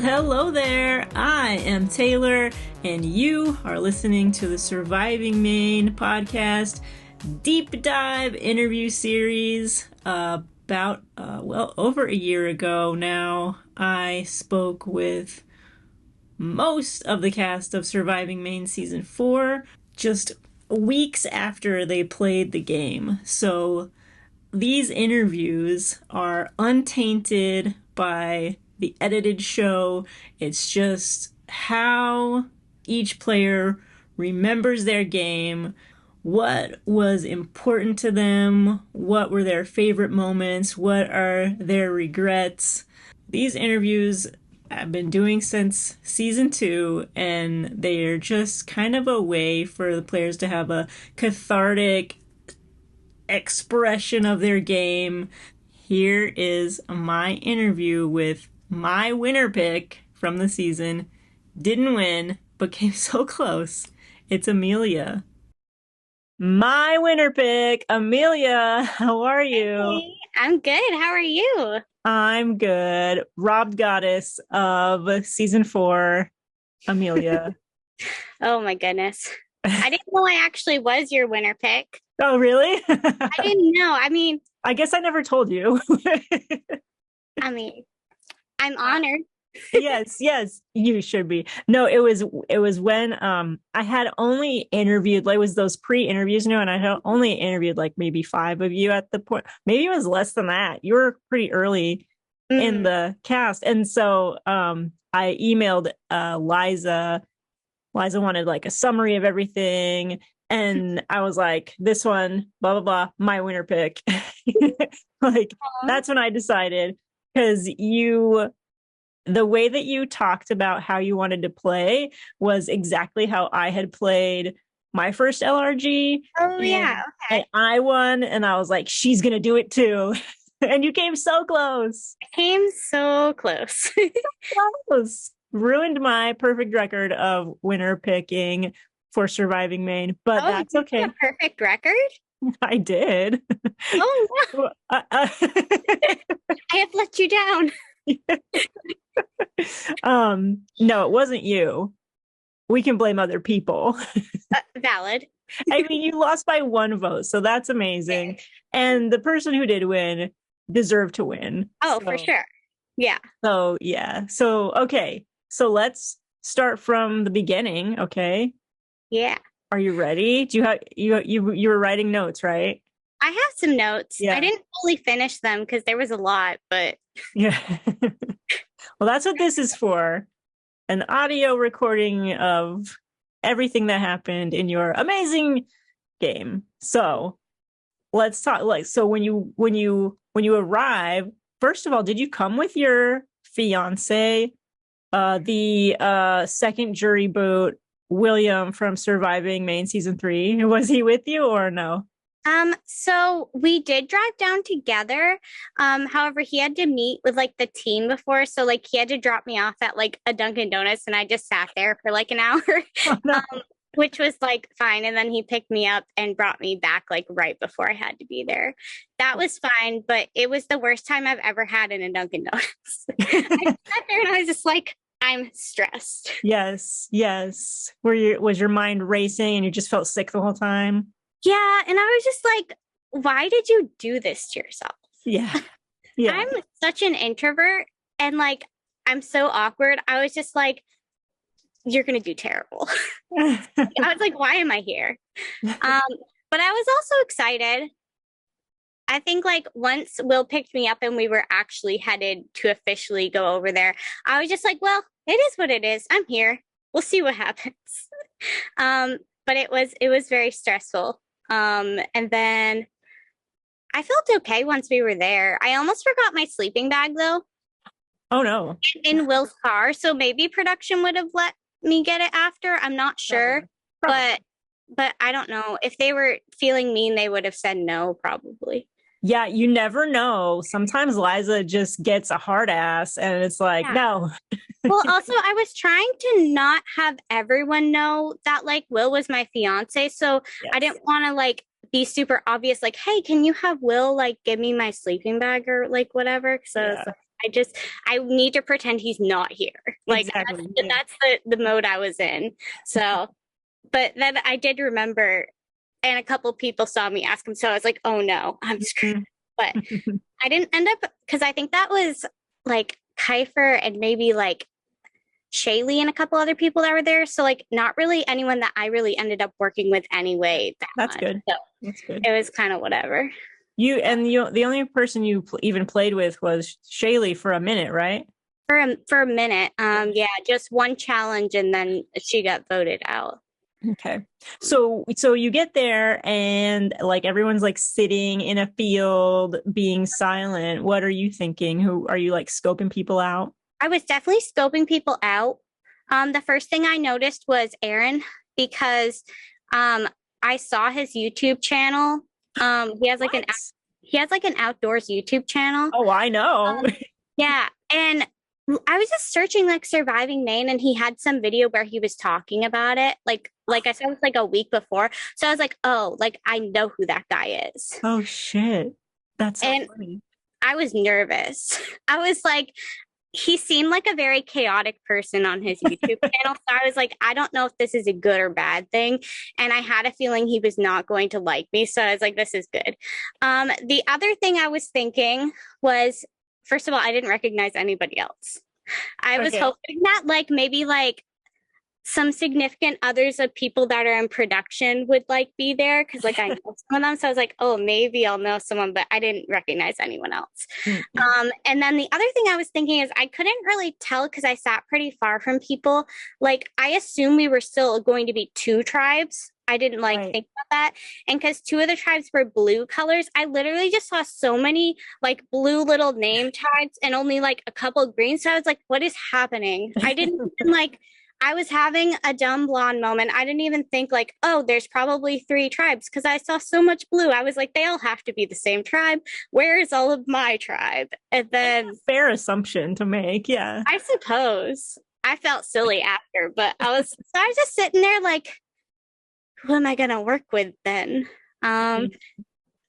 hello there. I am Taylor, and you are listening to the Surviving Maine Podcast Deep-Dive interview series. About over a year ago now, I spoke with most of the cast of Surviving Maine Season 4, just weeks after they played the game. So these interviews are untainted by the edited show. It's just how each player remembers their game, what was important to them, what were their favorite moments, what are their regrets. These interviews I've been doing since season 2, and they're just kind of a way for the players to have a cathartic expression of their game. Here is my interview with my winner pick from the season. Didn't win, but came so close. It's Amelia. My winner pick, Amelia. How are you? Hey, I'm good. How are you? I'm good. Robbed goddess of season 4, Amelia. Oh my goodness. I didn't know I actually was your winner pick. Oh, really? I didn't know. I guess I never told you. I'm honored. Yes, you should be. No, it was when I had only interviewed, like, it was those pre-interviews, and I had only interviewed like maybe 5 of you at the point. Maybe it was less than that. You were pretty early in the cast. And so I emailed Liza. Liza wanted like a summary of everything. And I was like, this one, blah, blah, blah, my winner pick. Like, that's when I decided, because the way that you talked about how you wanted to play was exactly how I had played my first LRG. Oh, yeah. Okay. And I won, and I was like, she's going to do it too. And you came so close. I came so close. Close. Ruined my perfect record of winner picking for Surviving Maine, but that's okay. A perfect record? I did. Oh, no. I have let you down. No, it wasn't you. We can blame other people. Valid. I mean, you lost by 1 vote, so that's amazing. And the person who did win deserved to win. Oh, so, for sure. Yeah. So, yeah. So, okay. So let's start from the beginning, okay? Yeah. Are you ready? Do you have you were writing notes, right? I have some notes. Yeah. I didn't fully finish them because there was a lot, but yeah. Well, that's what this is for. An audio recording of everything that happened in your amazing game. So let's talk. Like, so when you arrive, first of all, did you come with your fiance? The second jury boot, William from Surviving Maine Season 3. Was he with you or no? So we did drive down together. However, he had to meet with like the team before. So like he had to drop me off at like a Dunkin' Donuts, and I just sat there for like an hour, Oh, no. Which was like fine. And then he picked me up and brought me back like right before I had to be there. That was fine, but it was the worst time I've ever had in a Dunkin' Donuts. I sat there and I was just like, I'm stressed. Yes. Was your mind racing and you just felt sick the whole time? Yeah, and I was just like, why did you do this to yourself? Yeah. I'm such an introvert, and like, I'm so awkward. I was just like, you're going to do terrible. I was like, why am I here? But I was also excited. I think like once Will picked me up and we were actually headed to officially go over there, I was just like, well, it is what it is. I'm here. We'll see what happens. But it was very stressful. And then I felt okay once we were there. I almost forgot my sleeping bag though. Oh no. In Will's car. So maybe production would have let me get it after. I'm not sure. Probably. But I don't know. If they were feeling mean, they would have said no, probably. Yeah, you never know. Sometimes Liza just gets a hard ass and it's like, no. Well, also, I was trying to not have everyone know that, like, Will was my fiance. So I didn't want to, like, be super obvious, like, hey, can you have Will, like, give me my sleeping bag or, like, whatever? So I I need to pretend he's not here. Like Exactly. that's the mode I was in. So, but then I did remember, and a couple people saw me ask him. So I was like, oh no, I'm screwed. But I didn't end up, because I think that was like Kiefer and maybe like Shaylee and a couple other people that were there. So like not really anyone that I really ended up working with anyway. That's good. So that's good. It was kind of whatever. The only person you even played with was Shaylee for a minute, right? For a minute. Yeah, just one challenge and then she got voted out. Okay. So you get there and like everyone's like sitting in a field being silent. What are you thinking? Who are you like scoping people out? I was definitely scoping people out. The first thing I noticed was Aaron, because I saw his YouTube channel. He has like an outdoors YouTube channel. Oh, I know. Yeah, and I was just searching like Surviving Maine, and he had some video where he was talking about it. Like I said, it was like a week before. So I was like, oh, like I know who that guy is. Oh shit. That's so And funny. I was nervous. I was like, he seemed like a very chaotic person on his YouTube channel. So I was like, I don't know if this is a good or bad thing. And I had a feeling he was not going to like me. So I was like, this is good. The other thing I was thinking was, first of all, I didn't recognize anybody else. I was hoping that like maybe like some significant others of people that are in production would like be there, because like I know some of them. So I was like, oh, maybe I'll know someone, but I didn't recognize anyone else. And then the other thing I was thinking is I couldn't really tell because I sat pretty far from people. Like I assumed we were still going to be two tribes. I didn't think about that. And because two of the tribes were blue colors, I literally just saw so many like blue little name tags and only like a couple of green. So I was like, what is happening? I didn't even like, I was having a dumb blonde moment. I didn't even think like, oh, there's probably three tribes, because I saw so much blue. I was like, they all have to be the same tribe. Where is all of my tribe? And then fair assumption to make. Yeah. I suppose I felt silly after, but I was just sitting there like, who am I going to work with then? I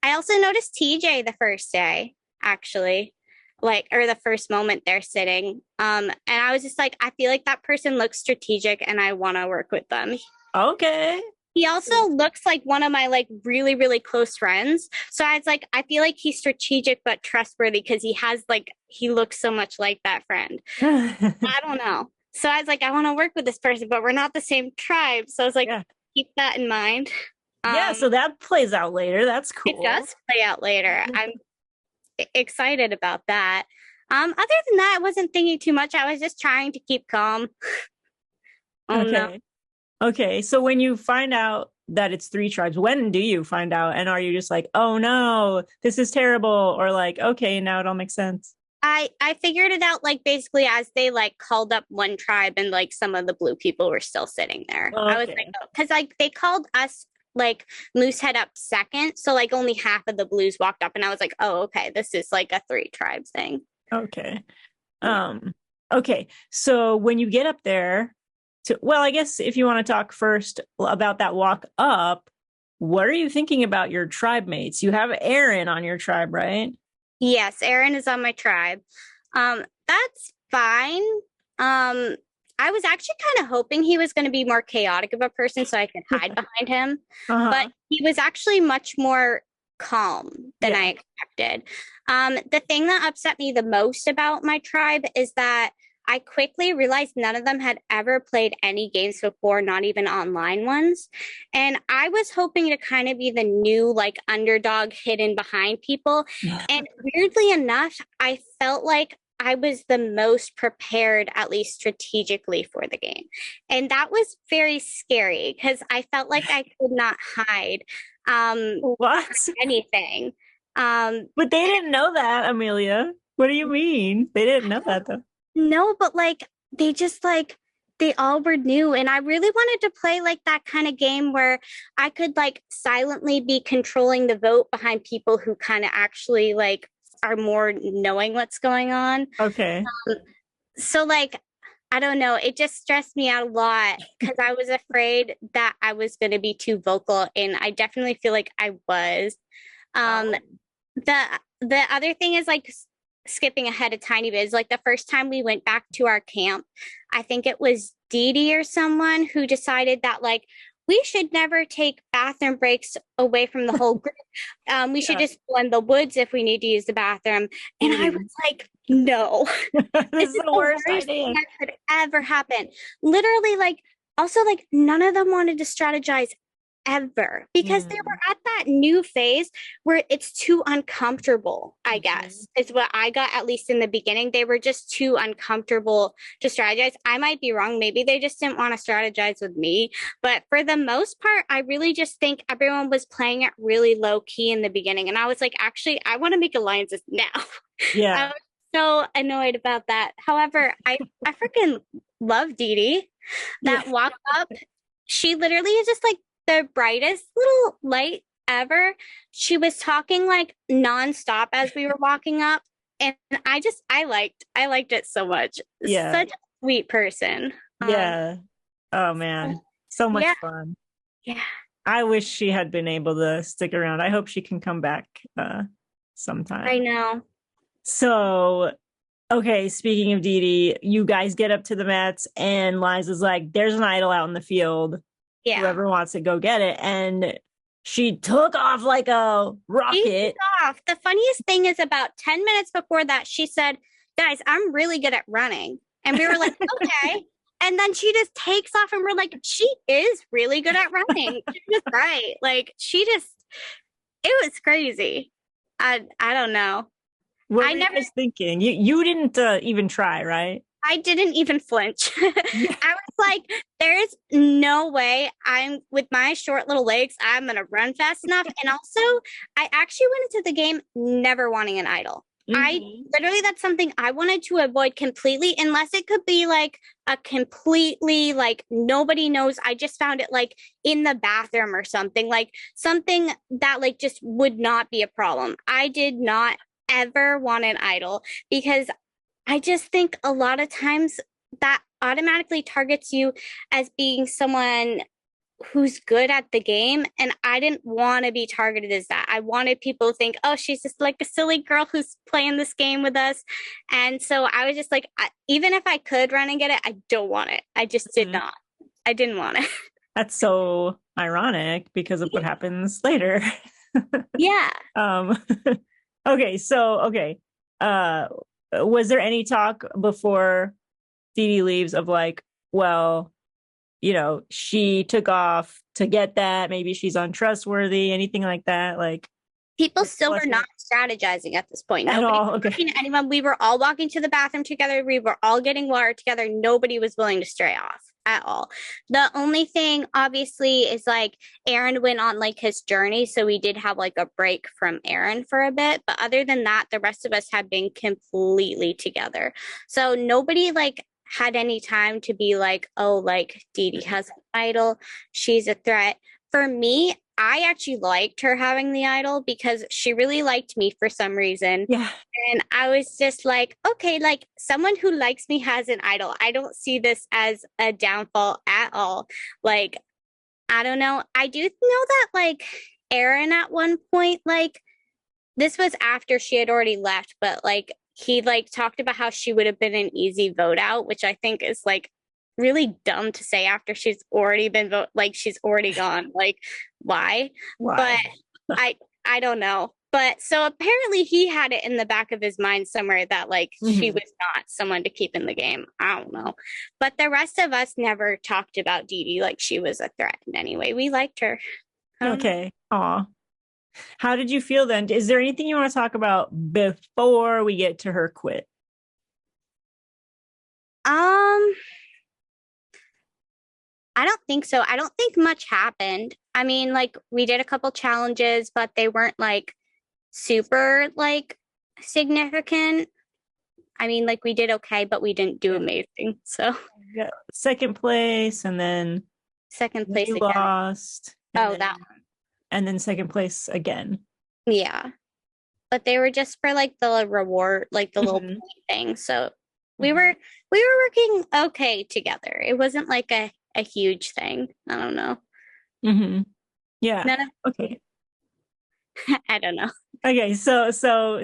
also noticed TJ the first day, actually, like, or the first moment they're sitting. And I was just like, I feel like that person looks strategic and I want to work with them. Okay. He also looks like one of my like really, really close friends. So I was like, I feel like he's strategic but trustworthy because he looks so much like that friend. I don't know. So I was like, I want to work with this person, but we're not the same tribe. So I was like, keep that in mind. So that plays out later. That's cool. It does play out later. I'm excited about that. Other than that, I wasn't thinking too much. I was just trying to keep calm. No. Okay. So when you find out that it's three tribes, when do you find out? And are you just like, oh no, this is terrible? Or like, okay, now it all makes sense. I figured it out like basically as they like called up one tribe and like some of the blue people were still sitting there. I was like, because like they called us like Moosehead up second, so like only half of the blues walked up, and I was like, oh, okay, this is like a three tribes thing. Okay. Okay. So when you get up there I guess if you want to talk first about that walk up, what are you thinking about your tribe mates? You have Aaron on your tribe, right? Yes, Aaron is on my tribe. That's fine. I was actually kind of hoping he was going to be more chaotic of a person so I could hide behind him. But he was actually much more calm than I expected. The thing that upset me the most about my tribe is that I quickly realized none of them had ever played any games before, not even online ones. And I was hoping to kind of be the new like underdog hidden behind people. And weirdly enough, I felt like I was the most prepared, at least strategically, for the game. And that was very scary because I felt like I could not hide anything. But they didn't know that, Amelia. What do you mean? They didn't know that though. No, but like they just like they all were new, and I really wanted to play like that kind of game where I could like silently be controlling the vote behind people who kind of actually like are more knowing what's going on. Okay. So like I don't know, it just stressed me out a lot because I was afraid that I was going to be too vocal, and I definitely feel like I was. The other thing is like skipping ahead a tiny bit, is like the first time we went back to our camp, I think it was Dee Dee or someone who decided that like we should never take bathroom breaks away from the whole group. We should just go in the woods if we need to use the bathroom. And I was like, no, This is the worst worst idea. thing that could ever happen. Literally, like, also, like, none of them wanted to strategize ever because they were at that new phase where it's too uncomfortable, I guess, is what I got, at least in the beginning. They were just too uncomfortable to strategize. I might be wrong. Maybe they just didn't want to strategize with me. But for the most part, I really just think everyone was playing it really low key in the beginning. And I was like, actually, I want to make alliances now. Yeah. I was so annoyed about that. However, I freaking love Dee Dee. That walk up, she literally is just like the brightest little light ever. She was talking like nonstop as we were walking up, and I liked it so much. Yeah. Such a sweet person. Yeah. Oh man, so much fun. Yeah. I wish she had been able to stick around. I hope she can come back sometime. I know. So, okay, speaking of Dee Dee, you guys get up to the mats and Liza's like, there's an idol out in the field. Yeah. Whoever wants to go get it. And she took off like a rocket. She took off. The funniest thing is about 10 minutes before that, she said, guys, I'm really good at running. And we were like, okay. And then she just takes off and we're like, she is really good at running. She's just right. Like, it was crazy. I don't know. What were you guys thinking? You didn't even try, right? I didn't even flinch. I was like, there's no way with my short little legs, I'm going to run fast enough. And also, I actually went into the game never wanting an idol. That's something I wanted to avoid completely, unless it could be like a completely like nobody knows. I just found it like in the bathroom or something that like just would not be a problem. I did not ever want an idol because I just think a lot of times that automatically targets you as being someone who's good at the game. And I didn't want to be targeted as that. I wanted people to think, oh, she's just like a silly girl who's playing this game with us. And so I was just like, even if I could run and get it, I don't want it. I just did not. I didn't want it. That's so ironic because of what happens later. Yeah. Okay. Was there any talk before Dee Dee leaves of like, well, she took off to get that, maybe she's untrustworthy, anything like that? Like, people still were not strategizing at this point. At all. Okay. Anyone. We were all walking to the bathroom together. We were all getting water together. Nobody was willing to stray off at all. The only thing, obviously, is like Aaron went on like his journey. So we did have like a break from Aaron for a bit. But other than that, the rest of us had been completely together. So nobody like had any time to be like, oh, like Dee Dee has an idol. She's a threat. For me, I actually liked her having the idol because she really liked me for some reason. Yeah. And I was just like, okay, like someone who likes me has an idol. I don't see this as a downfall at all. Like, I don't know. I do know that like Aaron at one point, like this was after she had already left, but like he like talked about how she would have been an easy vote out, which I think is like really dumb to say after she's already been she's already gone. Like, why? But I don't know. But so apparently he had it in the back of his mind somewhere that like she was not someone to keep in the game. I don't know. But the rest of us never talked about Dee Dee like she was a threat in any way. We liked her. Okay. Aw. How did you feel then? Is there anything you want to talk about before we get to her quit? I don't think so. I don't think much happened. I mean, like we did a couple challenges, but they weren't like super like significant. I mean, like we did okay, but we didn't do amazing. So yeah, second place, and then second place you again. Lost. Oh, that one. And then second place again. Yeah, but they were just for like the reward, like the little point thing. So we were working okay together. It wasn't like a huge thing. I don't know. Yeah. Okay. I don't know. Okay, so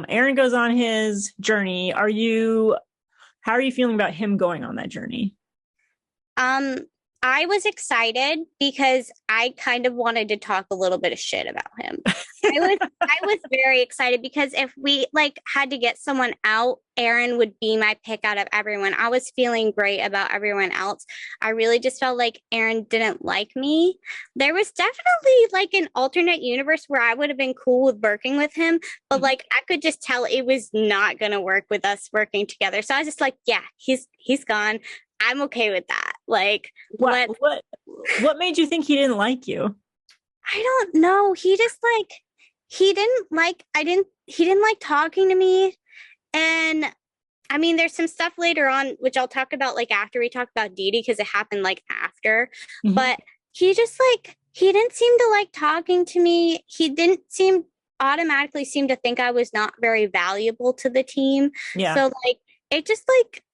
Aaron goes on his journey. How are you feeling about him going on that journey? Um, I was excited because I kind of wanted to talk a little bit of shit about him. I was very excited because if we like had to get someone out, Aaron would be my pick out of everyone. I was feeling great about everyone else. I really just felt like Aaron didn't like me. There was definitely like an alternate universe where I would have been cool with working with him, but like I could just tell it was not going to work with us working together. So I was just like, yeah, he's gone. I'm okay with that. Like, what made you think he didn't like you? I don't know. He just like he didn't like talking to me. And I mean, there's some stuff later on which I'll talk about like after we talk about Dee Dee because it happened like after. Mhm. But he just like he didn't seem to like talking to me. He didn't seem automatically seem to think I was not very valuable to the team. Yeah. So like it just like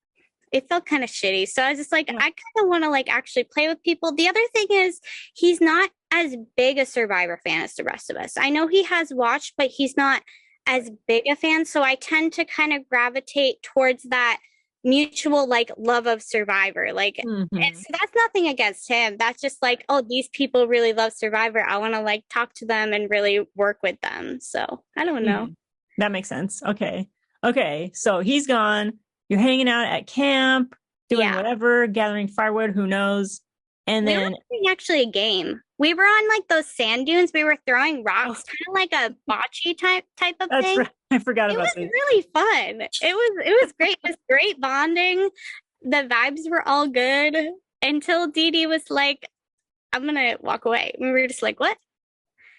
it felt kind of shitty. So I was just like, I kind of want to like actually play with people. The other thing is he's not as big a Survivor fan as the rest of us. I know he has watched, but he's not as big a fan. So I tend to kind of gravitate towards that mutual like love of Survivor. Like that's nothing against him. That's just like, oh, these people really love Survivor. I want to like talk to them and really work with them. So I don't know. That makes sense. Okay. So he's gone. You're hanging out at camp, doing whatever, gathering firewood, who knows. And then we were actually a game. We were on like those sand dunes. We were throwing rocks, kind of like a bocce type of thing. Right. I forgot about this. It was really fun. It was great. It was great bonding. The vibes were all good until Dee Dee was like, I'm gonna walk away. And we were just like, what?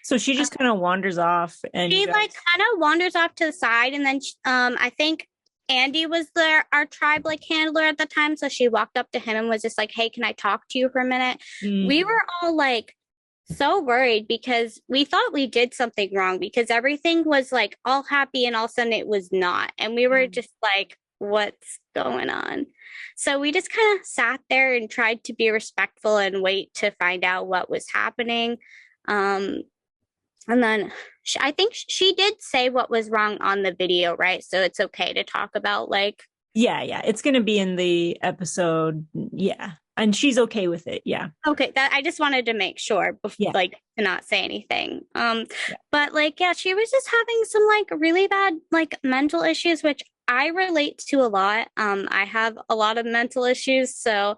So she just kind of wanders off, and she like kind of wanders off to the side, and then I think Andy was our tribe like handler at the time, so she walked up to him and was just like, hey, can I talk to you for a minute? We were all like so worried because we thought we did something wrong because everything was like all happy and all of a sudden it was not, and we were just like, what's going on? So we just kind of sat there and tried to be respectful and wait to find out what was happening. And then I think she did say what was wrong on the video, right? So it's okay to talk about like... Yeah. It's going to be in the episode. Yeah. And she's okay with it. Yeah. Okay. That I just wanted to make sure before, like to not say anything. But like, yeah, she was just having some like really bad like mental issues, which I relate to a lot. I have a lot of mental issues. So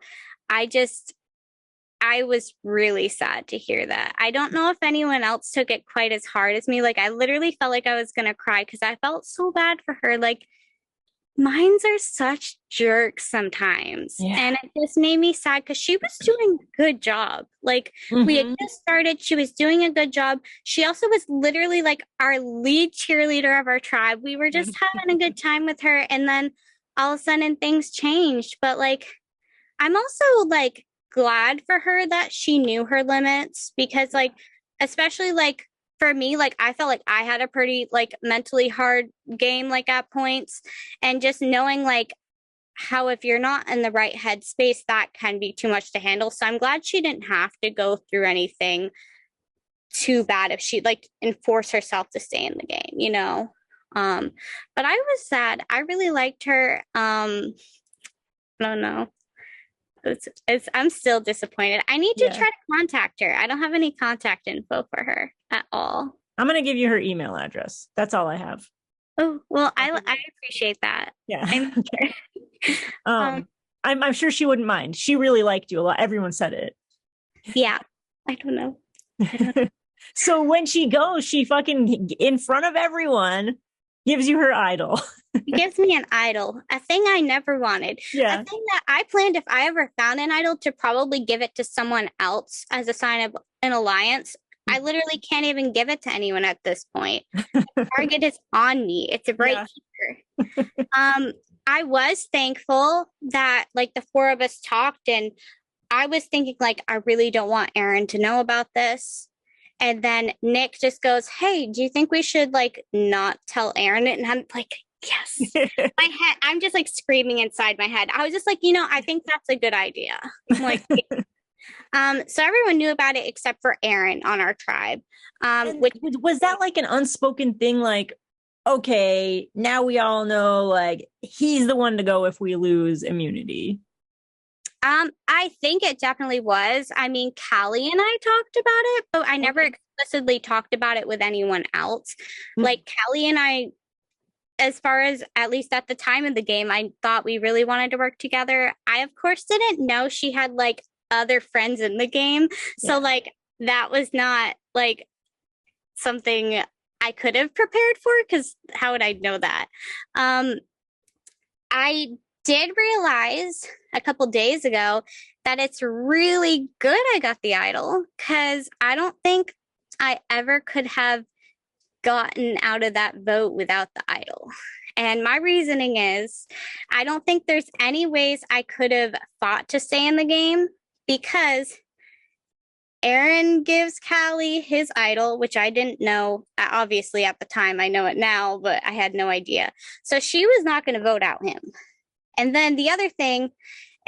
I was really sad to hear that. I don't know if anyone else took it quite as hard as me. Like, I literally felt like I was going to cry because I felt so bad for her. Like, minds are such jerks sometimes. Yeah. And it just made me sad because she was doing a good job. Like, we had just started. She was doing a good job. She also was literally like our lead cheerleader of our tribe. We were just having a good time with her. And then all of a sudden things changed. But like, I'm also like, glad for her that she knew her limits because like especially like for me like I felt like I had a pretty like mentally hard game like at points, and just knowing like how if you're not in the right headspace that can be too much to handle. So I'm glad she didn't have to go through anything too bad if she like enforce herself to stay in the game, you know. But I was sad. I really liked her. I don't know. I'm still disappointed. I need to try to contact her. I don't have any contact info for her at all. I'm going to give you her email address. That's all I have. Oh, well, I appreciate that. Yeah. I'm sure she wouldn't mind. She really liked you a lot. Everyone said it. Yeah. I don't know. So when she goes, she fucking in front of everyone gives you her idol. Gives me an idol, a thing I never wanted. Yeah. A thing that I planned if I ever found an idol to probably give it to someone else as a sign of an alliance. I literally can't even give it to anyone at this point. The target is on me. It's a right here. I was thankful that like the four of us talked, and I was thinking like I really don't want Aaron to know about this. And then Nick just goes, hey, do you think we should like not tell Aaron? And I'm like, yes. My head, I'm just like screaming inside my head. I was just like, I think that's a good idea. I'm like, So everyone knew about it except for Aaron on our tribe. Which Was that like an unspoken thing? Like, okay, now we all know, like, he's the one to go if we lose immunity. I think it definitely was. I mean, Callie and I talked about it, but I never explicitly talked about it with anyone else. Like Callie and I, as far as at least at the time of the game, I thought we really wanted to work together. I, of course, didn't know she had like other friends in the game. So, like, that was not like something I could have prepared for because how would I know that? I did realize a couple days ago that it's really good I got the idol because I don't think I ever could have gotten out of that vote without the idol. And my reasoning is I don't think there's any ways I could have fought to stay in the game because Aaron gives Callie his idol, which I didn't know, obviously, at the time. I know it now, but I had no idea. So she was not going to vote out him. And then the other thing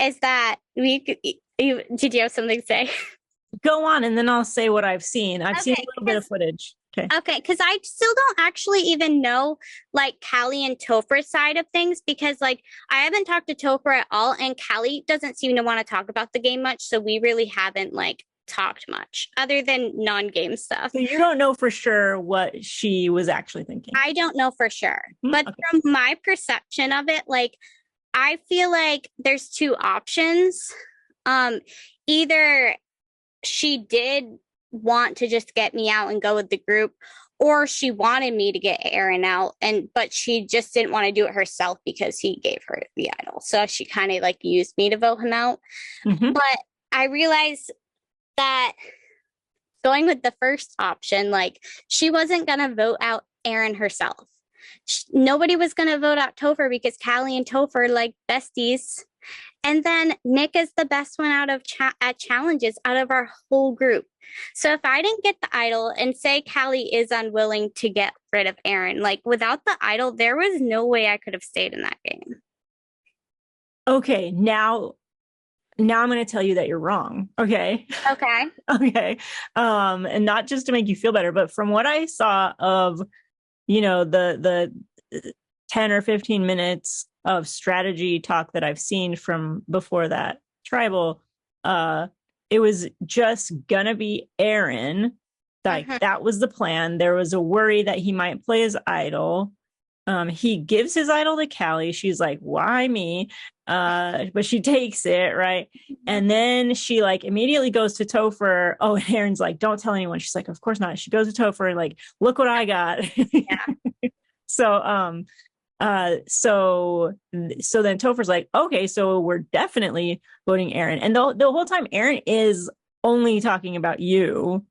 is that did you have something to say? Go on, and then I'll say what I've seen. I've seen a little bit of footage. Okay, because I still don't actually even know, like, Callie and Topher's side of things, because, like, I haven't talked to Topher at all, and Callie doesn't seem to want to talk about the game much, so we really haven't, like, talked much, other than non-game stuff. So you don't know for sure what she was actually thinking? I don't know for sure, but from my perception of it, like, I feel like there's two options. Either she did want to just get me out and go with the group, or she wanted me to get Aaron out, but she just didn't want to do it herself because he gave her the idol. So she kind of like used me to vote him out. But I realized that going with the first option, like, she wasn't going to vote out Aaron herself. Nobody was going to vote out Topher because Callie and Topher like besties. And then Nick is the best one out of at challenges out of our whole group. So if I didn't get the idol and say Callie is unwilling to get rid of Aaron, like, without the idol, there was no way I could have stayed in that game. Okay, now I'm going to tell you that you're wrong. Okay. Okay. And not just to make you feel better, but from what I saw of, the 10 or 15 minutes of strategy talk that I've seen from before that tribal, it was just gonna be Aaron. Like, that was the plan. There was a worry that he might play his idol. He gives his idol to Callie. She's like, why me? But she takes it, right? And then she like immediately goes to Topher. Oh, and Aaron's like, don't tell anyone. She's like, of course not. She goes to Topher and like, look what I got. So then Topher's like, okay, so we're definitely voting Aaron. And the whole time Aaron is only talking about you.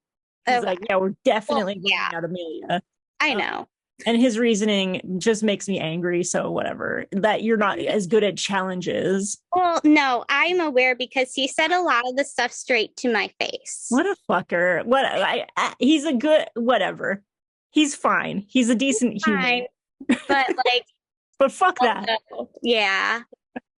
He's like, yeah, we're definitely voting out Amelia. I know. And his reasoning just makes me angry. So whatever, that you're not as good at challenges. Well, no, I'm aware because he said a lot of the stuff straight to my face. What a fucker. He's a good, whatever. He's fine. He's a decent human. But like, but fuck that. Yeah.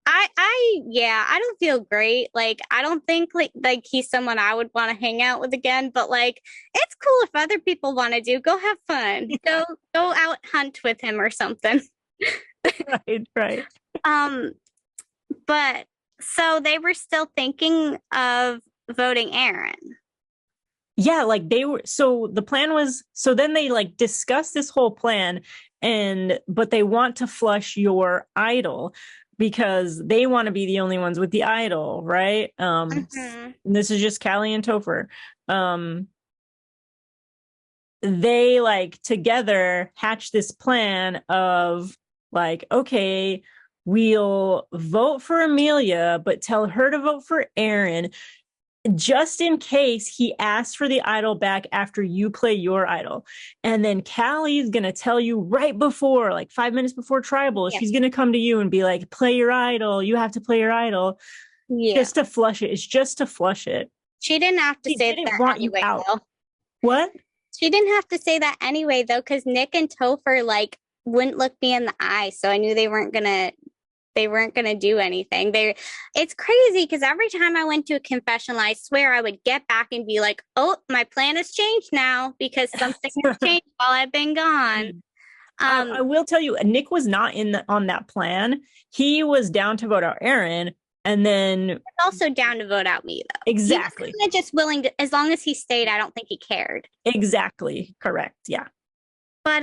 I don't feel great. Like, I don't think like he's someone I would want to hang out with again, but like, it's cool if other people want to go have fun. Go out hunt with him or something. Right. But so they were still thinking of voting Aaron. Yeah, like they were. So the plan was, so then they like discussed this whole plan, but they want to flush your idol because they want to be the only ones with the idol, right? This is just Callie and Topher. They like together hatch this plan of like, okay, we'll vote for Amelia, but tell her to vote for Aaron, just in case he asks for the idol back after you play your idol. And then Callie's going to tell you right before, like 5 minutes before tribal, she's going to come to you and be like, play your idol. You have to play your idol. Just to flush it. It's just to flush it. She didn't have to say that want anyway, you out. though. What? She didn't have to say that anyway, though, because Nick and Topher, like, wouldn't look me in the eye. So I knew they weren't going to they weren't going to do anything. It's crazy because every time I went to a confessional, I swear I would get back and be like, oh, my plan has changed now because something has changed while I've been gone. I will tell you, Nick was not on that plan. He was down to vote out Aaron, and then also down to vote out me, though. Exactly. He was just willing to, as long as he stayed, I don't think he cared. Exactly. Correct. Yeah. But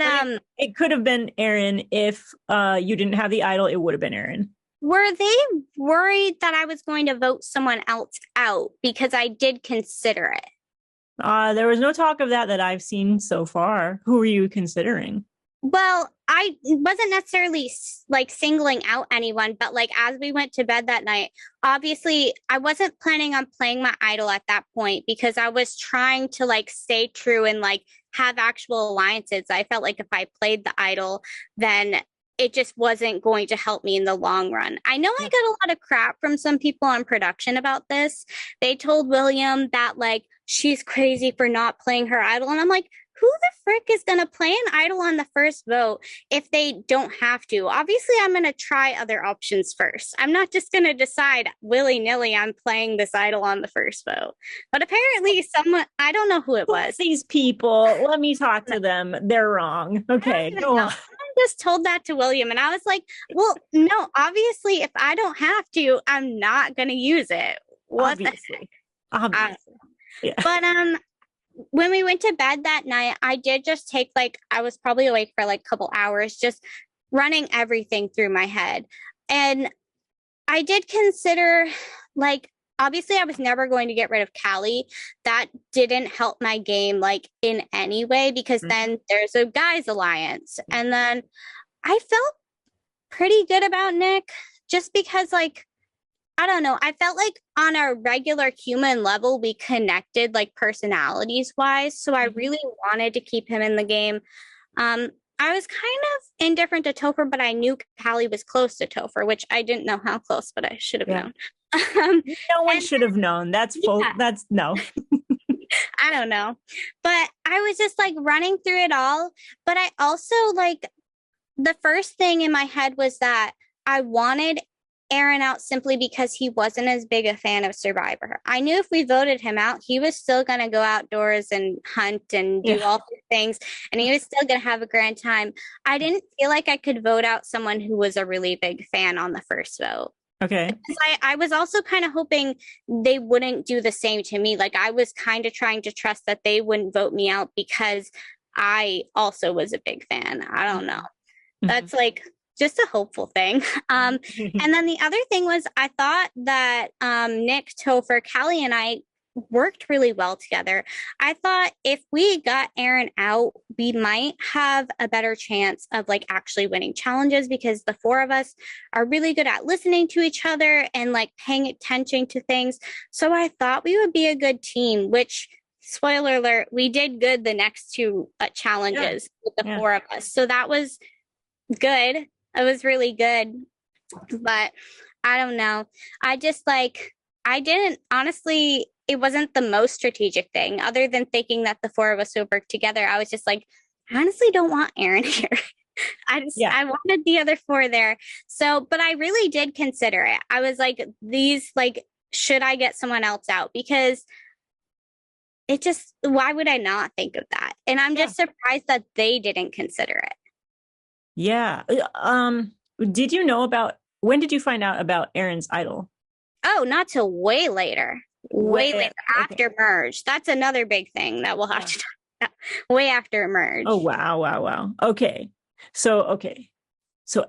it could have been Aaron if you didn't have the idol. It would have been Aaron. Were they worried that I was going to vote someone else out? Because I did consider it. There was no talk of that I've seen so far. Who were you considering? Well, I wasn't necessarily like singling out anyone, but like as we went to bed that night, obviously I wasn't planning on playing my idol at that point because I was trying to like stay true and like have actual alliances. I felt like if I played the idol, then it just wasn't going to help me in the long run. I know I got a lot of crap from some people on production about this. They told William that like she's crazy for not playing her idol. And I'm like, who the frick is going to play an idol on the first vote if they don't have to? Obviously, I'm going to try other options first. I'm not just going to decide willy-nilly I'm playing this idol on the first vote. But apparently someone, I don't know who it was. These people, let me talk to them. They're wrong. Okay, go on. Someone just told that to William and I was like, well, no, obviously if I don't have to, I'm not going to use it. What the heck? Obviously. Yeah. But when we went to bed that night, I did just take like, I was probably awake for like a couple hours, just running everything through my head. And I did consider like, obviously I was never going to get rid of Callie. That didn't help my game like in any way because then there's a guys alliance. And then I felt pretty good about Nick just because like, I don't know. I felt like on a regular human level, we connected like personalities wise. So I really wanted to keep him in the game. I was kind of indifferent to Topher, but I knew Callie was close to Topher, which I didn't know how close, but I should have known. No one should have known. That's full. Yeah. That's no. I don't know. But I was just like running through it all. But I also like the first thing in my head was that I wanted Aaron out simply because he wasn't as big a fan of Survivor. I knew if we voted him out, he was still going to go outdoors and hunt and do all the things, and he was still going to have a grand time. I didn't feel like I could vote out someone who was a really big fan on the first vote. Okay. I was also kind of hoping they wouldn't do the same to me. Like I was kind of trying to trust that they wouldn't vote me out because I also was a big fan. I don't know. That's like just a hopeful thing. And then the other thing was I thought that Nick, Topher, Callie, and I worked really well together. I thought if we got Aaron out, we might have a better chance of like actually winning challenges because the four of us are really good at listening to each other and like paying attention to things. So I thought we would be a good team, which spoiler alert, we did good the next two challenges with the four of us. So that was good. It was really good, but I don't know. I just like, I didn't, honestly, it wasn't the most strategic thing other than thinking that the four of us would work together. I was just like, I honestly don't want Aaron here. I wanted the other four there. So, but I really did consider it. I was like, should I get someone else out? Because it just, why would I not think of that? And I'm just surprised that they didn't consider it. Yeah. Did you know when did you find out about Aaron's idol? Oh, not till way later. Way later, after merge. That's another big thing that we'll have to talk about. Way after merge. Oh, wow. Okay. So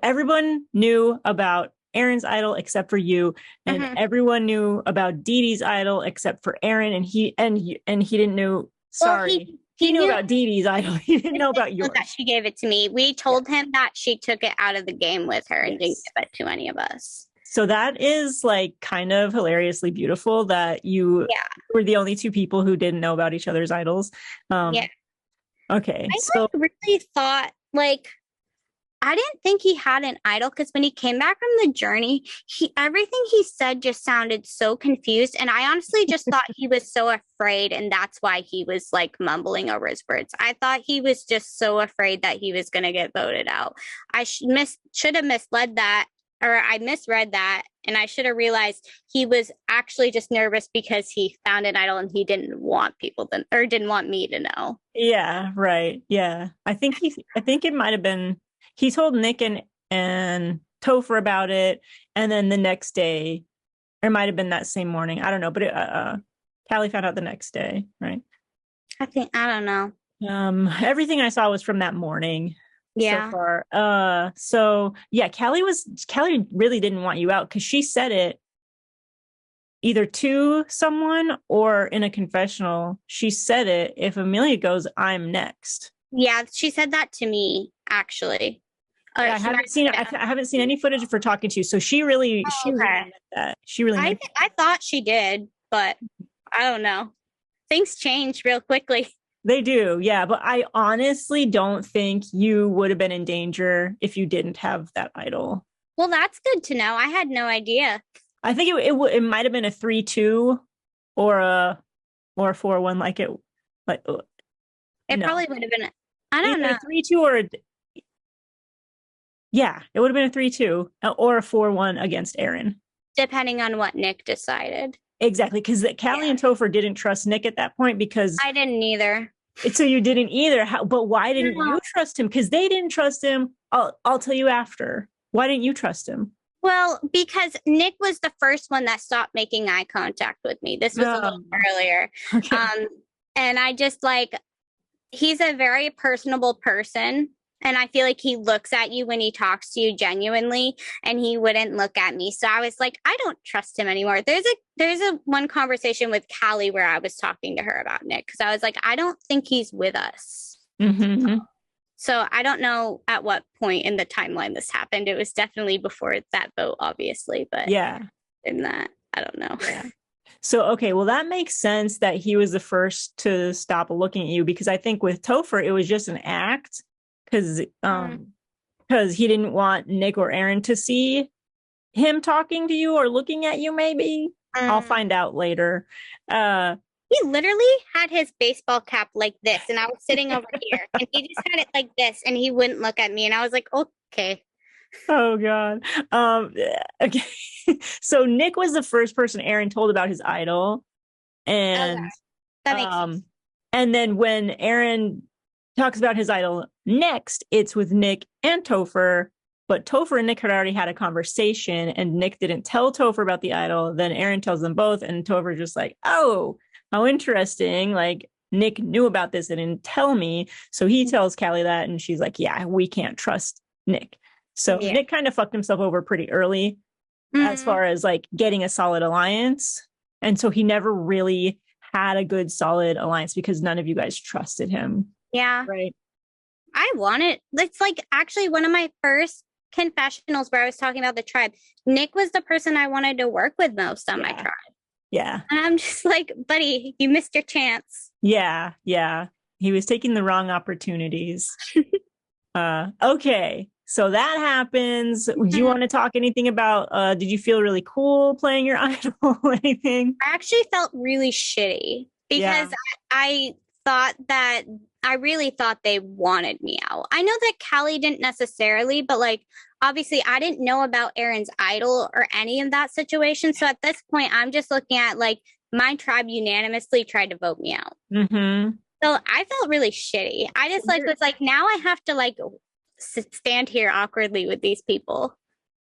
everyone knew about Aaron's idol except for you, and everyone knew about Dee Dee's idol except for Aaron, and he didn't know. Sorry. Well, he knew about Dee Dee's idol. He didn't know about yours. That she gave it to me. We told him that she took it out of the game with her and didn't give it to any of us. So that is like kind of hilariously beautiful that you were the only two people who didn't know about each other's idols. Okay. I really thought like, I didn't think he had an idol because when he came back from the journey, everything he said just sounded so confused. And I honestly just thought he was so afraid. And that's why he was like mumbling over his words. I thought he was just so afraid that he was going to get voted out. I should have misled that or I misread that. And I should have realized he was actually just nervous because he found an idol and he didn't want people to, or didn't want me to know. Yeah, right. Yeah. I think it might have been, he told Nick and Topher about it. And then the next day, or it might have been that same morning. I don't know, but Callie found out the next day, right? I don't know. Everything I saw was from that morning. Yeah. So far. So yeah, Callie really didn't want you out because she said it either to someone or in a confessional. She said it, if Amelia goes, I'm next. Yeah, she said that to me, actually. I haven't seen any footage of her talking to you. So she really meant that. She really meant that. I thought she did, but I don't know. Things change real quickly. They do, yeah. But I honestly don't think you would have been in danger if you didn't have that idol. Well, that's good to know. I had no idea. I think it might have been a 3-2 or a 4-1, like it probably would have been. I don't know. A 3-2 or yeah, it would have been a 3-2 or a 4-1 against Aaron, depending on what Nick decided. Exactly, because Callie and Topher didn't trust Nick at that point because I didn't either. So you didn't either. But why didn't you trust him? Because they didn't trust him. I'll tell you after. Why didn't you trust him? Well, because Nick was the first one that stopped making eye contact with me. This was a little earlier. Okay. And I just he's a very personable person. And I feel like he looks at you when he talks to you genuinely, and he wouldn't look at me. So I was like, I don't trust him anymore. There's a one conversation with Callie where I was talking to her about Nick because I was like, I don't think he's with us. Mm-hmm. So I don't know at what point in the timeline this happened. It was definitely before that vote, obviously. But yeah, in that, I don't know. Yeah. So, okay, well, that makes sense that he was the first to stop looking at you, because I think with Topher, it was just an act. Because he didn't want Nick or Aaron to see him talking to you or looking at you, maybe. I'll find out later. He literally had his baseball cap like this, and I was sitting over here, and he just had it like this, and he wouldn't look at me, and I was like, okay. Oh, God. Okay. So Nick was the first person Aaron told about his idol. And that makes sense. And then when Aaron talks about his idol next, it's with Nick and Topher, but Topher and Nick had already had a conversation, and Nick didn't tell Topher about the idol. Then Aaron tells them both, and Topher just like, oh, how interesting. Like, Nick knew about this and didn't tell me. So he tells Callie that, and she's like, yeah, we can't trust Nick. So Nick kind of fucked himself over pretty early as far as getting a solid alliance. And so he never really had a good solid alliance because none of you guys trusted him. Yeah. Right. It's actually one of my first confessionals where I was talking about the tribe. Nick was the person I wanted to work with most on my tribe. Yeah. And I'm just like, buddy, you missed your chance. Yeah. Yeah. He was taking the wrong opportunities. Okay. So that happens. Do you want to talk anything about, did you feel really cool playing your idol or anything? I actually felt really shitty because I really thought they wanted me out. I know that Callie didn't necessarily, but obviously I didn't know about Aaron's idol or any of that situation. So at this point, I'm just looking at my tribe unanimously tried to vote me out. Mm-hmm. So I felt really shitty. I just was now I have to stand here awkwardly with these people.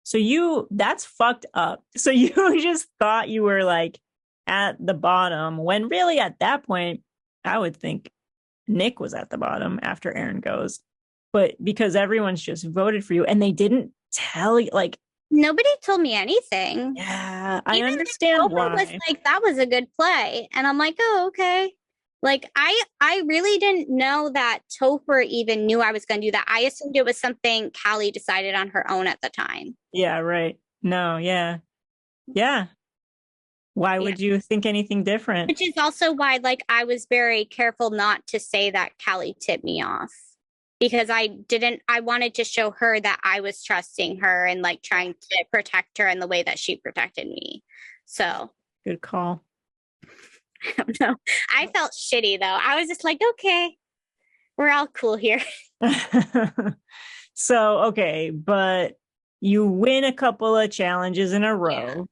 So that's fucked up. So you just thought you were at the bottom when really at that point, I would think Nick was at the bottom after Aaron goes, but because everyone's just voted for you and they didn't tell you, nobody told me anything. Yeah, I understand why. Was that was a good play, and I'm like, oh, okay. I really didn't know that Topher even knew I was going to do that. I assumed it was something Callie decided on her own at the time. Yeah, right. No, yeah. Why would you think anything different? Which is also why, I was very careful not to say that Callie tipped me off, because I wanted to show her that I was trusting her and trying to protect her in the way that she protected me. So good call. I don't know. I felt shitty though. I was just okay, we're all cool here. So, okay, but You win a couple of challenges in a row. Yeah.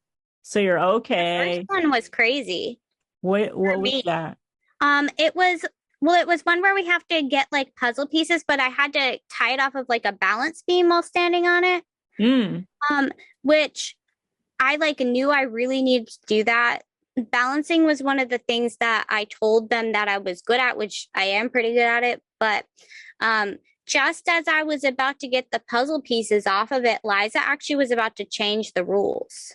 So you're The okay. first one was crazy. What was me. that? It was one where we have to get like puzzle pieces, but I had to tie it off of like a balance beam while standing on it. Mm. Which I like knew I really needed to do that. Balancing was one of the things that I told them that I was good at, which I am pretty good at it. But just as I was about to get the puzzle pieces off of it, Liza actually was about to change the rules.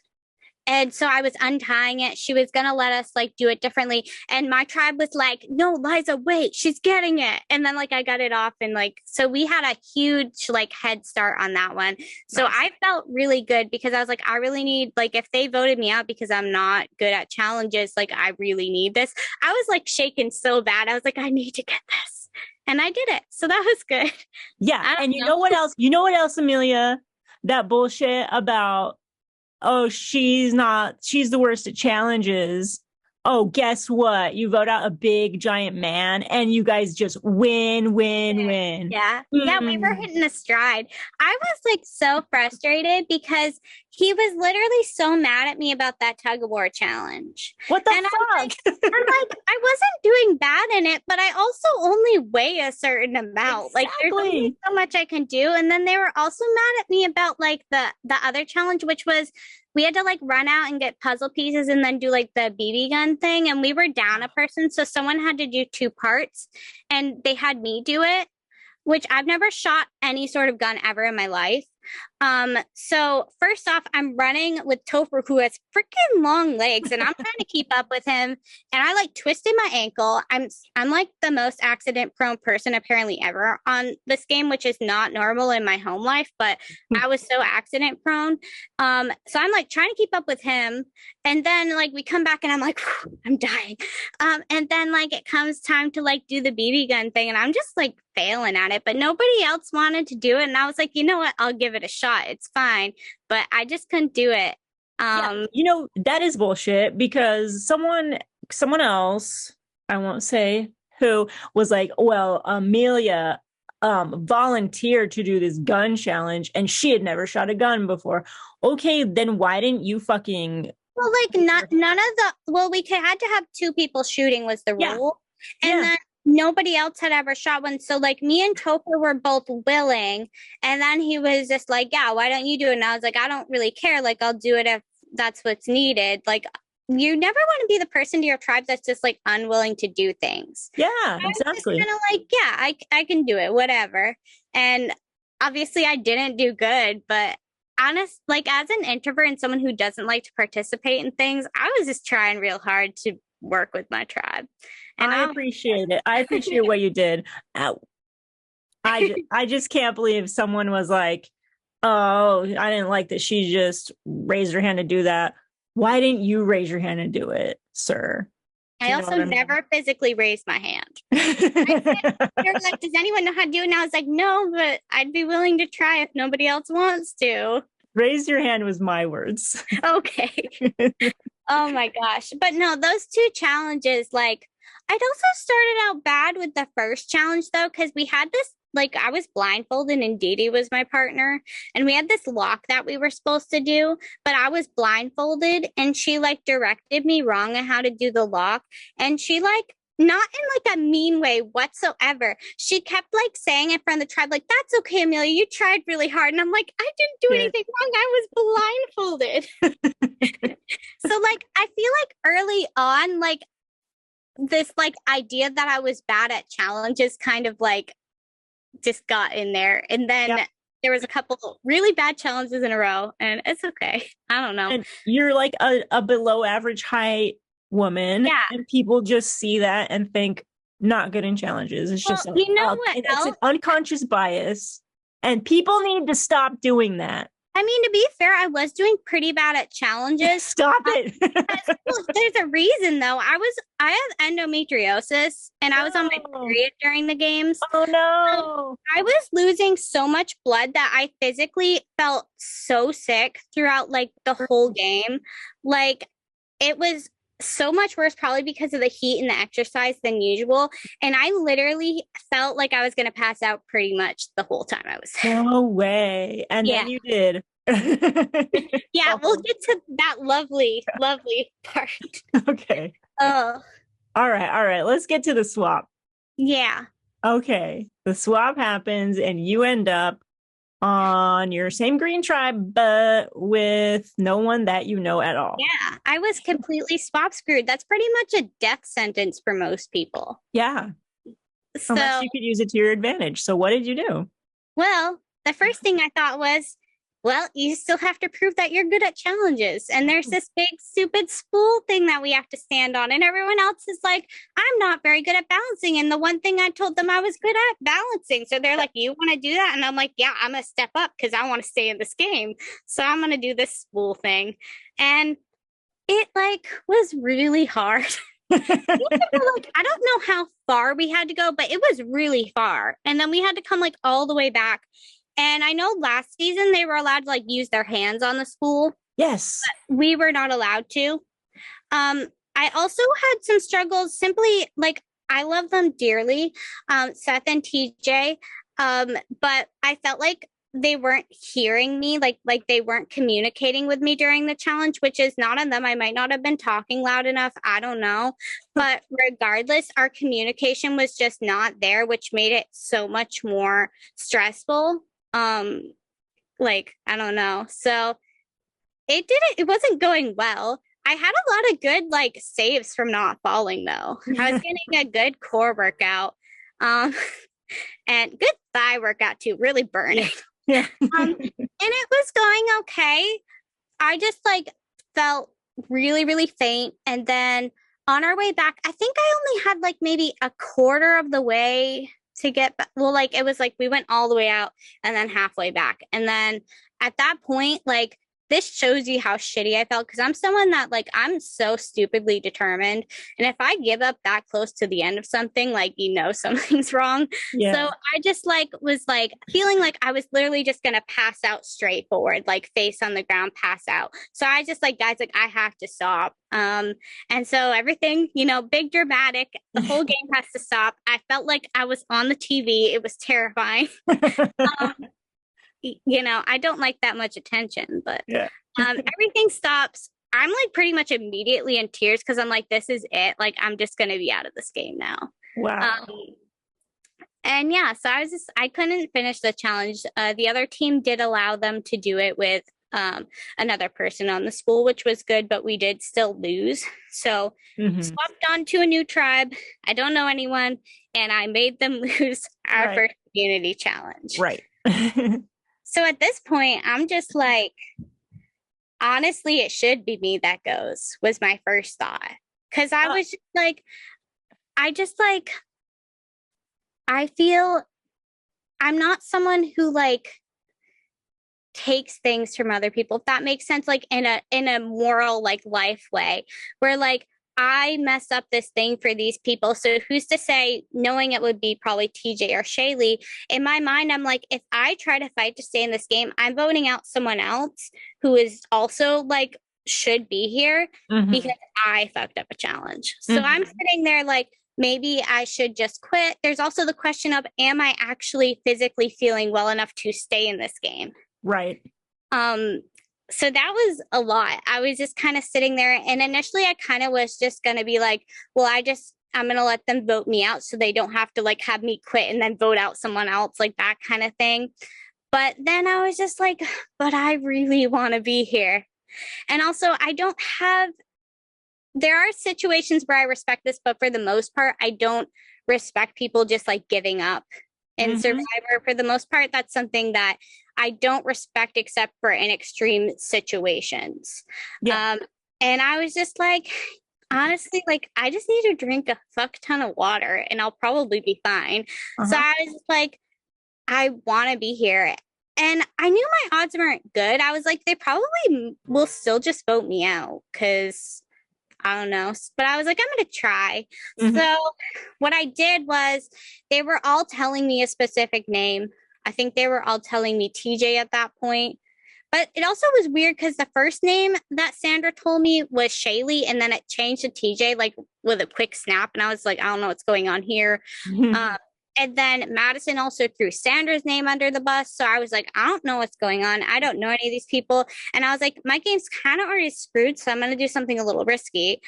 And so I was untying it. She was going to let us like do it differently. And my tribe was like, no, Liza, wait, she's getting it. And then like I got it off and like, so we had a huge like head start on that one. So Nice. I felt really good because I was like, I really need, like, if they voted me out because I'm not good at challenges, like I really need this. I was like shaking so bad. I was like, I need to get this. And I did it. So that was good. Yeah. And you know what else? You know what else, Amelia? That bullshit about, oh, she's the worst at challenges. Oh, guess what? You vote out a big giant man and you guys just win. Yeah. Yeah, we were hitting a stride. I was like so frustrated because he was literally so mad at me about that tug of war challenge. What the And fuck? I'm like, I wasn't doing bad in it, but I also only weigh a certain amount. Like there's only so much I can do. And then they were also mad at me about like the other challenge, which was we had to like run out and get puzzle pieces and then do like the BB gun thing. And we were down a person. So someone had to do two parts and they had me do it, which I've never shot any sort of gun ever in my life. So first off, I'm running with Topher, who has freaking long legs, and I'm trying to keep up with him. And I like twisted my ankle. I'm like the most accident prone person apparently ever on this game, which is not normal in my home life, but I was so accident prone. So I'm like trying to keep up with him. And then like we come back and I'm like, I'm dying. And then like it comes time to like do the BB gun thing, and I'm just like failing at it, but nobody else wanted to do it. And I was like, you know what? I'll give it a shot. It's fine. But I just couldn't do it. Yeah, you know, that is bullshit because someone else, I won't say who, was like, well, Amelia volunteered to do this gun challenge and she had never shot a gun before. Okay, then why didn't you fucking... Well, like none of the... Well, we had to have two people shooting was the rule. And then nobody else had ever shot one. So like me and Topher were both willing. And then he was just like, yeah, why don't you do it? And I was like, I don't really care. Like, I'll do it if that's what's needed. Like, you never want to be the person to your tribe that's just like unwilling to do things. Yeah, exactly. Kind of like, yeah, I can do it, whatever. And obviously I didn't do good, but like as an introvert and someone who doesn't like to participate in things, I was just trying real hard to work with my tribe. And I appreciate it. I appreciate what you did. I just can't believe someone was like, oh, I didn't like that she just raised her hand to do that. Why didn't you raise your hand and do it, sir? I also never physically raised my hand. They're like, does anyone know how to do it? And I was like, no, but I'd be willing to try if nobody else wants to. Raise your hand was my words. Okay. Oh my gosh. But no, those two challenges, like, I'd also started out bad with the first challenge though, because we had this, like, I was blindfolded and Dee Dee was my partner, and we had this lock that we were supposed to do, but I was blindfolded and she like directed me wrong on how to do the lock. And she like, not in like a mean way whatsoever. She kept like saying in front of the tribe, like, that's okay, Amelia, you tried really hard. And I'm like, I didn't do anything wrong. I was blindfolded. So like, I feel like early on, like this like idea that I was bad at challenges kind of like just got in there. And then there was a couple really bad challenges in a row, and it's okay. I don't know. And you're like a below average height woman. Yeah. And people just see that and think not good in challenges. It's just, you know what it's an unconscious bias, and people need to stop doing that. I mean, to be fair, I was doing pretty bad at challenges. Stop it. There's a reason though. I have endometriosis and I was on my period during the games. Oh no. So I was losing so much blood that I physically felt so sick throughout like the whole game. Like it was so much worse, probably because of the heat and the exercise than usual. And I literally felt like I was going to pass out pretty much the whole time I was there. No way. And then you did. Yeah, we'll get to that lovely, lovely part. Okay. Oh, All right. Let's get to the swap. yeah. Okay. The swap happens and you end up on your same green tribe, but with no one that you know at all. Yeah, I was completely swap screwed. That's pretty much a death sentence for most people. Yeah. So, Unless you could use it to your advantage. So what did you do? well, the first thing I thought was, well, you still have to prove that you're good at challenges. And there's this big, stupid spool thing that we have to stand on. And everyone else is like, I'm not very good at balancing. And the one thing I told them I was good at balancing. So they're like, you want to do that? And I'm like, yeah, I'm going to step up because I want to stay in this game. So I'm going to do this spool thing. And it was really hard. I don't know how far we had to go, but it was really far. And then we had to come all the way back. And I know last season they were allowed to use their hands on the spool. Yes. We were not allowed to. I also had some struggles simply I love them dearly, Seth and TJ. But I felt like they weren't hearing me, like they weren't communicating with me during the challenge, which is not on them. I might not have been talking loud enough. I don't know. But regardless, our communication was just not there, which made it so much more stressful. I don't know. So it wasn't going well. I had a lot of good saves from not falling though. I was getting a good core workout. And good thigh workout too, really burning. Yeah. And it was going okay. I just felt really, really faint. And then on our way back, I think I only had maybe a quarter of the way to get back. Well, it was we went all the way out and then halfway back. And then at that point, this shows you how shitty I felt because I'm someone that I'm so stupidly determined. And if I give up that close to the end of something, something's wrong. Yeah. So I just was feeling like I was literally just going to pass out straight forward, face on the ground, pass out. So I just guys, I have to stop. And so everything, big dramatic, the whole game has to stop. I felt like I was on the TV. It was terrifying. I don't like that much attention, but yeah. Everything stops. I'm pretty much immediately in tears because I'm this is it. I'm just going to be out of this game now. Wow. And yeah, so I couldn't finish the challenge. The other team did allow them to do it with another person on the spool, which was good, but we did still lose. So swapped on to a new tribe. I don't know anyone, and I made them lose our first community challenge. Right. So at this point, I'm just honestly, it should be me that goes, was my first thought. Because I was just I feel I'm not someone who takes things from other people, if that makes sense, in a moral life way, where I mess up this thing for these people. So who's to say, knowing it would be probably TJ or Shaylee, in my mind, I'm if I try to fight to stay in this game, I'm voting out someone else who is also should be here because I fucked up a challenge. So I'm sitting there maybe I should just quit. There's also the question of, am I actually physically feeling well enough to stay in this game? Right. So that was a lot. I was just kind of sitting there, and initially I kind of was just going to be well, I'm going to let them vote me out so they don't have to have me quit and then vote out someone else, that kind of thing. But then I was just but I really want to be here. And also there are situations where I respect this, but for the most part, I don't respect people just giving up. In Survivor, for the most part, that's something that I don't respect except for in extreme situations. Yeah. And I was just honestly, I just need to drink a fuck ton of water and I'll probably be fine. So I was just I want to be here. And I knew my odds weren't good. I was they probably will still just vote me out because I don't know. But I was I'm going to try. So what I did was they were all telling me a specific name. I think they were all telling me TJ at that point. But it also was weird because the first name that Sandra told me was Shaylee, and then it changed to TJ with a quick snap. And I was I don't know what's going on here. And then Madison also threw Sandra's name under the bus. So I was like, I don't know what's going on. I don't know any of these people. And I was like, my game's kind of already screwed. So I'm going to do something a little risky.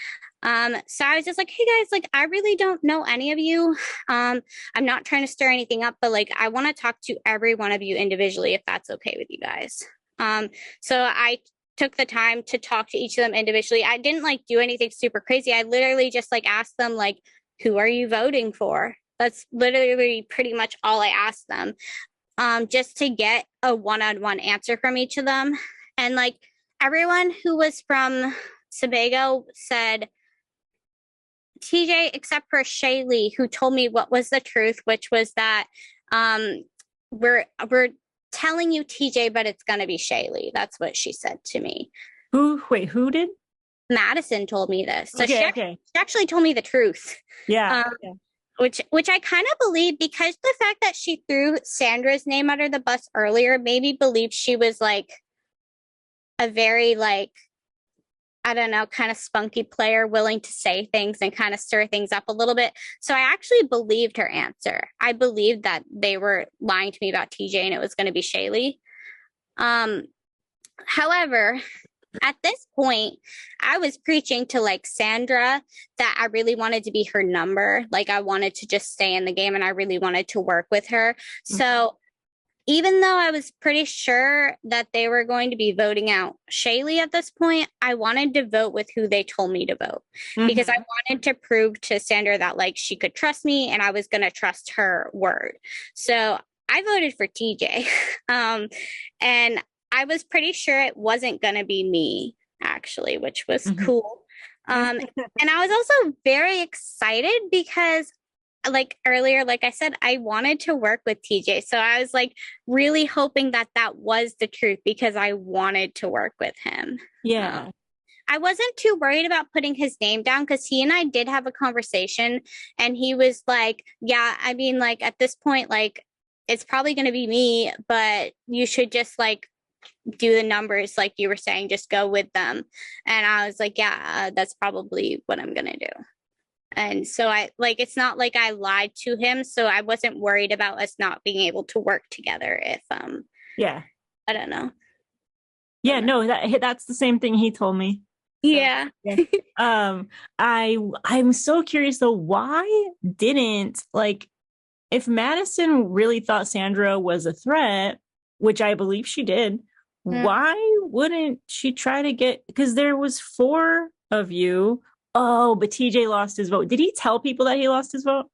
So I was just like, hey guys, like, I really don't know any of you. I'm not trying to stir anything up, but like, I want to talk to every one of you individually, if that's okay with you guys. So I took the time to talk to each of them individually. I didn't like do anything super crazy. I literally just like asked them, like, who are you voting for? That's literally pretty much all I asked them, just to get a one-on-one answer from each of them. And like everyone who was from Sebago said TJ, except for Shaylee, who told me what was the truth, which was that we're telling you TJ, but it's going to be Shaylee. That's what she said to me. Who did? Madison told me this. So she actually told me the truth. Yeah. Which I kind of believe, because the fact that she threw Sandra's name under the bus earlier made me believe she was like a very like, I don't know, kind of spunky player, willing to say things and kind of stir things up a little bit. So I actually believed her answer. I believed that they were lying to me about TJ and it was going to be Shaylee. However, at this point, I was preaching to like Sandra that I really wanted to be her number. Like I wanted to just stay in the game and I really wanted to work with her. Mm-hmm. So even though I was pretty sure that they were going to be voting out Shaylee at this point, I wanted to vote with who they told me to vote, because I wanted to prove to Sandra that like she could trust me and I was going to trust her word. So I voted for TJ. And I was pretty sure it wasn't going to be me, actually, which was cool. And I was also very excited because, like earlier, like I said, I wanted to work with TJ. So I was like really hoping that that was the truth, because I wanted to work with him. Yeah. I wasn't too worried about putting his name down, because he and I did have a conversation and he was like, yeah, I mean, like at this point, like it's probably going to be me, but you should just like do the numbers like you were saying, just go with them. And I was like, yeah, that's probably what I'm gonna do. And so I like, it's not like I lied to him, so I wasn't worried about us not being able to work together if I don't know. Yeah, no, that's the same thing he told me. So, yeah. I'm so curious though, why didn't, like, if Madison really thought Sandra was a threat, which I believe she did, why wouldn't she try to get, because there was 4 of you. Oh, but TJ lost his vote. Did he tell people that he lost his vote?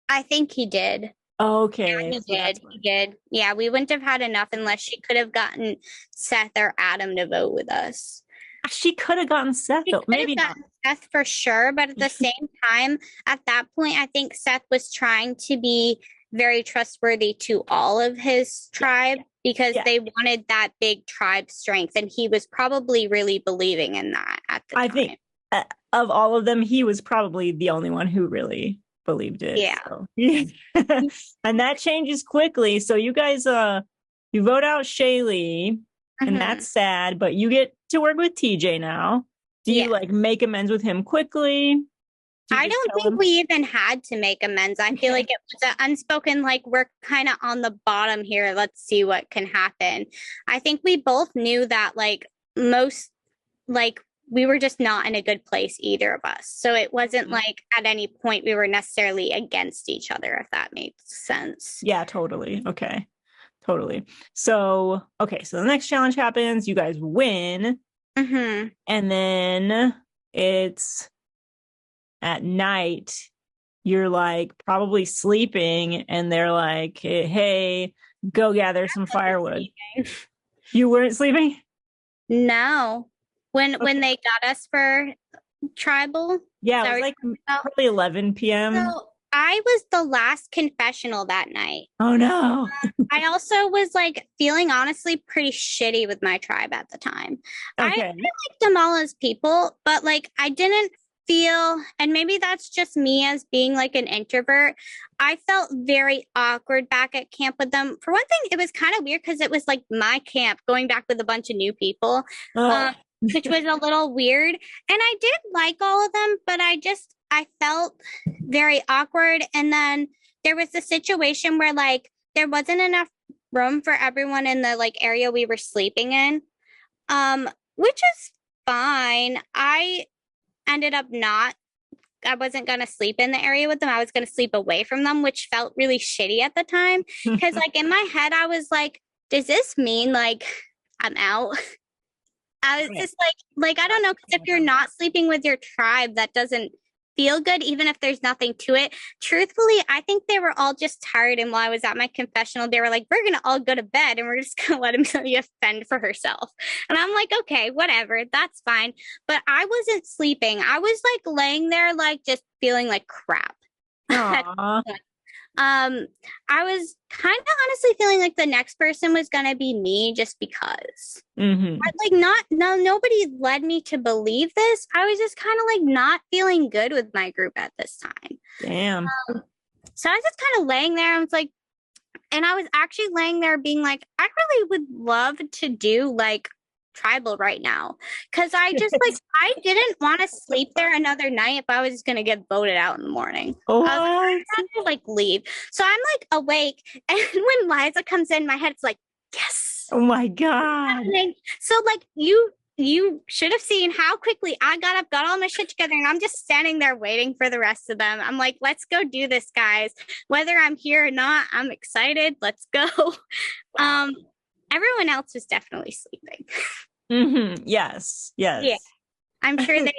I think he did. Okay. Yeah, he did. Yeah, we wouldn't have had enough unless she could have gotten Seth or Adam to vote with us. She could have gotten Seth, though. Maybe not. Seth for sure, but at the same time, at that point, I think Seth was trying to be very trustworthy to all of his tribe, because they wanted that big tribe strength, and he was probably really believing in that at the time. I think of all of them, he was probably the only one who really believed it. Yeah. So. And that changes quickly. So you guys, you vote out Shaylee, and that's sad, but you get to work with TJ now. Do you like make amends with him quickly? I don't think we even had to make amends. I feel like it was an unspoken, like, we're kind of on the bottom here. Let's see what can happen. I think we both knew that, like, we were just not in a good place, either of us. So it wasn't like at any point we were necessarily against each other, if that makes sense. Yeah, totally. Okay. Totally. So, okay. So the next challenge happens. You guys win. And then it's at night, you're like probably sleeping, and they're like, hey, go gather some firewood. You weren't sleeping? No. When they got us for tribal? Yeah, it was like probably 11 p.m. So I was the last confessional that night. Oh no. I also was like feeling honestly pretty shitty with my tribe at the time. Okay. I liked them all as people, but like I didn't feel, and maybe that's just me as being like an introvert, I felt very awkward back at camp with them. For one thing, it was kind of weird because it was like my camp going back with a bunch of new people, which was a little weird. And I did like all of them, but I felt very awkward. And then there was a situation where like there wasn't enough room for everyone in the like area we were sleeping in, which is fine. I ended up I wasn't going to sleep in the area with them. I was going to sleep away from them, which felt really shitty at the time. Because like in my head, I was like, does this mean like I'm out? I was just like, I don't know. Because if you're not sleeping with your tribe, that doesn't feel good, even if there's nothing to it. Truthfully, I think they were all just tired. And while I was at my confessional, they were like, we're going to all go to bed and we're just going to let Amelia fend for herself. And I'm like, okay, whatever, that's fine. But I wasn't sleeping. I was like laying there, like just feeling like crap. I was kind of honestly feeling like the next person was going to be me just because. Nobody led me to believe this. I was just kind of like not feeling good with my group at this time. Damn. So I was just kind of laying there. I was like, and I was actually laying there being like, I really would love to do like tribal right now. Cause I just like, I didn't want to sleep there another night if I was just going to get voted out in the morning. Oh, I had to like leave. So I'm like awake. And when Liza comes in, my head's like, yes. Oh my God. So like you should have seen how quickly I got up, got all my shit together, and I'm just standing there waiting for the rest of them. I'm like, let's go do this, guys. Whether I'm here or not, I'm excited. Let's go. Wow. Everyone else was definitely sleeping. Mm-hmm. Yes. Yeah. I'm sure they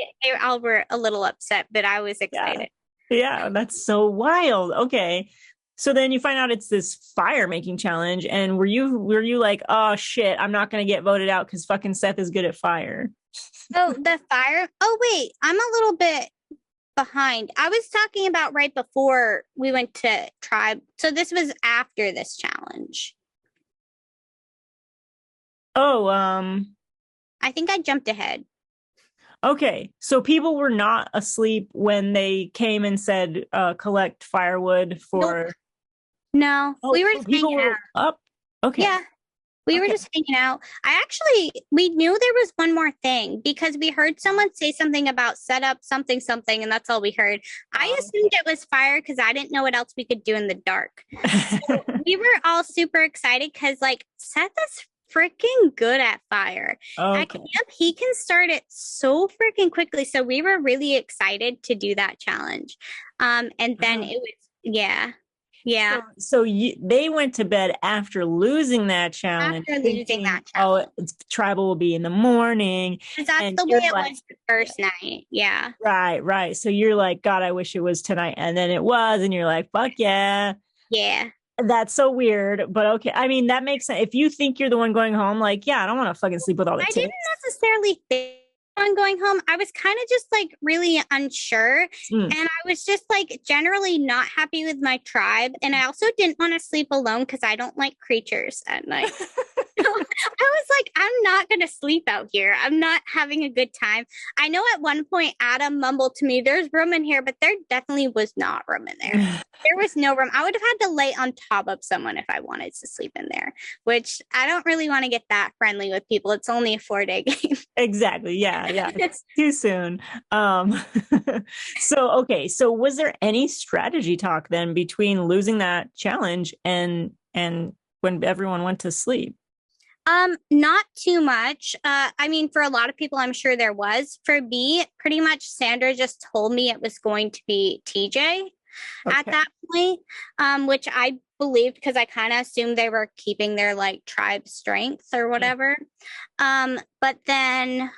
all were a little upset, but I was excited. Yeah, that's so wild. Okay. So then you find out it's this fire making challenge. And were you like, oh shit, I'm not going to get voted out because fucking Seth is good at fire? Oh, the fire? Oh, wait, I'm a little bit behind. I was talking about right before we went to tribe. So this was after this challenge. Oh, I think I jumped ahead. Okay, so people were not asleep when they came and said, collect firewood for... Nope. No, we were just hanging out. Up? Okay. Yeah, we were just hanging out. We knew there was one more thing because we heard someone say something about set up something, and that's all we heard. I assumed it was fire because I didn't know what else we could do in the dark. So we were all super excited because like Seth is freaking good at fire. Okay. At camp, he can start it so freaking quickly. So we were really excited to do that challenge. And then it was, yeah. So they went to bed after losing that challenge. Oh, tribal will be in the morning. That's the way it was the first night. Yeah. Right. So you're like, God, I wish it was tonight. And then it was, and you're like, fuck yeah. Yeah. That's so weird, but okay. I mean, that makes sense. If you think you're the one going home, like, yeah, I don't want to fucking sleep with all the tits. I didn't necessarily think on going home. I was kind of just like really unsure. And I was just like generally not happy with my tribe. And I also didn't want to sleep alone because I don't like creatures at night. I was like, I'm not going to sleep out here. I'm not having a good time. I know at one point Adam mumbled to me, there's room in here, but there definitely was not room in there. There was no room. I would have had to lay on top of someone if I wanted to sleep in there, which I don't really want to get that friendly with people. It's only a 4-day game. Exactly. Yeah. It's too soon. So was there any strategy talk then between losing that challenge and when everyone went to sleep? Not too much. I mean, for a lot of people, I'm sure there was. For me, pretty much Sandra just told me it was going to be TJ at that point, which I believed because I kind of assumed they were keeping their like tribe strength or whatever. But then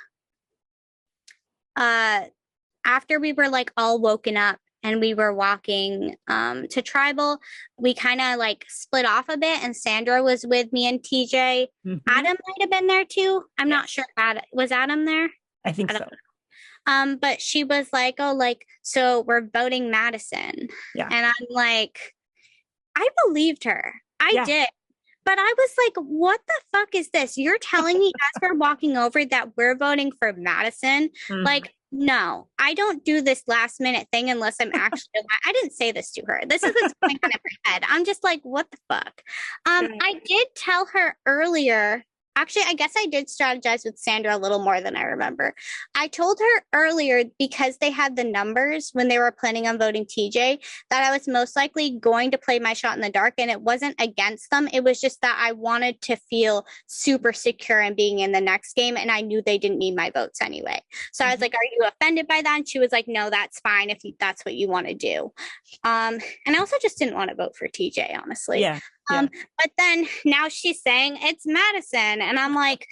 after we were like all woken up and we were walking to tribal, we kind of like split off a bit, and Sandra was with me and TJ. Adam might have been there too. I'm not sure. Was Adam there? I think so. But she was like, oh, like, so we're voting Madison. Yeah. And I'm like, I believed her. I did. But I was like, what the fuck is this? You're telling me as we're walking over that we're voting for Madison? Like, no, I don't do this last minute thing unless I'm actually, I didn't say this to her. This is what's going on in her head. I'm just like, what the fuck? I did tell her earlier Actually, I guess I did strategize with Sandra a little more than I remember. I told her earlier, because they had the numbers when they were planning on voting TJ, that I was most likely going to play my shot in the dark, and it wasn't against them. It was just that I wanted to feel super secure in being in the next game, and I knew they didn't need my votes anyway. So I was like, are you offended by that? And she was like, no, that's fine if that's what you want to do. And I also just didn't want to vote for TJ, honestly. Yeah. Yeah. But then now she's saying it's Madison. And I'm like,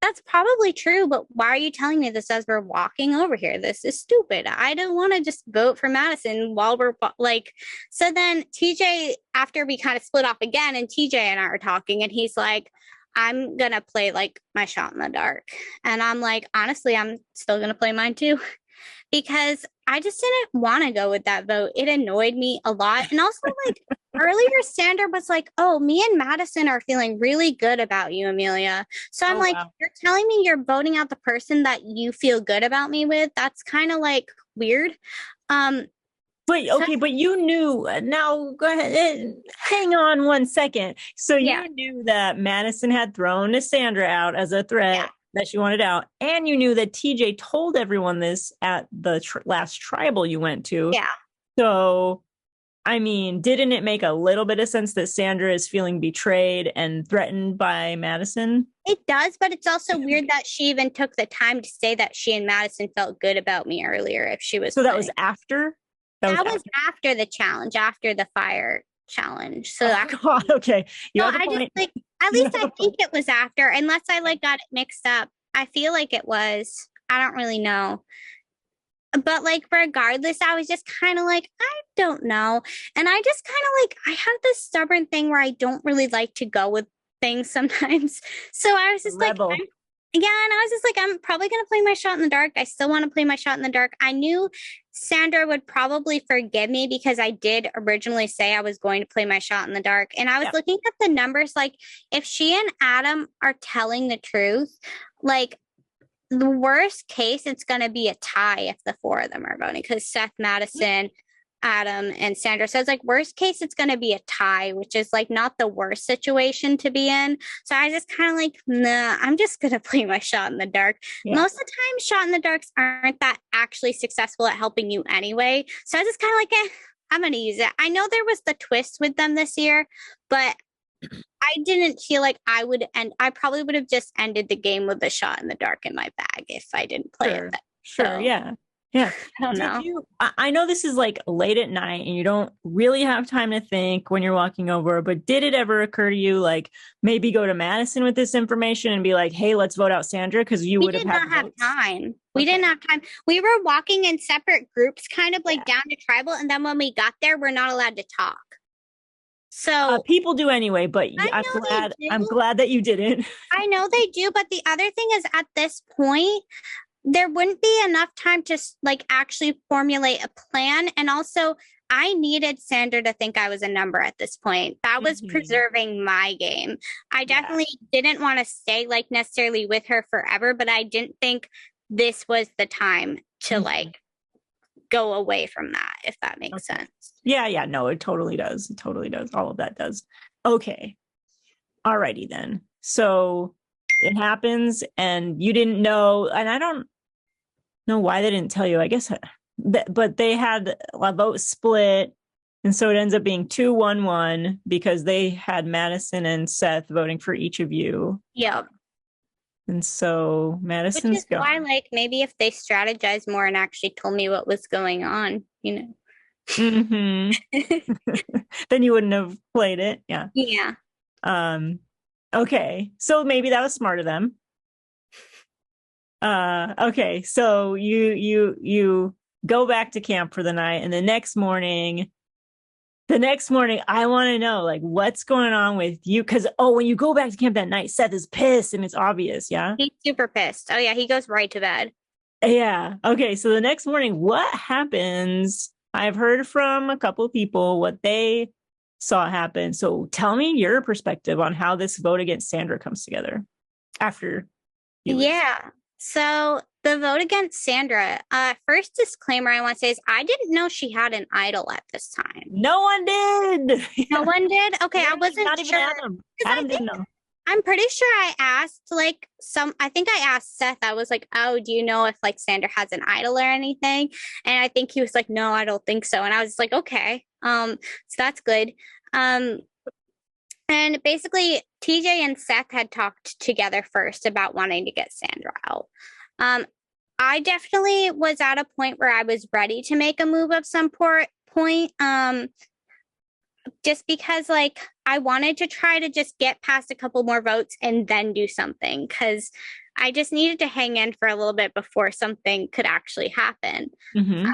that's probably true, but why are you telling me this as we're walking over here? This is stupid. I don't want to just vote for Madison while we're like, so then TJ, after we kind of split off again, and TJ and I are talking, and he's like, I'm going to play like my shot in the dark. And I'm like, honestly, I'm still going to play mine too. Because I just didn't want to go with that vote. It annoyed me a lot. And also, like, earlier, Sandra was like, oh, me and Madison are feeling really good about you, Amelia. So I'm like, wow. You're telling me you're voting out the person that you feel good about me with? That's kind of, like, weird. Wait, okay, but you knew, now go ahead, hang on one second. So you knew that Madison had thrown Sandra out as a threat that she wanted out, and you knew that TJ told everyone this at the last tribal you went to. Yeah. So, I mean, didn't it make a little bit of sense that Sandra is feeling betrayed and threatened by Madison? It does, but it's also weird that she even took the time to say that she and Madison felt good about me earlier if she was. So that was after? That was after the challenge, after the fire challenge. So God, okay. At least I think it was after, unless I got it mixed up. I feel like it was. I don't really know. But regardless, I was just kind of like, I don't know. And I just kind of I have this stubborn thing where I don't really like to go with things sometimes. So I was just Rebel. and I was just like, I'm probably going to play my shot in the dark. I still want to play my shot in the dark. I knew Sandra would probably forgive me because I did originally say I was going to play my shot in the dark. And I was looking at the numbers, if she and Adam are telling the truth, the worst case, it's going to be a tie if the four of them are voting, because Seth, Madison, Adam, and Sandra. So it's worst case, it's going to be a tie, which is not the worst situation to be in. So I just kind of nah, I'm just going to play my shot in the dark. Yeah. Most of the time, shot in the darks aren't that actually successful at helping you anyway. So I was just kind of I'm going to use it. I know there was the twist with them this year, but I didn't feel like I would end. I probably would have just ended the game with a shot in the dark in my bag if I didn't play it. Sure. Yeah. Yeah. I don't know. I know this is late at night and you don't really have time to think when you're walking over, but did it ever occur to you, maybe go to Madison with this information and be like, hey, let's vote out Sandra? Because you would have had not have time. We didn't have time. We were walking in separate groups, kind of down to tribal. And then when we got there, we're not allowed to talk. So people do anyway, but I'm glad that you didn't. I know they do. But the other thing is, at this point, there wouldn't be enough time to actually formulate a plan. And also, I needed Sandra to think I was a number at this point. That was preserving my game. I definitely didn't want to stay necessarily with her forever, but I didn't think this was the time to go away from that, if that makes sense. Yeah. No, it totally does. It totally does. All of that does. Okay. Alrighty then. So it happens and you didn't know, and I don't know why they didn't tell you, I guess, but they had a vote split. And so it ends up being 2-1-1 because they had Madison and Seth voting for each of you. Yep. And so Madison's Which is why, maybe if they strategized more and actually told me what was going on, then you wouldn't have played it. Yeah. Yeah. Okay. So maybe that was smart of them. Okay. So you go back to camp for the night, and the next morning, I want to know, what's going on with you? Because, when you go back to camp that night, Seth is pissed, and it's obvious, yeah? He's super pissed. Oh, yeah, he goes right to bed. Yeah. Okay, so the next morning, what happens? I've heard from a couple of people what they saw happen. So tell me your perspective on how this vote against Sandra comes together after you leave. Yeah. So the vote against Sandra, first disclaimer I want to say is I didn't know she had an idol at this time. No one did. No one did? Okay, I wasn't not sure. Even Adam. Adam didn't know. I'm pretty sure I asked like I think I asked Seth, I was like, oh, do you know if like Sandra has an idol or anything? And I think he was like, no, I don't think so. And I was like, okay. So that's good. Um, and basically TJ and Seth had talked together first about wanting to get Sandra out. I definitely was at a point where I was ready to make a move of some point. Just because like I wanted to try to just get past a couple more votes and then do something, because I just needed to hang in for a little bit before something could actually happen. Mm-hmm.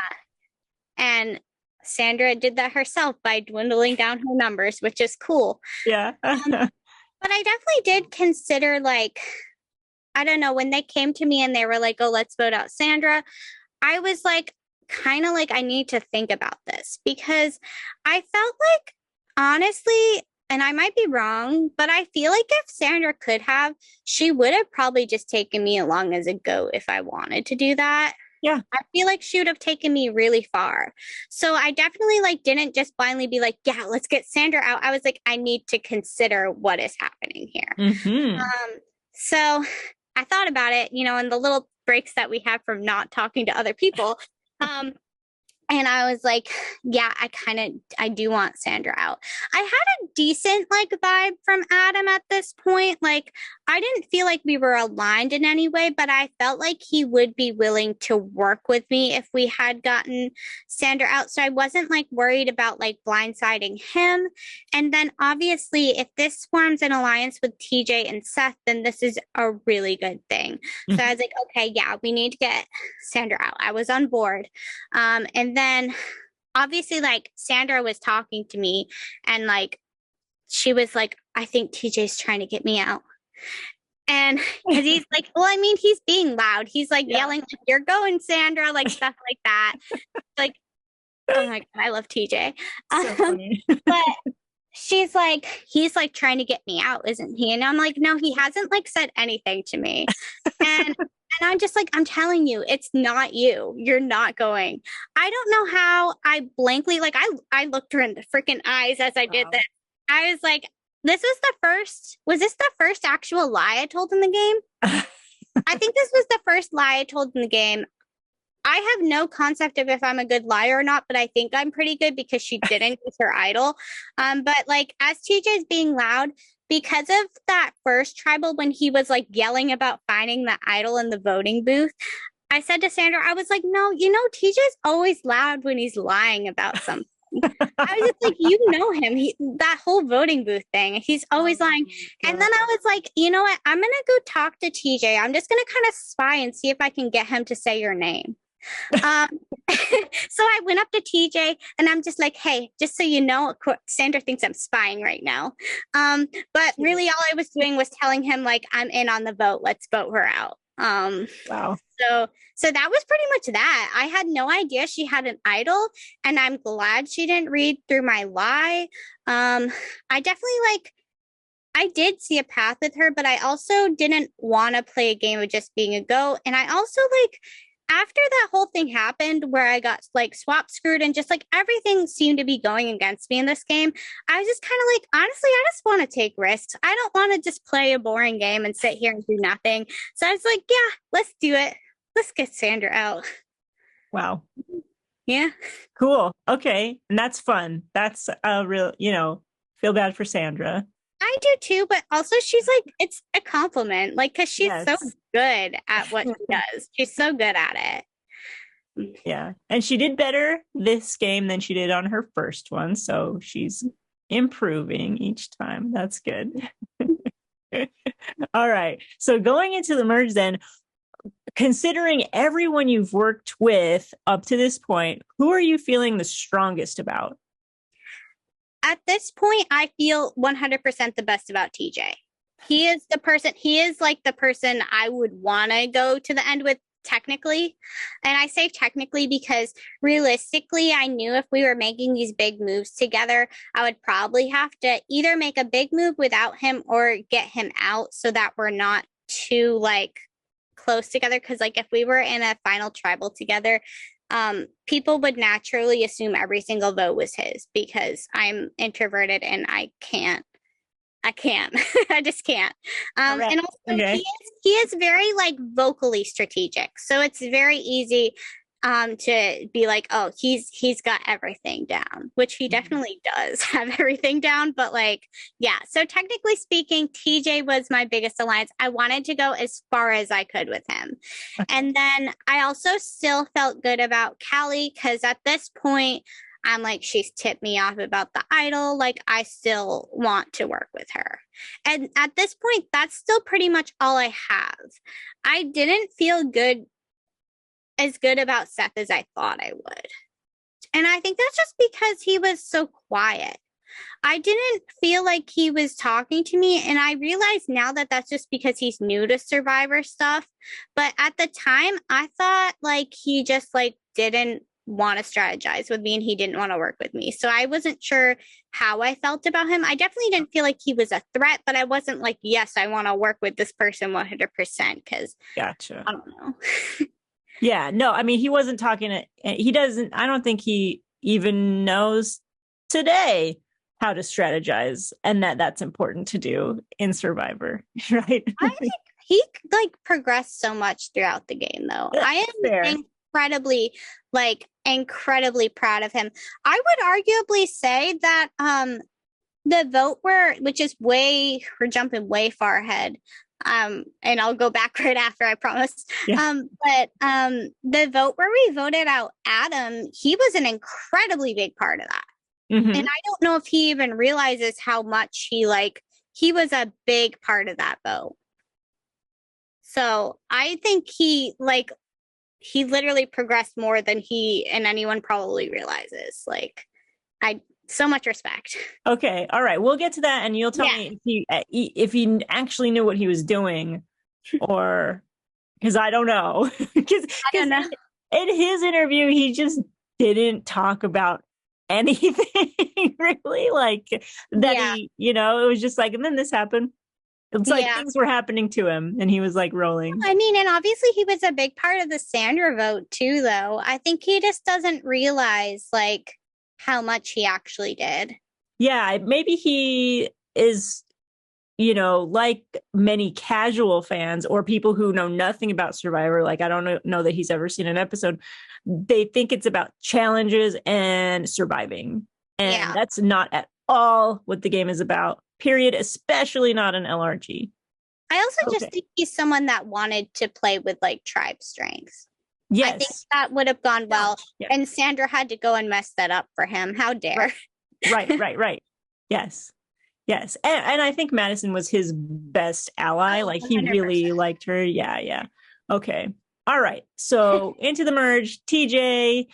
And Sandra did that herself by dwindling down her numbers, which is cool. Yeah. But I definitely did consider, like, I don't know, when they came to me and they were like, oh, let's vote out Sandra, I was like, kind of like, I need to think about this, because I felt like, honestly, and I might be wrong, but I feel like if Sandra could have, she would have probably just taken me along as a goat if I wanted to do that. Yeah. I feel like she would have taken me really far. So I definitely like didn't just blindly be like, yeah, let's get Sandra out. I was like, I need to consider what is happening here. Mm-hmm. So I thought about it, you know, in the little breaks that we have from not talking to other people. And I was like, yeah, I do want Sandra out. I had a decent like vibe from Adam at this point. Like, I didn't feel like we were aligned in any way, but I felt like he would be willing to work with me if we had gotten Sandra out. So I wasn't like worried about like blindsiding him. And then obviously, if this forms an alliance with TJ and Seth, then this is a really good thing. Mm-hmm. So I was like, okay, yeah, we need to get Sandra out. I was on board. And then obviously like Sandra was talking to me and like she was like, I think TJ's trying to get me out. And because he's like, well, I mean, he's being loud. He's like yelling, like, you're going, Sandra, like stuff like that. Like, oh my God, I love TJ. So funny. But she's like, he's like trying to get me out, isn't he? And I'm like, no, he hasn't like said anything to me. And I'm just like, I'm telling you, it's not you. You're not going. I don't know how I blankly, like, I looked her in the freaking eyes as I did this. I was like, was this the first actual lie I told in the game? I think this was the first lie I told in the game. I have no concept of if I'm a good liar or not, but I think I'm pretty good because she didn't use her idol. But like, as TJ's being loud, because of that first tribal when he was like yelling about finding the idol in the voting booth, I said to Sandra, I was like, no, you know, TJ's always loud when he's lying about something. I was just like, you know him. That whole voting booth thing, he's always lying. And then I was like, you know what? I'm going to go talk to TJ. I'm just going to kind of spy and see if I can get him to say your name. So I went up to TJ and I'm just like, hey, just so you know, Sandra thinks I'm spying right now. But really all I was doing was telling him like, I'm in on the vote. Let's vote her out. Wow. So that was pretty much that. I had no idea she had an idol, and I'm glad she didn't read through my lie. I definitely I did see a path with her, but I also didn't want to play a game of just being a goat. And I also after that whole thing happened where I got like swap screwed and just like everything seemed to be going against me in this game, I was just kind of like, honestly, I just want to take risks. I don't want to just play a boring game and sit here and do nothing. So I was like, yeah, let's do it. Let's get Sandra out. Wow. Yeah. Cool. Okay. And that's fun. That's a real, feel bad for Sandra. I do too, but also she's like, it's a compliment, like, because she's so good at what she does. She's so good at it. Yeah. And she did better this game than she did on her first one. So she's improving each time. That's good. All right. So going into the merge then, considering everyone you've worked with up to this point, who are you feeling the strongest about? At this point, I feel 100% the best about TJ. He is like the person I would want to go to the end with technically. And I say technically because realistically, I knew if we were making these big moves together, I would probably have to either make a big move without him or get him out so that we're not too close together. Because if we were in a final tribal together, people would naturally assume every single vote was his because I'm introverted and I can't I can't. I just can't. And also Okay. he is very like vocally strategic. So it's very easy to be like, oh, he's got everything down, which he definitely does have everything down. But like, yeah. So technically speaking, TJ was my biggest alliance. I wanted to go as far as I could with him. And then I also still felt good about Callie because at this point, I'm like, she's tipped me off about the idol. Like, I still want to work with her. And at this point, that's still pretty much all I have. I didn't feel as good about Seth as I thought I would. And I think that's just because he was so quiet. I didn't feel like he was talking to me. And I realize now that that's just because he's new to Survivor stuff. But at the time, I thought like he just like didn't want to strategize with me and he didn't want to work with me. So I wasn't sure how I felt about him. I definitely didn't feel like he was a threat, but I wasn't like, yes, I want to work with this person 100% because Gotcha. I don't know. Yeah, no, I mean, he wasn't talking he doesn't, I don't think he even knows today how to strategize and that's important to do in Survivor, right? I think he like progressed so much throughout the game though. I am incredibly proud of him. I would arguably say that the vote which is we're jumping way far ahead. And I'll go back right after, I promise. Yeah. But the vote where we voted out Adam, he was an incredibly big part of that. Mm-hmm. And I don't know if he even realizes how much he was a big part of that vote. So I think he literally progressed more than he and anyone probably realizes. Like, so much respect. Okay. All right. We'll get to that and you'll tell me if he actually knew what he was doing or because I don't know. Because in his interview, he just didn't talk about anything really like that. Yeah. It was just like, and then this happened. It's like things were happening to him and he was like rolling. I mean, and obviously he was a big part of the Sandra vote too, though. I think he just doesn't realize like how much he actually did. Yeah, maybe he is, like many casual fans or people who know nothing about Survivor. Like, I don't know that he's ever seen an episode. They think it's about challenges and surviving. And that's not at all what the game is about, period, especially not an LRG. I also just think he's someone that wanted to play with like tribe strengths. Yes. I think that would have gone well. Yeah. And Sandra had to go and mess that up for him. How dare. Right. Yes. And I think Madison was his best ally. Like 100%. He really liked her. Yeah. Okay. All right. So into the merge, TJ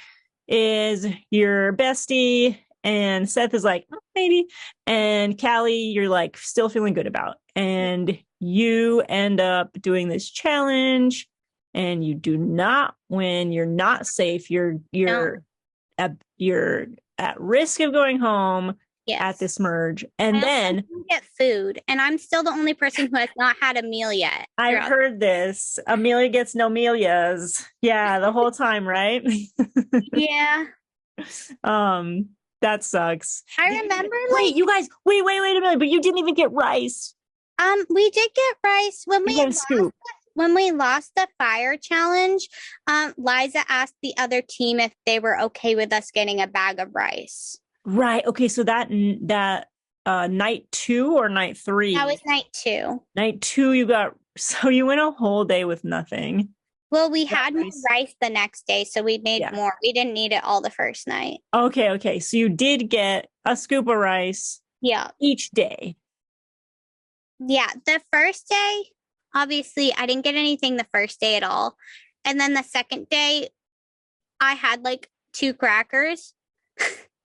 is your bestie and Seth is like, oh, maybe. And Callie, you're like still feeling good about. And you end up doing this challenge. And you do not win. You're not safe. You're at risk of going home at this merge. And then get food. And I'm still the only person who has not had a meal yet. I heard this. Amelia gets no Amelias. Yeah, the whole time, right? Yeah. That sucks. I remember. Wait, you guys. Wait a minute. But you didn't even get rice. We did get rice when we got a scoop. When we lost the fire challenge, Liza asked the other team if they were okay with us getting a bag of rice. Right. Okay. So that night 2 or night 3? That was night 2. Night 2, so you went a whole day with nothing. Well, we had more rice the next day, so we made more. We didn't need it all the first night. Okay. So you did get a scoop of rice. Yeah. Each day. Yeah. The first day, obviously, I didn't get anything the first day at all. And then the second day, I had like 2 crackers.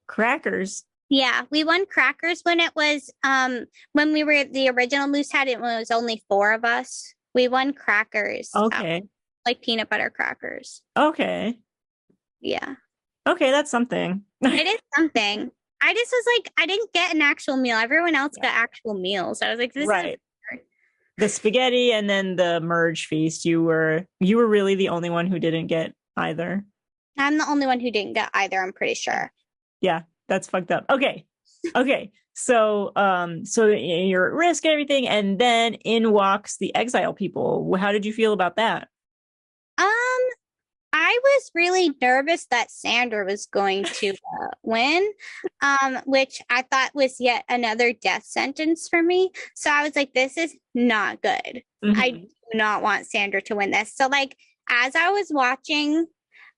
Crackers? Yeah, we won crackers when it was, when we were the original Moose Head, it was only 4 of us. We won crackers. Okay. Like peanut butter crackers. Okay. Yeah. Okay, that's something. It is something. I just was like, I didn't get an actual meal. Everyone else got actual meals. I was like, this is the spaghetti and then the merge feast. You were really the only one who didn't get either. I'm the only one who didn't get either, I'm pretty sure. Yeah, that's fucked up. Okay. So you're at risk and everything, and then in walks the exile people. How did you feel about that? Um, I was really nervous that Sandra was going to win, which I thought was yet another death sentence for me. So I was like, this is not good. I do not want Sandra to win this. So like, as I was watching,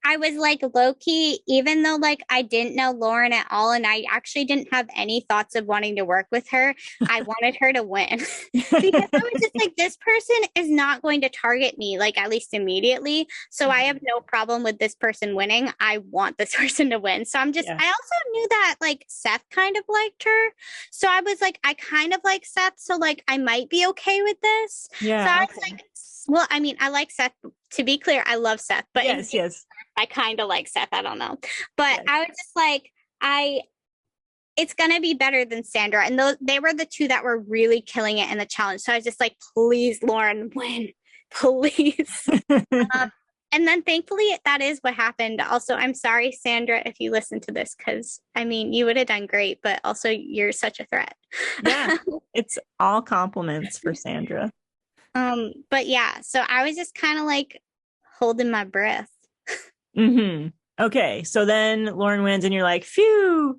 I was like low key, even though like I didn't know Lauren at all, and I actually didn't have any thoughts of wanting to work with her. I wanted her to win because I was just like, this person is not going to target me, like at least immediately. So I have no problem with this person winning. I want this person to win. So I'm just, I also knew that like Seth kind of liked her. So I was like, I kind of like Seth. So like, I might be okay with this. Yeah. So I was like, well, I mean, I like Seth. To be clear, I love Seth, but yes. I kind of like Seth. I don't know. But I was just like, it's going to be better than Sandra. And they were the two that were really killing it in the challenge. So I was just like, please, Lauren, win, please. And then thankfully that is what happened. Also, I'm sorry, Sandra, if you listen to this, because I mean, you would have done great, but also you're such a threat. Yeah, it's all compliments for Sandra. But yeah, so I was just kind of like holding my breath. Okay, so then Lauren wins and you're like, phew,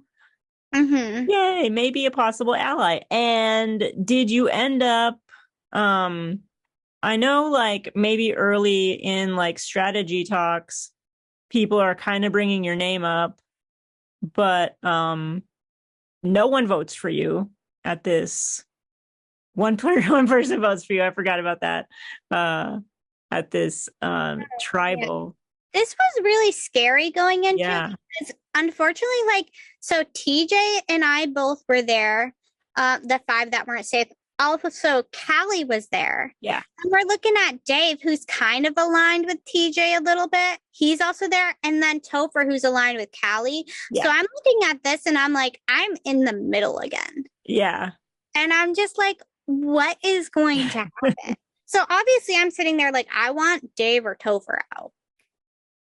yay, maybe a possible ally. And did you end up, I know like maybe early in like strategy talks, people are kind of bringing your name up, but no one votes for you at this. One person votes for you. I forgot about that. At this tribal. This was really scary going into it because unfortunately, like, so TJ and I both were there, the 5 that weren't safe. Also, Callie was there. Yeah. And we're looking at Dave, who's kind of aligned with TJ a little bit. He's also there. And then Topher, who's aligned with Callie. Yeah. So I'm looking at this and I'm like, I'm in the middle again. Yeah. And I'm just like, what is going to happen? So obviously I'm sitting there like, I want Dave or Topher out.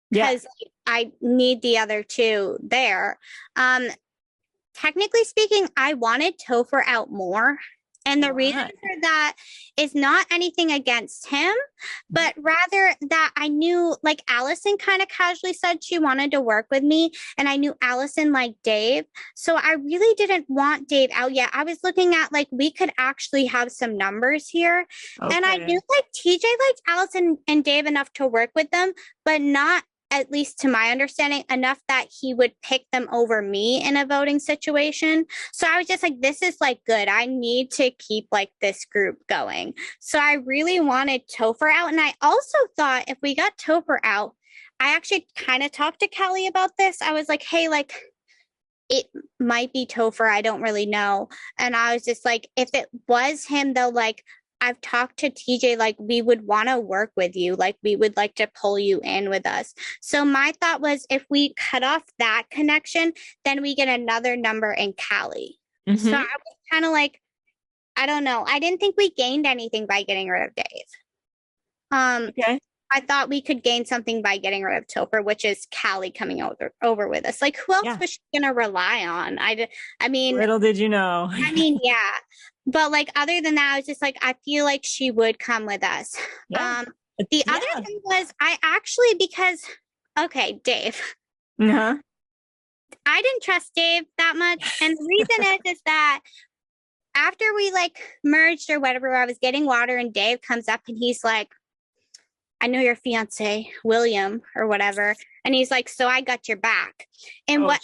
Because I need the other two there. Technically speaking, I wanted Topher out more. And the reason for that is not anything against him, but rather that I knew, like, Allison kind of casually said she wanted to work with me, and I knew Allison liked Dave. So I really didn't want Dave out yet. I was looking at, like, we could actually have some numbers here. Okay. And I knew, like, TJ liked Allison and Dave enough to work with them, but not, at least to my understanding, enough that he would pick them over me in a voting situation. So I was just like, this is like good. I need to keep like this group going. So I really wanted Topher out. And I also thought if we got Topher out, I actually kind of talked to Callie about this. I was like, hey, like, it might be Topher. I don't really know. And I was just like, if it was him, though, like, I've talked to TJ, like, we would want to work with you. Like, we would like to pull you in with us. So my thought was if we cut off that connection, then we get another number in Callie. So I was kind of like, I don't know. I didn't think we gained anything by getting rid of Dave. Okay. I thought we could gain something by getting rid of Topher, which is Callie coming over with us. Like, who else was she going to rely on? I mean, little did you know. I mean, yeah. But like, other than that, I was just like, I feel like she would come with us. Yeah. The other thing was because, okay, Dave. I didn't trust Dave that much. And the reason is that after we like merged or whatever, I was getting water and Dave comes up and he's like, I know your fiance, William, or whatever. And he's like, so I got your back. And what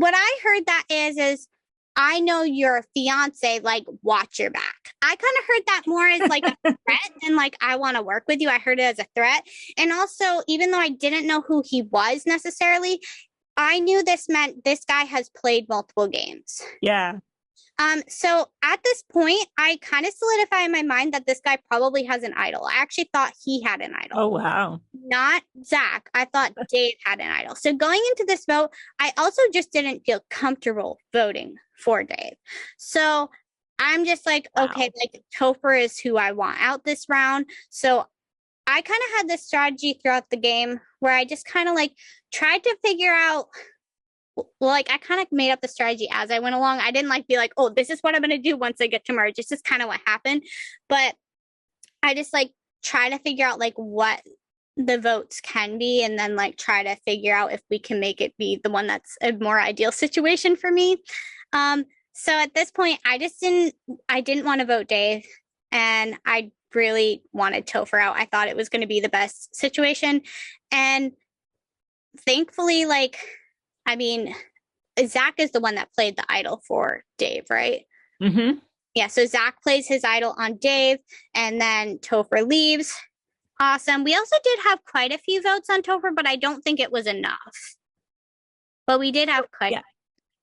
I heard that is I know your fiance, like, watch your back. I kind of heard that more as like a threat and like, I want to work with you. I heard it as a threat. And also, even though I didn't know who he was necessarily, I knew this meant this guy has played multiple games. Yeah. So at this point, I kind of solidify in my mind that this guy probably has an idol. I actually thought he had an idol. Oh, wow. Not Zach. I thought Dave had an idol. So going into this vote, I also just didn't feel comfortable voting for Dave. So I'm just like, okay, like Topher is who I want out this round. So I kind of had this strategy throughout the game where I just kind of like tried to figure out well, like I kind of made up the strategy as I went along. I didn't like be like, oh, this is what I'm going to do once I get to merge. It's just kind of what happened. But I just like try to figure out like what the votes can be and then like try to figure out if we can make it be the one that's a more ideal situation for me. So at this point, I didn't want to vote Dave, and I really wanted Topher out. I thought it was going to be the best situation. And thankfully, like, I mean, Zach is the one that played the idol for Dave, right? Mm-hmm. Yeah, so Zach plays his idol on Dave, and then Topher leaves. Awesome. We also did have quite a few votes on Topher, but I don't think it was enough. But we did have quite. Yeah.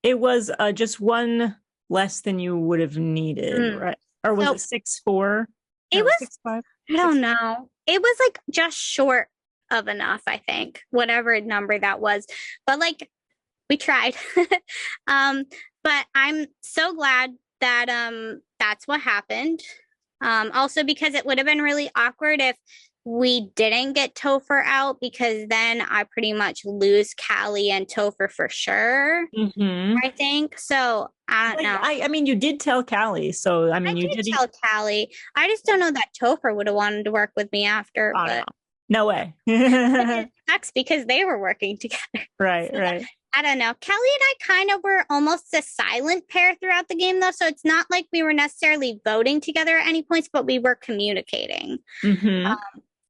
It was just one less than you would have needed, right? Or was it 6-4? It was 6-5. I don't know. It was like just short of enough, I think, whatever number that was. But like we tried. But I'm so glad that that's what happened. Also because it would have been really awkward if we didn't get Topher out, because then I pretty much lose Callie and Topher for sure. Mm-hmm. I think so. I don't know. I mean, you did tell Callie, so I mean, you did tell Callie. I just don't know that Topher would have wanted to work with me after. Oh, but no way. it sucks because they were working together. Right, So, right. I don't know. Kelly and I kind of were almost a silent pair throughout the game, though. So it's not like we were necessarily voting together at any points, but we were communicating. Mm-hmm.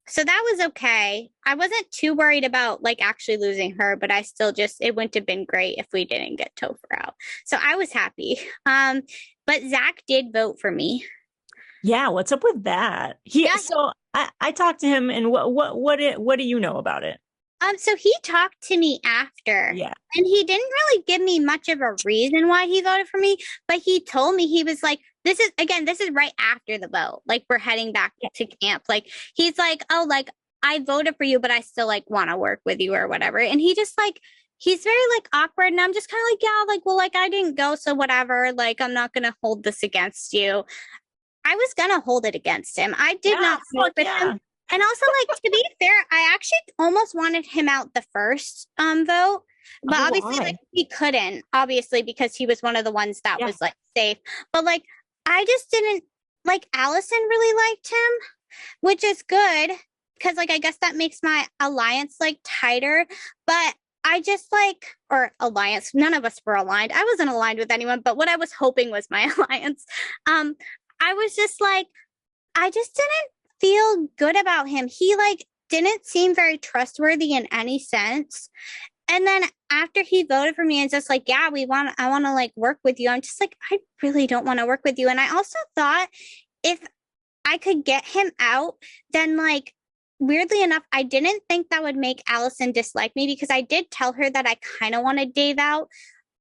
So that was okay. I wasn't too worried about like actually losing her, but I still it wouldn't have been great if we didn't get Topher out. So I was happy. But Zach did vote for me. Yeah, what's up with that? So I talked to him, and what do you know about it? So he talked to me after. Yeah. And he didn't really give me much of a reason why he voted for me, but he told me, he was like, this is right after the vote. Like we're heading back to camp. Like he's like, oh, like I voted for you, but I still like want to work with you or whatever. And he just like, he's very like awkward. And I'm just kind of like, yeah, like, well, like I didn't go. So whatever, like, I'm not going to hold this against you. I was going to hold it against him. I did not vote with him. And also, like, to be fair, I actually almost wanted him out the first vote. But obviously, like, he couldn't, obviously, because he was one of the ones that was, like, safe. But, like, I just didn't, like, Allison really liked him, which is good. Because, like, I guess that makes my alliance, like, tighter. But I just, like, or alliance, none of us were aligned. I wasn't aligned with anyone. But what I was hoping was my alliance. I was just, like, I just didn't feel good about him. He like didn't seem very trustworthy in any sense. And then after he voted for me and just like, yeah, I want to like work with you. I'm just like, I really don't want to work with you. And I also thought if I could get him out, then like weirdly enough, I didn't think that would make Allison dislike me, because I did tell her that I kind of wanted Dave out.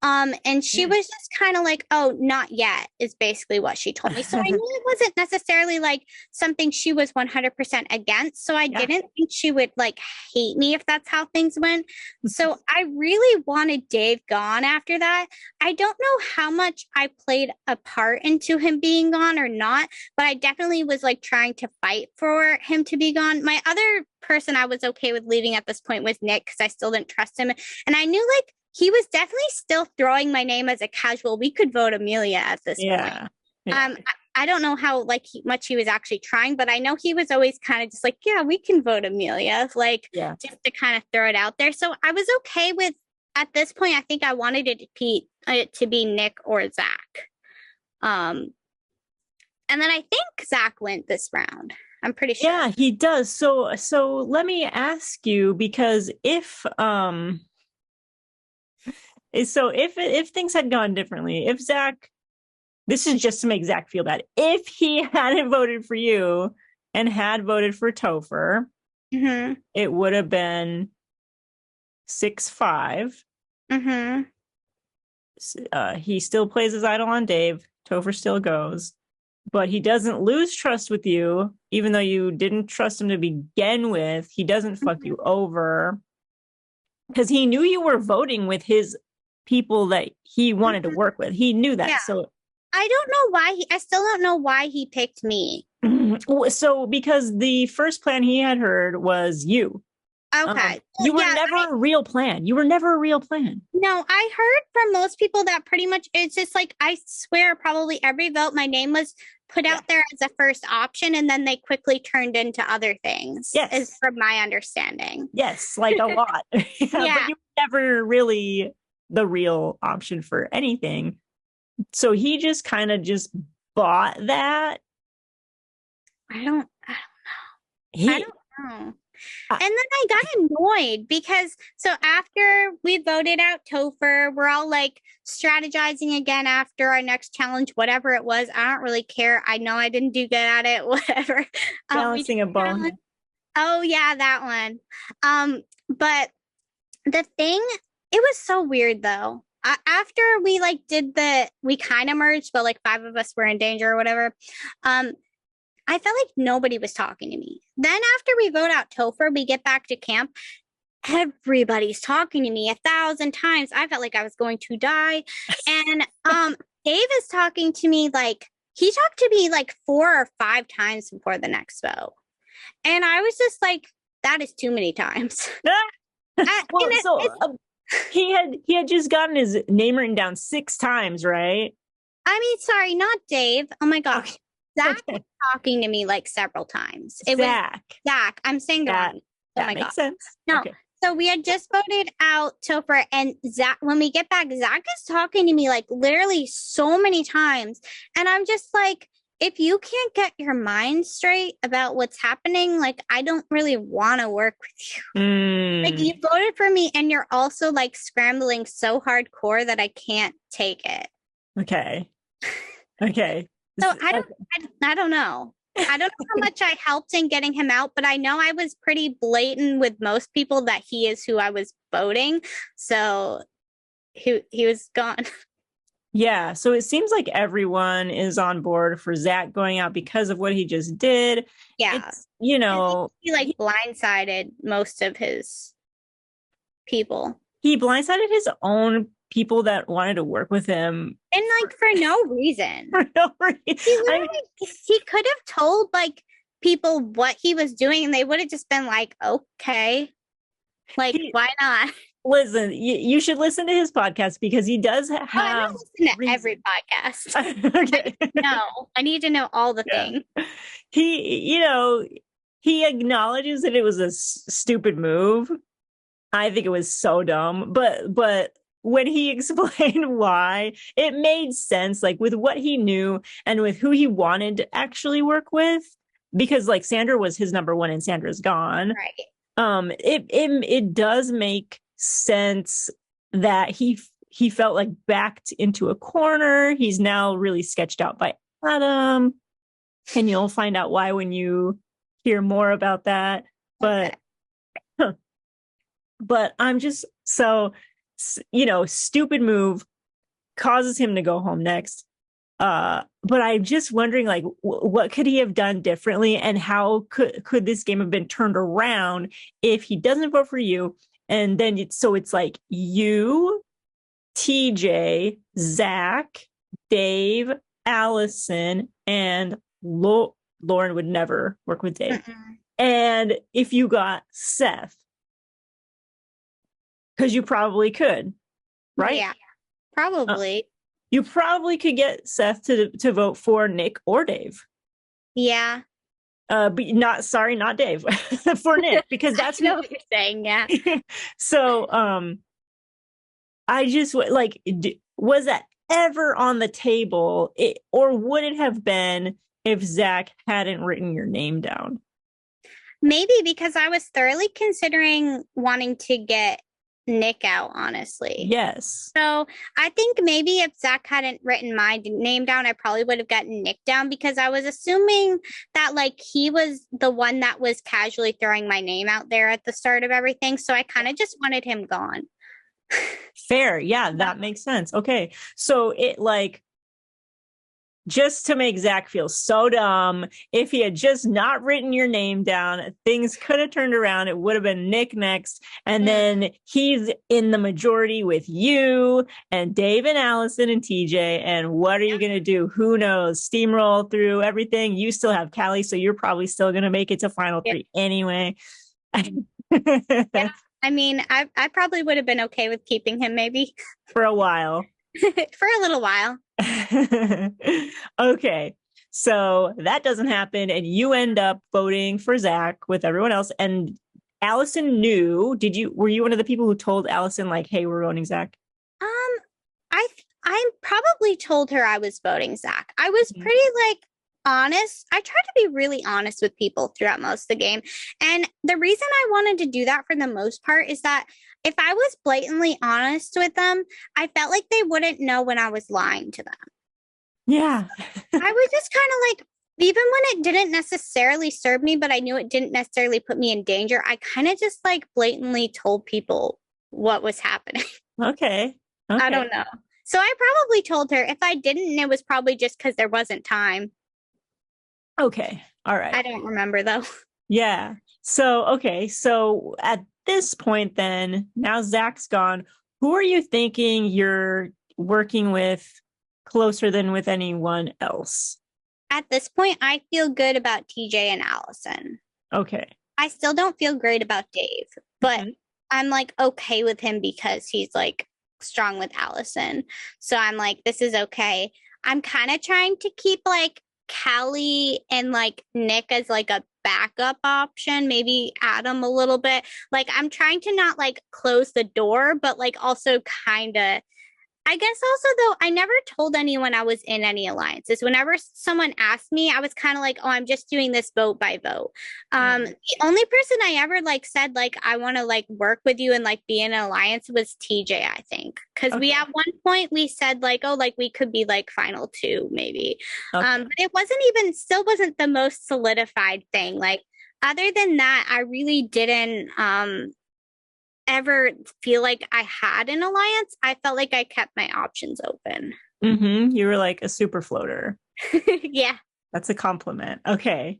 And she was just kind of like, oh, not yet, is basically what she told me. So I knew it wasn't necessarily like something she was 100% against. So I didn't think she would like hate me if that's how things went. So I really wanted Dave gone after that. I don't know how much I played a part into him being gone or not, but I definitely was like trying to fight for him to be gone. My other person I was okay with leaving at this point was Nick, because I still didn't trust him. And I knew like he was definitely still throwing my name as a casual. We could vote Amelia at this point. Yeah. I don't know how like much he was actually trying, but I know he was always kind of just like, yeah, we can vote Amelia, like just to kind of throw it out there. So I was okay with, at this point, I think I wanted it to be Nick or Zach. And then I think Zach went this round. I'm pretty sure. Yeah, he does. So let me ask you, because if things had gone differently, if Zach, this is just to make Zach feel bad, if he hadn't voted for you and had voted for Topher, it would have been 6-5. He still plays his idol on Dave. Topher still goes, but he doesn't lose trust with you, even though you didn't trust him to begin with. He doesn't fuck you over, because he knew you were voting with his people that he wanted to work with. He knew that. So I don't know why I still don't know why he picked me. So because the first plan he had heard was you. Okay. You were Yeah, never a real plan. You were never a real plan. no, I heard from most people that pretty much it's just like, I swear, probably every vote, my name was put out there as a first option, and then they quickly turned into other things, Yes. is from my understanding. Yes, like a lot. Yeah. But you were never really the real option for anything. So he just kind of just bought that. I don't He, know. And then I got annoyed because so after we voted out Topher, we're all like strategizing again after our next challenge, whatever it was. I don't really care. I know I didn't do good at it, whatever. balancing a ball. Oh yeah, that one. But the thing, it was so weird though. After we like we kind of merged, but like 5 of us were in danger or whatever. I felt like nobody was talking to me. Then after we vote out Topher, we get back to camp. Everybody's talking to me 1,000 times. I felt like I was going to die. And Dave is talking to me like, he talked to me like 4 or 5 times before the next vote. And I was just like, that is too many times. He had just gotten his name written down 6 times, right? I mean, sorry, not Dave. Oh my gosh. Zach was talking to me like several times. It was Zach. I'm saying the wrong. Oh my makes God. sense. No. Okay. So we had just voted out Topher, and Zach, when we get back, Zach is talking to me like literally so many times. And I'm just like, if you can't get your mind straight about what's happening, like, I don't really want to work with you. Like, you voted for me, and you're also like scrambling so hardcore that I can't take it. Okay. So I don't know. I don't know how much I helped in getting him out, but I know I was pretty blatant with most people that he is who I was voting. So he was gone. Yeah. So it seems like everyone is on board for Zach going out because of what he just did. Yeah. He like blindsided most of his people. He blindsided his own people that wanted to work with him. And like for no reason. He could have told like people what he was doing, and they would have just been like, okay, like why not? Listen, you should listen to his podcast because he does have. I don't listen to every podcast. Okay. I need to know all the things. He acknowledges that it was a stupid move. I think it was so dumb, but when he explained why, it made sense, like with what he knew and with who he wanted to actually work with, because like Sandra was his number one and Sandra's gone. Right. It does make sense that he felt like backed into a corner. He's now really sketched out by Adam, and you'll find out why when you hear more about that. But but I'm just so, stupid move causes him to go home next. But I'm just wondering, like, what could he have done differently, and how could this game have been turned around if he doesn't vote for you, and then it's like you, TJ, Zach, Dave, Allison, and Lauren would never work with Dave. And if you got Seth, because you probably could, right? Yeah, probably. You probably could get Seth to vote for Nick or Dave. Yeah. But not Dave, for Nick, because that's I know what you're saying. Yeah. So, I just like, was that ever on the table, or would it have been if Zach hadn't written your name down? Maybe, because I was thoroughly considering wanting to get Nick out, honestly. Yes. So I think maybe if Zach hadn't written my name down, I probably would have gotten Nick down, because I was assuming that like he was the one that was casually throwing my name out there at the start of everything. So I kind of just wanted him gone. Fair. Yeah, that makes sense. Okay. So it like, just to make Zach feel so dumb, if he had just not written your name down, things could have turned around. It would have been Nick next. And then he's in the majority with you and Dave and Allison and TJ. And what are you going to do? Who knows? Steamroll through everything. You still have Callie, so you're probably still going to make it to final 3 anyway. Yeah. I mean, I probably would have been okay with keeping him maybe For a while. for a little while. Okay. So that doesn't happen, and you end up voting for Zach with everyone else. And Allison knew. Were you one of the people who told Allison, like, hey, we're voting Zach? Um, I probably told her I was voting Zach. I was Mhm. pretty like honest. I tried to be really honest with people throughout most of the game. And the reason I wanted to do that for the most part is that if I was blatantly honest with them, I felt like they wouldn't know when I was lying to them. Yeah. I was just kind of like, even when it didn't necessarily serve me, but I knew it didn't necessarily put me in danger, I kind of just like blatantly told people what was happening. Okay. I don't know. So I probably told her. If I didn't, it was probably just because there wasn't time. Okay. All right. I don't remember though. Yeah. So, okay. So at this point, then, now Zach's gone. Who are you thinking you're working with closer than with anyone else? At this point, I feel good about TJ and Allison. Okay. I still don't feel great about Dave, but I'm like okay with him because he's like strong with Allison. So I'm like, this is okay. I'm kind of trying to keep like Callie and like Nick as like a backup option, maybe Adam a little bit. Like I'm trying to not like close the door, but like also kind of I guess also though, I never told anyone I was in any alliances. Whenever someone asked me, I was kind of like, "Oh, I'm just doing this vote by vote." The only person I ever like said like I want to like work with you and like be in an alliance was TJ, I think, because we at one point we said like, "Oh, like we could be like final two maybe," but it still wasn't the most solidified thing. Like other than that, I really didn't ever feel like I had an alliance. I felt like I kept my options open. You were like a super floater. Yeah. That's a compliment. Okay.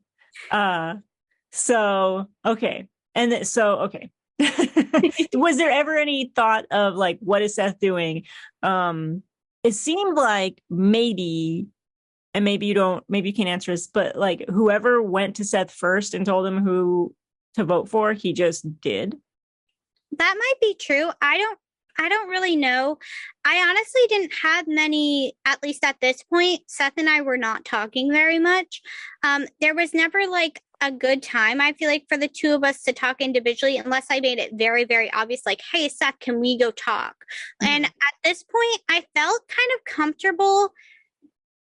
So, okay. And so, okay. Was there ever any thought of like, what is Seth doing? It seemed like maybe, and maybe you can't answer this, but like whoever went to Seth first and told him who to vote for, he just did. That might be true. I don't really know. I honestly didn't have many, at least at this point. Seth and I were not talking very much. There was never like a good time, I feel like, for the two of us to talk individually, unless I made it very, very obvious, like, hey, Seth, can we go talk? And at this point, I felt kind of comfortable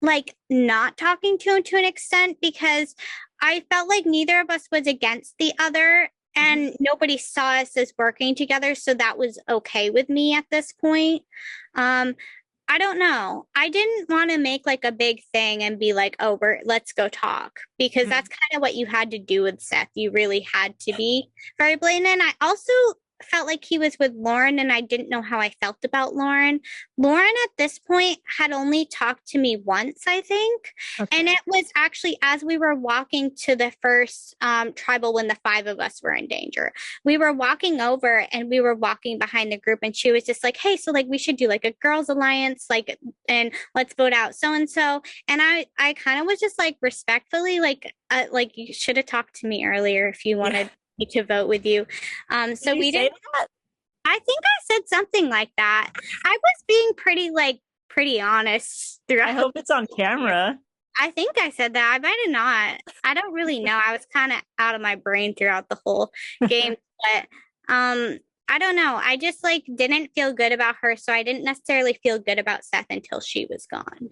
like not talking to him to an extent because I felt like neither of us was against the other and nobody saw us as working together, so that was okay with me at this point. I don't know. I didn't want to make like a big thing and be like, "Oh, let's go talk," because that's kind of what you had to do with Seth. You really had to be very blatant. And I also felt like he was with Lauren and I didn't know how I felt about Lauren. Lauren at this point had only talked to me once, I think. And it was actually as we were walking to the first tribal when the five of us were in danger. We were walking over and we were walking behind the group and she was just like, hey, so like we should do like a girls alliance, like, and let's vote out so and so. And I kind of was just like respectfully like you should have talked to me earlier if you wanted me to vote with you. So we didn't. I think I said something like that. I was being pretty honest throughout. I hope it's on camera. I think I said that. I might have not. I don't really know. I was kind of out of my brain throughout the whole game, but I don't know. I just like didn't feel good about her, so I didn't necessarily feel good about Seth until she was gone.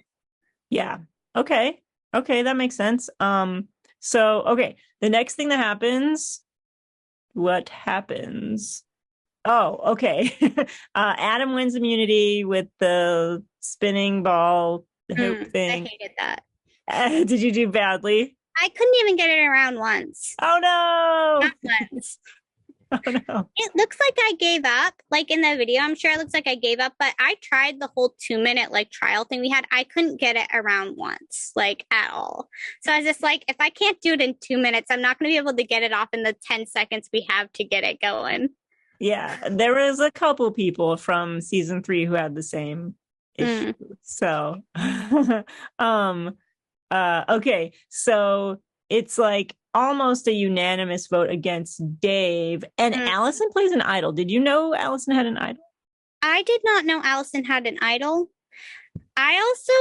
Yeah. Okay, that makes sense. So okay, the next thing that happens. What happens? Oh, okay. Adam wins immunity with the spinning ball hoop thing. I hated that. Did you do badly? I couldn't even get it around once. Oh no! Not once. Oh no! It looks like I gave up. Like in the video, I'm sure it looks like I gave up, but I tried the whole 2-minute like trial thing we had. I couldn't get it around once, like at all. So I was just like, if I can't do it in 2 minutes, I'm not going to be able to get it off in the 10 seconds we have to get it going. Yeah, there was a couple people from season 3 who had the same issue. So, okay, so it's like almost a unanimous vote against Dave. And Allison plays an idol. Did you know Allison had an idol? I did not know Allison had an idol. I also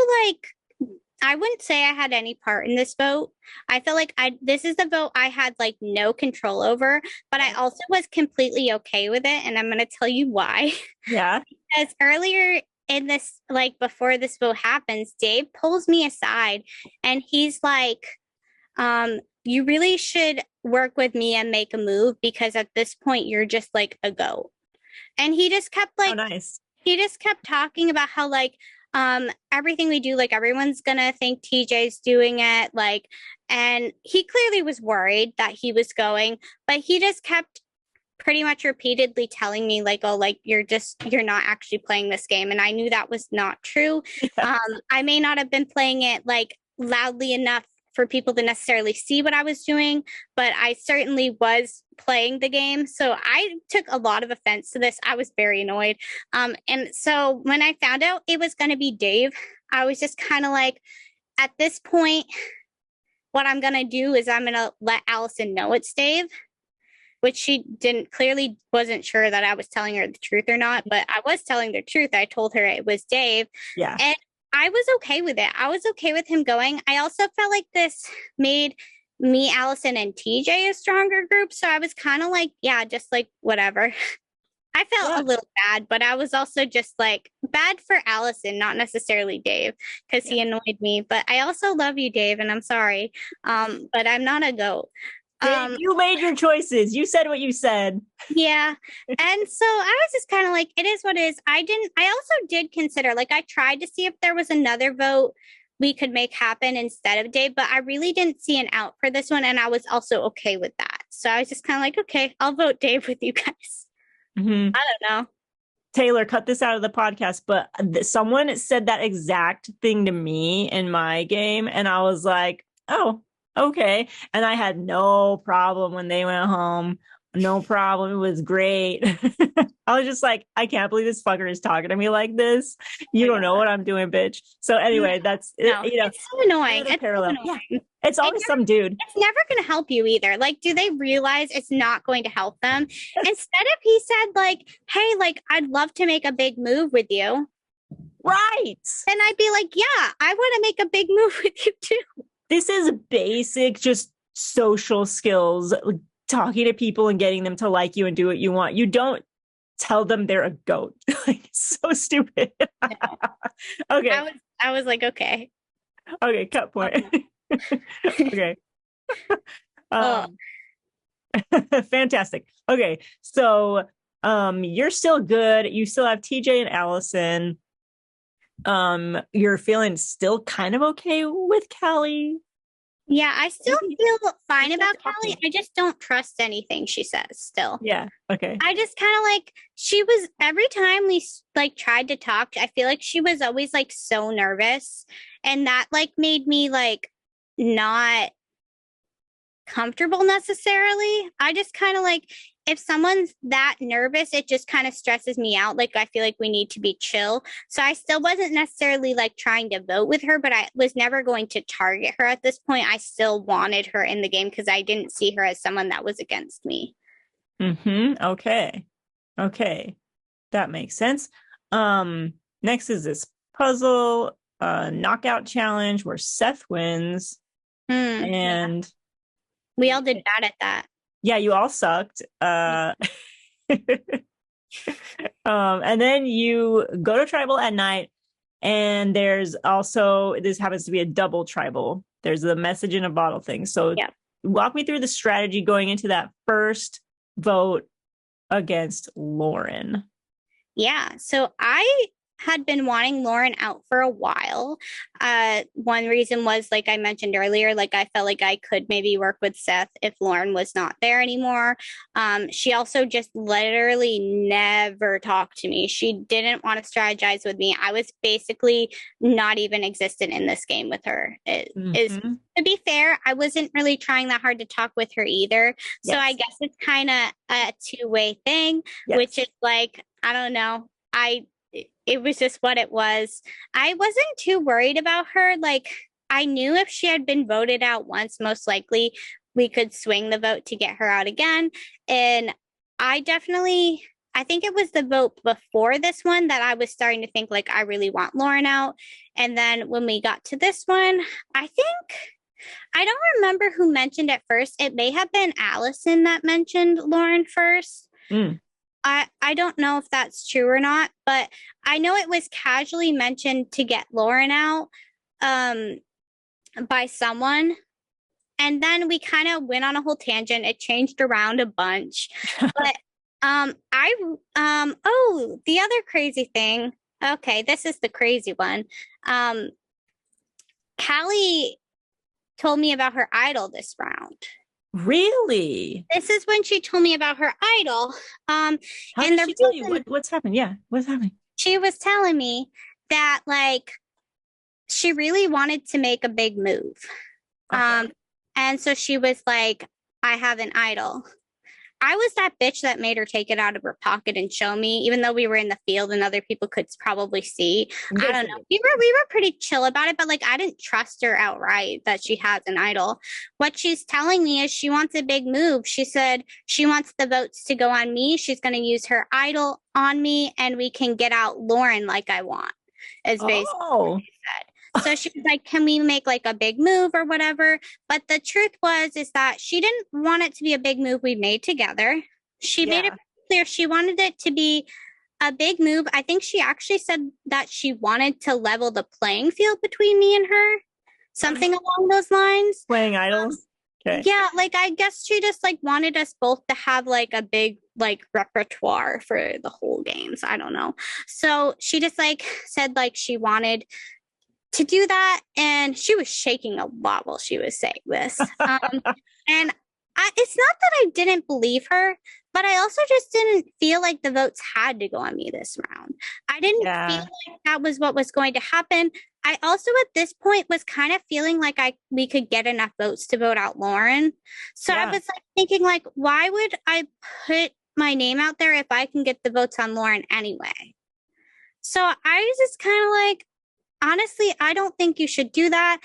I wouldn't say I had any part in this vote. I feel like this is the vote I had like no control over, but I also was completely okay with it. And I'm going to tell you why. Yeah. Because earlier in this, like before this vote happens, Dave pulls me aside and he's like, you really should work with me and make a move because at this point you're just like a goat. And he just kept like, oh, nice. He just kept talking about how like, everything we do, like everyone's gonna think TJ's doing it, like, and he clearly was worried that he was going, but he just kept pretty much repeatedly telling me like, oh, like you're not actually playing this game. And I knew that was not true. Yeah. I may not have been playing it like loudly enough for people to necessarily see what I was doing, but I certainly was playing the game. So I took a lot of offense to this. I was very annoyed. And so when I found out it was going to be Dave, I was just kind of like, at this point, what I'm going to do is I'm going to let Allison know it's Dave, which she clearly wasn't sure that I was telling her the truth or not, but I was telling the truth. I told her it was Dave. Yeah. And I was okay with it. I was okay with him going. I also felt like this made me, Allison, and TJ a stronger group. So I was kind of like, yeah, just like whatever. I felt a little bad, but I was also just like bad for Allison, not necessarily Dave, because he annoyed me. But I also love you, Dave, and I'm sorry. But I'm not a goat. Dave, you made your choices. You said what you said. Yeah. And so I was just kind of like, it is what it is. I also did consider, like, I tried to see if there was another vote we could make happen instead of Dave, but I really didn't see an out for this one. And I was also okay with that. So I was just kind of like, okay, I'll vote Dave with you guys. Mm-hmm. I don't know. Taylor, cut this out of the podcast, but someone said that exact thing to me in my game. And I was like, oh, okay. And I had no problem when they went home. No problem. It was great. I was just like, I can't believe this fucker is talking to me like this. You don't know what I'm doing, bitch. So anyway, that's, you know, it's so annoying. It's parallel. So annoying. Yeah. It's always some dude. It's never going to help you either. Like, do they realize it's not going to help them? Instead of he said like, hey, like, I'd love to make a big move with you. Right. And I'd be like, yeah, I want to make a big move with you too. This is basic, just social skills, talking to people and getting them to like you and do what you want. You don't tell them they're a goat. Like, so stupid. Okay. I was like, okay. Okay, cut point. Okay. Fantastic. Okay, so you're still good. You still have TJ and Allison. You're feeling still kind of okay with Callie. Yeah, I still feel fine about Callie. I just don't trust anything she says still. Yeah. Okay. I just kind of like, she was, every time we like tried to talk, I feel like she was always like so nervous. And that like made me like not comfortable necessarily. I just kind of like, if someone's that nervous, it just kind of stresses me out. Like, I feel like we need to be chill. So I still wasn't necessarily like trying to vote with her, but I was never going to target her at this point. I still wanted her in the game because I didn't see her as someone that was against me. Mm-hmm. Okay. That makes sense. Next is this puzzle knockout challenge where Seth wins. And we all did bad at that. Yeah, you all sucked. And then you go to tribal at night, and there's also, this happens to be a double tribal. There's the message in a bottle thing. So walk me through the strategy going into that first vote against Lauren. Yeah, so I had been wanting Lauren out for a while. One reason was, like I mentioned earlier, like I felt like I could maybe work with Seth if Lauren was not there anymore. She also just literally never talked to me. She didn't want to strategize with me. I was basically not even existent in this game with her. To be fair, I wasn't really trying that hard to talk with her either. So I guess it's kind of a two-way thing, which is like, I don't know. It was just what it was. I wasn't too worried about her. Like, I knew if she had been voted out once, most likely we could swing the vote to get her out again. And I think it was the vote before this one that I was starting to think like I really want Lauren out. And then when we got to this one, I don't remember who mentioned it first. It may have been Allison that mentioned Lauren first. I don't know if that's true or not, but I know it was casually mentioned to get Lauren out by someone. And then we kind of went on a whole tangent. It changed around a bunch. But the other crazy thing. Okay, this is the crazy one. Callie told me about her idol this round. Really? This is when she told me about her idol. How did she tell you? What's happened? Yeah, what's happening? She was telling me that like she really wanted to make a big move. Okay. And so she was like, I have an idol. I was that bitch that made her take it out of her pocket and show me, even though we were in the field and other people could probably see. Yes. I don't know. We were pretty chill about it, but like I didn't trust her outright that she has an idol. What she's telling me is she wants a big move. She said she wants the votes to go on me. She's going to use her idol on me, and we can get out Lauren like I want. Is basically what she said. So she was like, can we make like a big move or whatever? But the truth is that she didn't want it to be a big move we made together. She made it clear she wanted it to be a big move. I think she actually said that she wanted to level the playing field between me and her. Something along those lines. Playing idols? Okay. Yeah, like I guess she just like wanted us both to have like a big like repertoire for the whole games. I don't know. So she just like said like she wanted to do that, and she was shaking a lot while she was saying this. And it's not that I didn't believe her, but I also just didn't feel like the votes had to go on me this round. I didn't feel like that was what was going to happen. I also at this point was kind of feeling like we could get enough votes to vote out Lauren. So I was like thinking like, why would I put my name out there if I can get the votes on Lauren anyway? So I was just kind of like, honestly, I don't think you should do that.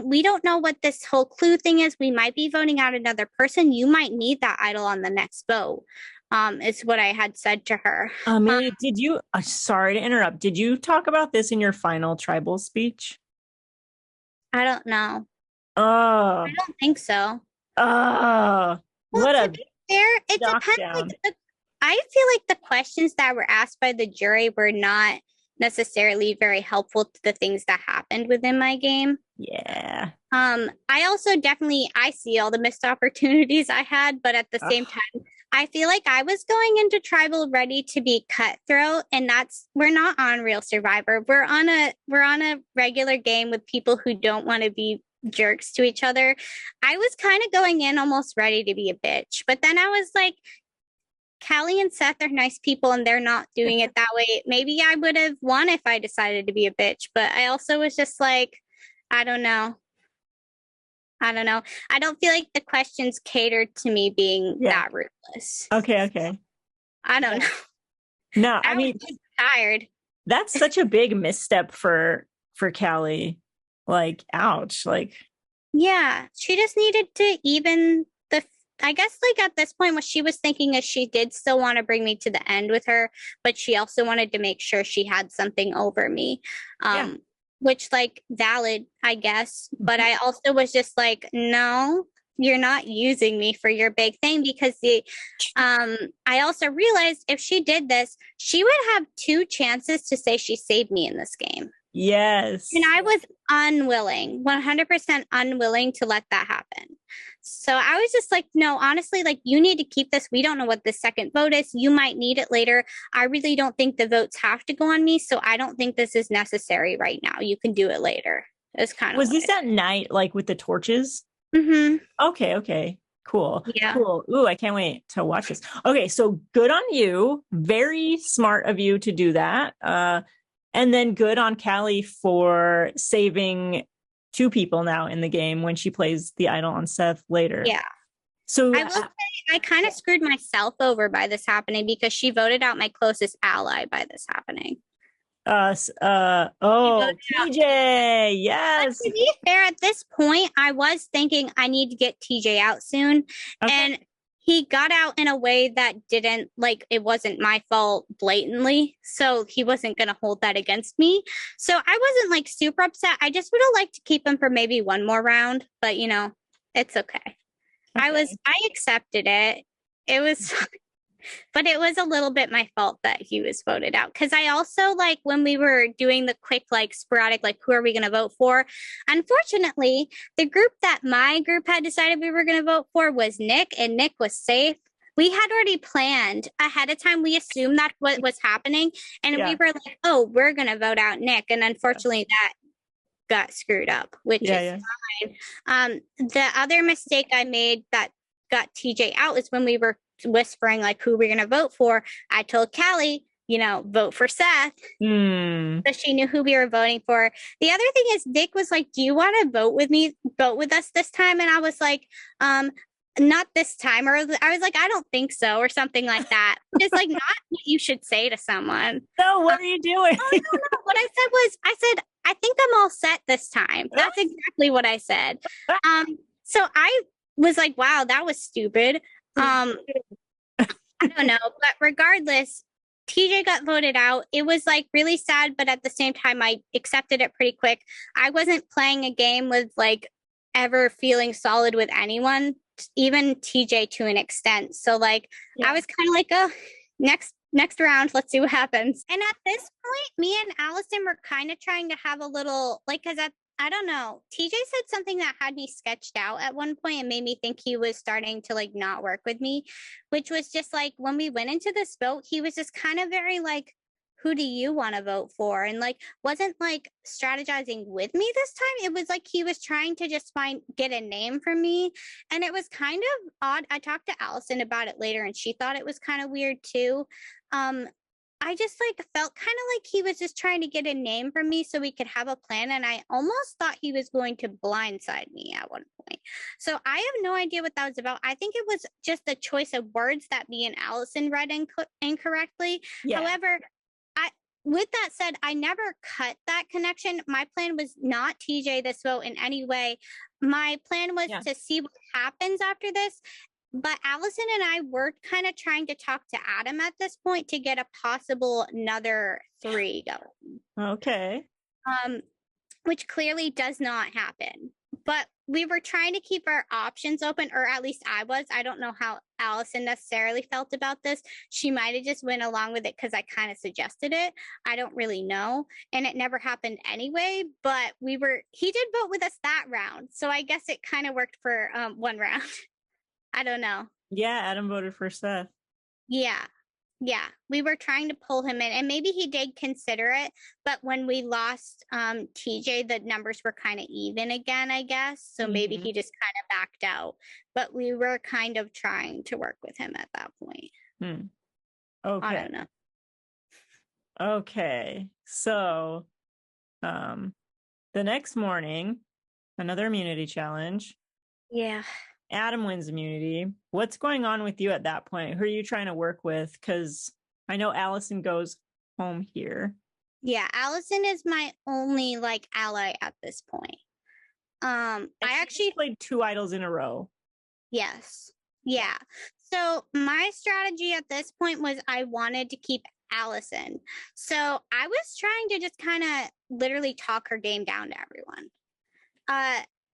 We don't know what this whole clue thing is. We might be voting out another person. You might need that idol on the next vote, is what I had said to her. Amelia, did you, sorry to interrupt, did you talk about this in your final tribal speech? I don't know. Oh. I don't think so. Oh. What a fair, it depends. Like, I feel like the questions that were asked by the jury were not necessarily very helpful to the things that happened within my game. Yeah. I also I see all the missed opportunities I had, but at the same time, I feel like I was going into tribal ready to be cutthroat, and we're not on Real Survivor. We're on a regular game with people who don't want to be jerks to each other. I was kind of going in almost ready to be a bitch, but then I was like, Callie and Seth are nice people and they're not doing it that way. Maybe I would have won if I decided to be a bitch, but I also was just like, I don't know. I don't feel like the questions catered to me being that ruthless. Okay. I don't know. No, I mean, was tired. That's such a big misstep for Callie. Like, ouch. Like, yeah, she just needed to even I guess like at this point what she was thinking is she did still want to bring me to the end with her, but she also wanted to make sure she had something over me, which like valid, I guess. But I also was just like, no, you're not using me for your big thing, because I also realized if she did this, she would have 2 chances to say she saved me in this game. Yes. And I was unwilling, 100% unwilling to let that happen. So I was just like, no, honestly, like you need to keep this. We don't know what the second vote is. You might need it later. I really don't think the votes have to go on me. So I don't think this is necessary right now. You can do it later. It's kind of. Was this at night, like with the torches? Mm-hmm. Okay. Cool. Yeah. Cool. Ooh, I can't wait to watch this. Okay. So good on you. Very smart of you to do that. And then good on Callie for saving 2 people now in the game when she plays the idol on Seth later. Yeah. So I will say I kind of screwed myself over by this happening, because she voted out my closest ally by this happening. TJ, But yes. to be fair, at this point, I was thinking I need to get TJ out soon. Okay. And he got out in a way that didn't, like, it wasn't my fault blatantly. So he wasn't going to hold that against me. So I wasn't like super upset. I just would have liked to keep him for maybe one more round. But, it's okay. I accepted it. It was but it was a little bit my fault that he was voted out. Because I also, like, when we were doing the quick, like, sporadic, like, who are we going to vote for? Unfortunately, the group that my group had decided we were going to vote for was Nick, and Nick was safe. We had already planned ahead of time. We assumed that's what was happening. And we were like, oh, we're going to vote out Nick. And unfortunately, that got screwed up, which is fine. The other mistake I made that got TJ out is when we were whispering like who we're going to vote for. I told Callie, vote for Seth. So she knew who we were voting for. The other thing is Nick was like, do you want to vote with us this time? And I was like, not this time. Or I was like, I don't think so, or something like that. It's like not what you should say to someone. So what are you doing? No. What I said, I think I'm all set this time. That's exactly what I said. So I was like, wow, that was stupid. I don't know, but regardless, TJ got voted out. It was like really sad, but at the same time, I accepted it pretty quick. I wasn't playing a game with like ever feeling solid with anyone, even TJ to an extent. So like, I was kind of like, oh, next round, let's see what happens. And at this point, me and Allison were kind of trying to have a little, like, because I don't know. TJ said something that had me sketched out at one point and made me think he was starting to like not work with me, which was just like when we went into this vote, he was just kind of very like, who do you want to vote for? And like, wasn't like strategizing with me this time. It was like he was trying to just get a name for me. And it was kind of odd. I talked to Allison about it later and she thought it was kind of weird too. I just like felt kind of like he was just trying to get a name for me so we could have a plan. And I almost thought he was going to blindside me at one point. So I have no idea what that was about. I think it was just the choice of words that me and Allison read incorrectly. Yeah. However, with that said, I never cut that connection. My plan was not TJ this vote in any way. My plan was to see what happens after this. But Allison and I were kind of trying to talk to Adam at this point to get a possible another 3 going. Okay. Which clearly does not happen. But we were trying to keep our options open, or at least I was. I don't know how Allison necessarily felt about this. She might have just went along with it because I kind of suggested it. I don't really know. And it never happened anyway, but he did vote with us that round. So I guess it kind of worked for one round. I don't know. Yeah, Adam voted for Seth. Yeah. We were trying to pull him in, and maybe he did consider it. But when we lost TJ, the numbers were kind of even again, I guess. So maybe he just kind of backed out. But we were kind of trying to work with him at that point. Okay. I don't know. Okay. So the next morning, another immunity challenge. Yeah. Adam wins immunity. What's going on with you at that point? Who are you trying to work with? Because I know Allison goes home here. Yeah, Allison is my only like ally at this point. I actually played 2 idols in a row. Yes. Yeah. So my strategy at this point was I wanted to keep Allison. So I was trying to just kind of literally talk her game down to everyone.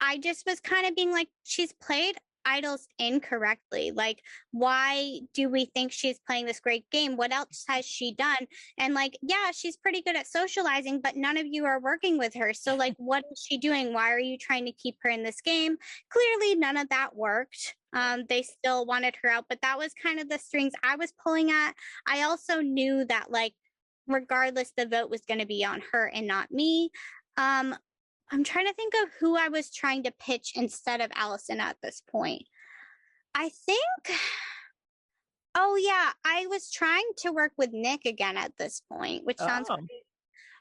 I just was kind of being like, she's played idols incorrectly. Like, why do we think she's playing this great game? What else has she done? And like, yeah, she's pretty good at socializing, but none of you are working with her. So like, what is she doing? Why are you trying to keep her in this game? Clearly, none of that worked. They still wanted her out, but that was kind of the strings I was pulling at. I also knew that like, regardless, the vote was going to be on her and not me. I'm trying to think of who I was trying to pitch instead of Allison at this point. I think, I was trying to work with Nick again at this point, which sounds weird.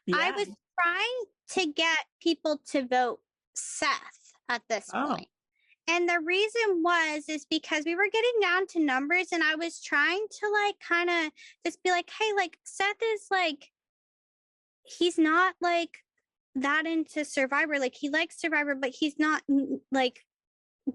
Yeah. I was trying to get people to vote Seth at this point. And the reason is because we were getting down to numbers and I was trying to like kind of just be like, hey, like Seth is like, he's not like that into Survivor. Like, he likes Survivor, but he's not like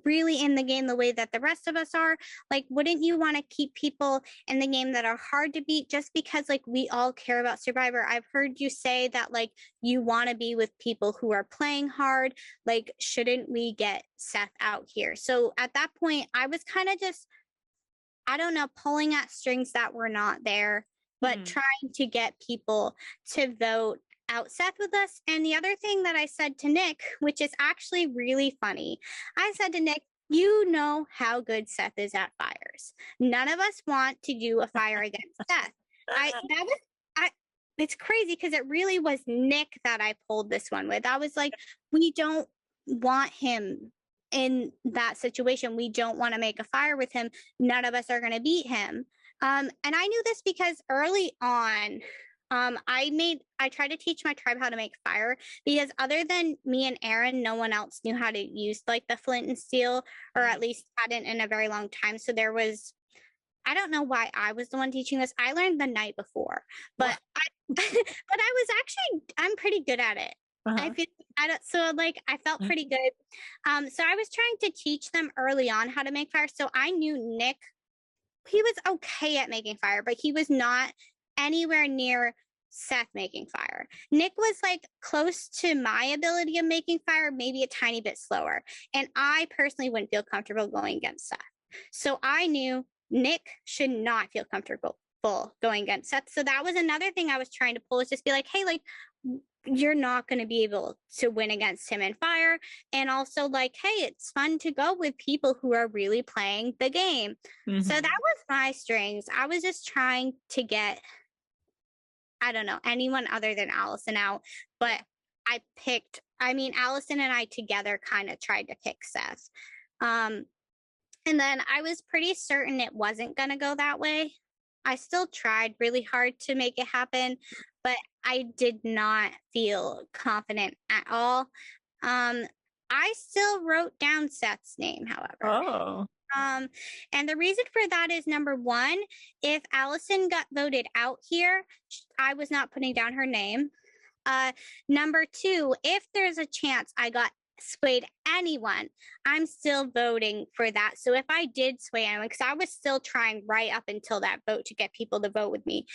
really in the game the way that the rest of us are. Like, wouldn't you want to keep people in the game that are hard to beat just because like we all care about Survivor? I've heard you say that like you want to be with people who are playing hard. Like, shouldn't we get Seth out here? So at that point, I was kind of just, I don't know, pulling at strings that were not there, but trying to get people to vote out Seth with us. And the other thing that I said to Nick, which is actually really funny, I said to Nick, you know how good Seth is at fires. None of us want to do a fire against Seth. It's crazy because it really was Nick that I pulled this one with. I was like, we don't want him in that situation. We don't want to make a fire with him. None of us are going to beat him. And I knew this because early on, I tried to teach my tribe how to make fire because other than me and Aaron, no one else knew how to use like the flint and steel, or at least hadn't in a very long time. So there was, I don't know why I was the one teaching this. I learned the night before, but but I was actually, I'm pretty good at it. I felt pretty good. So I was trying to teach them early on how to make fire. So I knew Nick, he was okay at making fire, but he was not anywhere near Seth making fire. Nick was like close to my ability of making fire, maybe a tiny bit slower. And I personally wouldn't feel comfortable going against Seth. So I knew Nick should not feel comfortable going against Seth. So that was another thing I was trying to pull, is just be like, hey, like, you're not going to be able to win against him in fire. And also like, hey, it's fun to go with people who are really playing the game. So that was my strings. I was just trying to get, I don't know, anyone other than Allison out. But Allison and I together kind of tried to pick Seth. And then I was pretty certain it wasn't going to go that way. I still tried really hard to make it happen, but I did not feel confident at all. I still wrote down Seth's name, however. Oh. And the reason for that is, number one, if Allison got voted out here, I was not putting down her name. Number two, if there's a chance I got swayed anyone, I'm still voting for that. So if I did sway anyone, because I was still trying right up until that vote to get people to vote with me,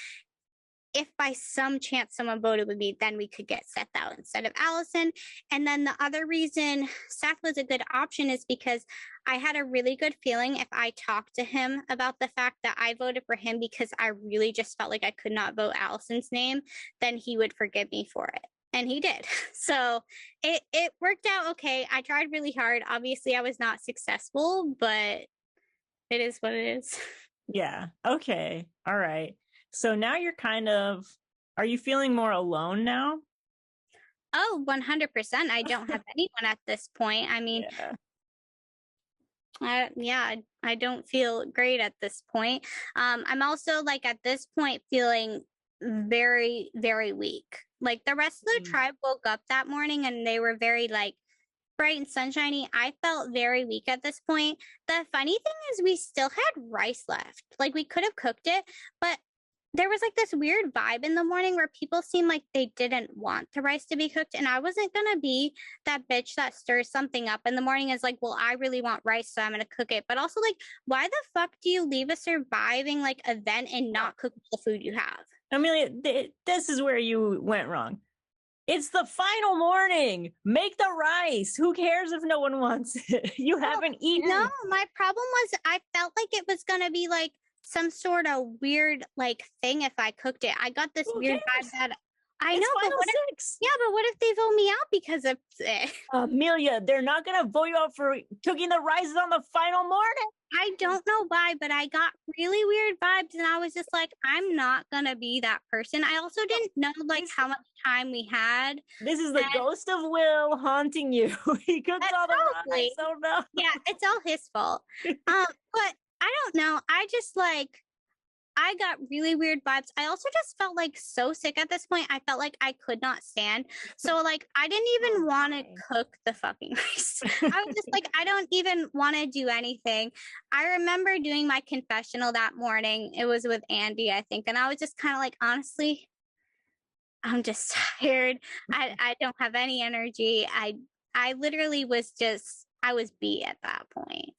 if by some chance someone voted with me, then we could get Seth out instead of Allison. And then the other reason Seth was a good option is because I had a really good feeling if I talked to him about the fact that I voted for him because I really just felt like I could not vote Allison's name, then he would forgive me for it. And he did. So it worked out okay. I tried really hard. Obviously, I was not successful, but it is what it is. Yeah. Okay. All right. So now you're are you feeling more alone now? Oh, 100%. I don't have anyone at this point. I mean, I don't feel great at this point. I'm also like at this point feeling very, very weak. Like the rest of the tribe woke up that morning and they were very like bright and sunshiny. I felt very weak at this point. The funny thing is we still had rice left. Like we could have cooked it, but there was like this weird vibe in the morning where people seemed like they didn't want the rice to be cooked. And I wasn't going to be that bitch that stirs something up in the morning is like, well, I really want rice, so I'm going to cook it. But also like, why the fuck do you leave a surviving like event and not cook the food you have? Amelia, this is where you went wrong. It's the final morning. Make the rice. Who cares if no one wants it? You haven't eaten. No, my problem was I felt like it was going to be like some sort of weird like thing if I cooked it. I got this weird vibe that I know, but what if they vote me out because of it? Amelia, they're not going to vote you out for cooking the rice on the final morning. I don't know why, but I got really weird vibes and I was just like, I'm not going to be that person. I also didn't know like how much time we had. This is the ghost of Will haunting you. He cooks all the rice. Oh no. Yeah, it's all his fault. But I don't know. I got really weird vibes. I also just felt like so sick at this point. I felt like I could not stand. So like I didn't even want to cook the fucking rice. I was just like, I don't even want to do anything. I remember doing my confessional that morning. It was with Andy, I think. And I was just kind of like, honestly, I'm just tired. I don't have any energy. I literally was just, I was beat at that point.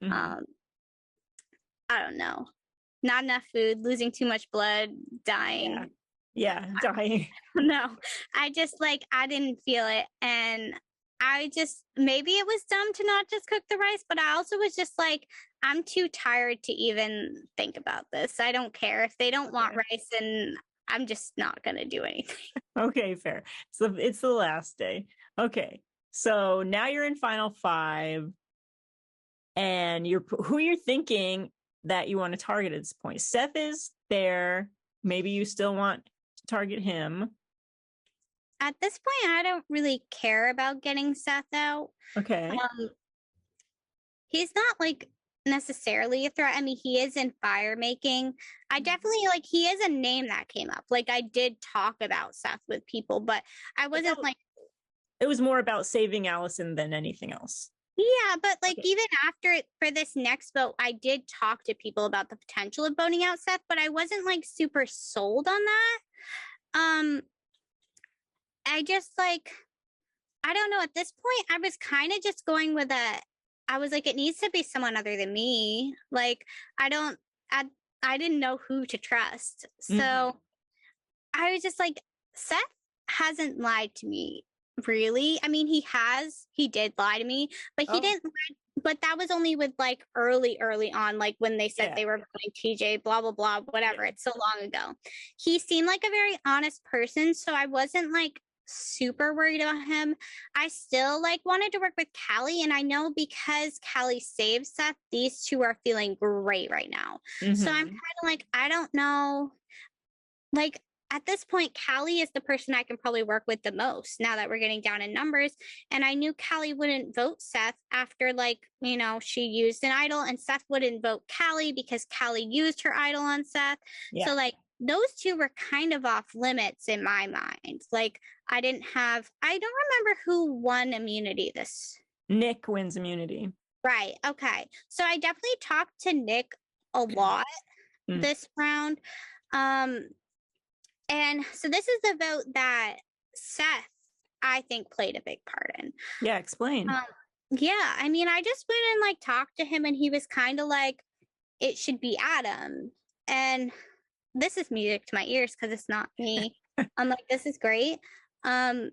Mm-hmm. I don't know. Not enough food, losing too much blood, dying. Yeah, dying. No, I just like, I didn't feel it. And I just, maybe it was dumb to not just cook the rice, but I also was just like, I'm too tired to even think about this. I don't care if they don't want rice, and I'm just not going to do anything. Okay, fair. So it's the last day. Okay. So now you're in final 5 and who you're thinking that you want to target at this point. Seth is there. Maybe you still want to target him. At this point, I don't really care about getting Seth out. Okay. He's not like necessarily a threat. I mean, he is in fire making. I definitely like, he is a name that came up. Like, I did talk about Seth with people, but I wasn't like, it was more about saving Allison than anything else. Yeah, but like even after for this next vote, I did talk to people about the potential of voting out Seth, but I wasn't like super sold on that. I just like, I don't know, at this point I was kind of just going with I was like, it needs to be someone other than me. Like, I didn't know who to trust. So I was just like, Seth hasn't lied to me, really. I mean, he did lie to me, but he didn't lie, but that was only with like early on, like when they said they were voting TJ, blah, blah, blah, whatever. It's so long ago. He seemed like a very honest person, so I wasn't like super worried about him. I still like wanted to work with Callie, and I know because Callie saved Seth, these two are feeling great right now. So I'm kind of like, I don't know. Like, at this point, Callie is the person I can probably work with the most now that we're getting down in numbers. And I knew Callie wouldn't vote Seth after, like, you know, she used an idol, and Seth wouldn't vote Callie because Callie used her idol on Seth. Yeah. So, like, those two were kind of off limits in my mind. Like, I don't remember who won immunity this. Nick wins immunity. Right. Okay. So I definitely talked to Nick a lot this round. And so this is the vote that Seth, I think, played a big part in. Yeah, explain. Yeah, I mean, I just went and like talked to him, and he was kind of like, it should be Adam. And this is music to my ears because it's not me. I'm like, this is great. I'm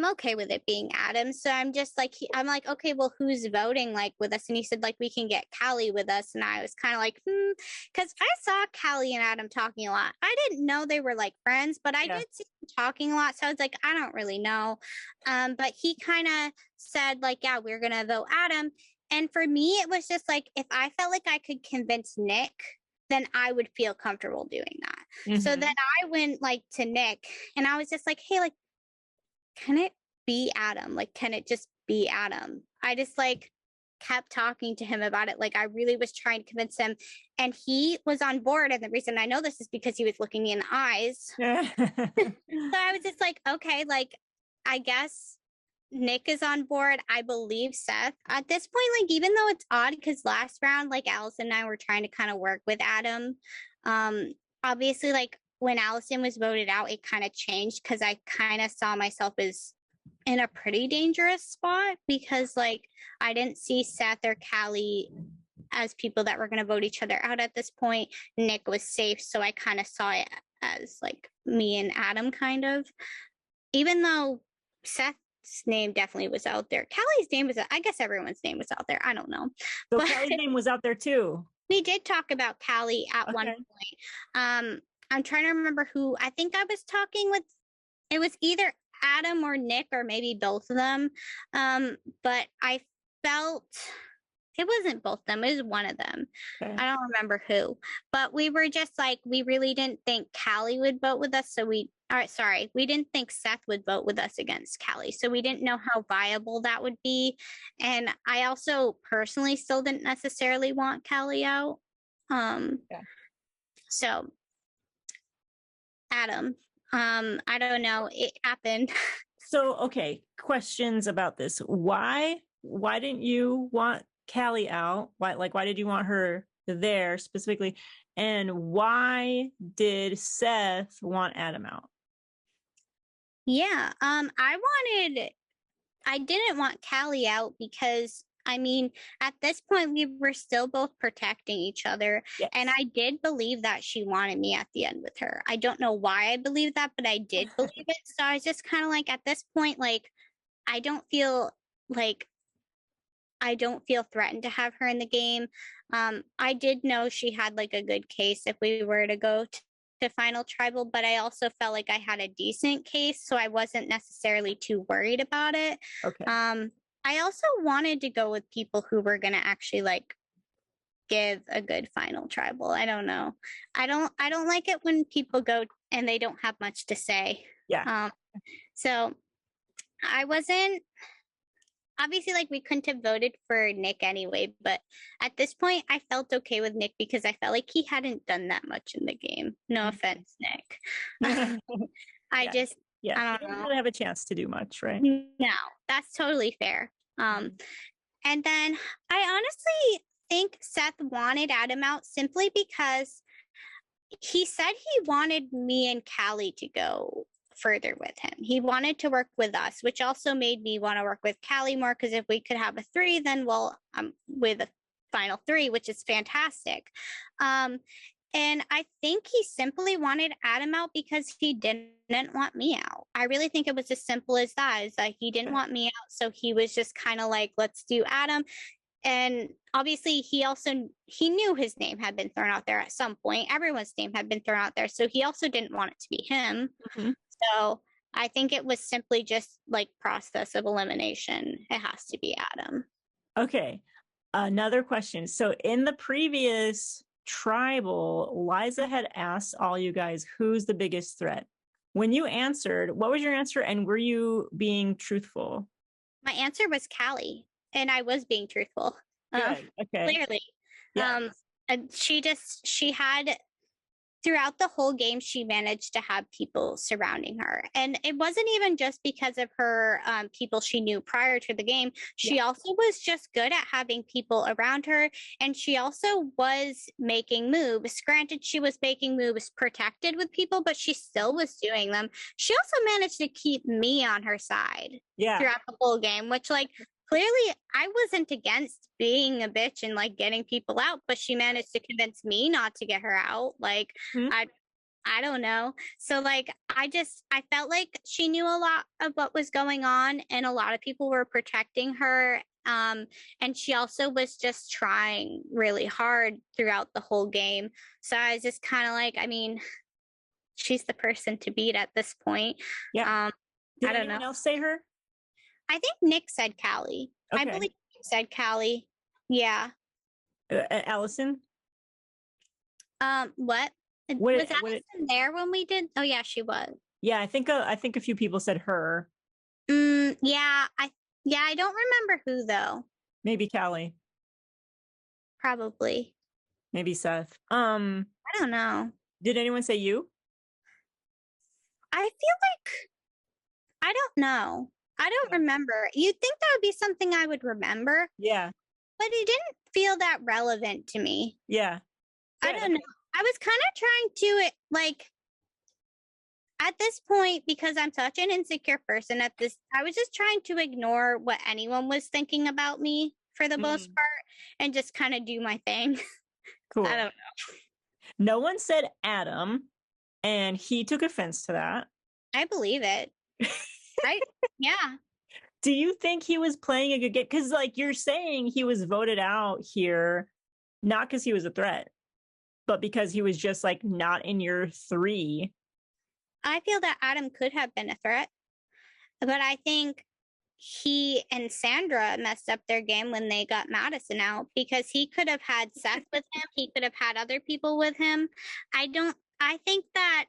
okay with it being Adam. So I'm just like, I'm like, okay, well, who's voting like with us? And he said, like, we can get Callie with us. And I was kind of like, because I saw Callie and Adam talking a lot. I didn't know they were like friends, but I did see them talking a lot. So I was like, I don't really know. But he kind of said, like, yeah, we're going to vote Adam. And for me, it was just like, if I felt like I could convince Nick, then I would feel comfortable doing that. So then I went like to Nick, and I was just like, hey, like, can it be Adam? Like, can it just be Adam? I just like kept talking to him about it. Like, I really was trying to convince him, and he was on board. And the reason I know this is because he was looking me in the eyes. So I was just like, okay, like, I guess Nick is on board. I believe Seth. At this point, like, even though it's odd because last round, like, Allison and I were trying to kind of work with Adam. Obviously, like, when Allison was voted out, it kind of changed because I kind of saw myself as in a pretty dangerous spot because, like, I didn't see Seth or Callie as people that were going to vote each other out at this point. Nick was safe, so I kind of saw it as, like, me and Adam kind of. Even though Seth's name definitely was out there. Callie's name was, I guess everyone's name was out there. I don't know. So Callie's name was out there too. We did talk about Callie at one point. I'm trying to remember who. I think I was talking with, it was either Adam or Nick or maybe both of them. But I felt it wasn't both of them. It was one of them. Okay. I don't remember who. But we were just like, we really didn't think Callie would vote with us. So we didn't think Seth would vote with us against Callie. So we didn't know how viable that would be. And I also personally still didn't necessarily want Callie out. So Adam, I don't know. It happened. So, okay. Questions about this. Why didn't you want Callie out? Why did you want her there specifically? And why did Seth want Adam out? Yeah. I didn't want Callie out because I mean, at this point we were still both protecting each other. Yes. And I did believe that she wanted me at the end with her. I don't know why I believed that, but I did believe it. So I was just kind of like, at this point, like, I don't feel like I don't feel threatened to have her in the game. I did know she had like a good case if we were to go to final tribal, but I also felt like I had a decent case, so I wasn't necessarily too worried about it. Okay. I also wanted to go with people who were going to actually like give a good final tribal. I don't know. I don't like it when people go and they don't have much to say. Yeah. So I wasn't obviously like we couldn't have voted for Nick anyway, but at this point I felt okay with Nick because I felt like he hadn't done that much in the game. No offense, Nick. I just he I didn't don't know. really have a chance to do much, right? No, that's totally fair. And then I honestly think Seth wanted Adam out simply because he said he wanted me and Callie to go further with him. He wanted to work with us, which also made me want to work with Callie more because if we could have a 3, then well, I'm with a final 3, which is fantastic. And I think he simply wanted Adam out because he didn't want me out. I really think it was as simple as that, is that he didn't want me out. So he was just kind of like, let's do Adam. And obviously he knew his name had been thrown out there at some point. Everyone's name had been thrown out there. So he also didn't want it to be him. Mm-hmm. So I think it was simply just like process of elimination. It has to be Adam. Okay. Another question. So in the previous tribal, Liza had asked all you guys, who's the biggest threat? When you answered, what was your answer? And were you being truthful? My answer was Callie, and I was being truthful. Good. Okay. Clearly. Yeah. And she had throughout the whole game, she managed to have people surrounding her. And it wasn't even just because of her people she knew prior to the game. She also was just good at having people around her. And she also was making moves. Granted, she was making moves protected with people, but she still was doing them. She also managed to keep me on her side throughout the whole game, which like, clearly, I wasn't against being a bitch and like getting people out, but she managed to convince me not to get her out. Like, I don't know. So like, I felt like she knew a lot of what was going on, and a lot of people were protecting her. And she also was just trying really hard throughout the whole game. So I was just kind of like, I mean, she's the person to beat at this point. Yeah. Did I don't anyone know. else say her? I think Nick said Callie. Okay. I believe Nick said Callie. Yeah. Allison? What? Was Allison there when we did? Oh yeah, she was. Yeah, I think a few people said her. Yeah, I don't remember who though. Maybe Callie. Probably. Maybe Seth. I don't know. Did anyone say you? I feel like I don't know. I don't remember. You'd think that would be something I would remember. Yeah. But it didn't feel that relevant to me. Yeah. I don't know. I was kind of trying to, like, at this point, because I'm such an insecure person I was just trying to ignore what anyone was thinking about me for the most part and just kind of do my thing. Cool. I don't know. No one said Adam, and he took offense to that. I believe it. Yeah. Do you think he was playing a good game? Because like you're saying he was voted out here, not because he was a threat, but because he was just like not in your 3. I feel that Adam could have been a threat, but I think he and Sandra messed up their game when they got Madison out, because he could have had Seth with him. He could have had other people with him. I think that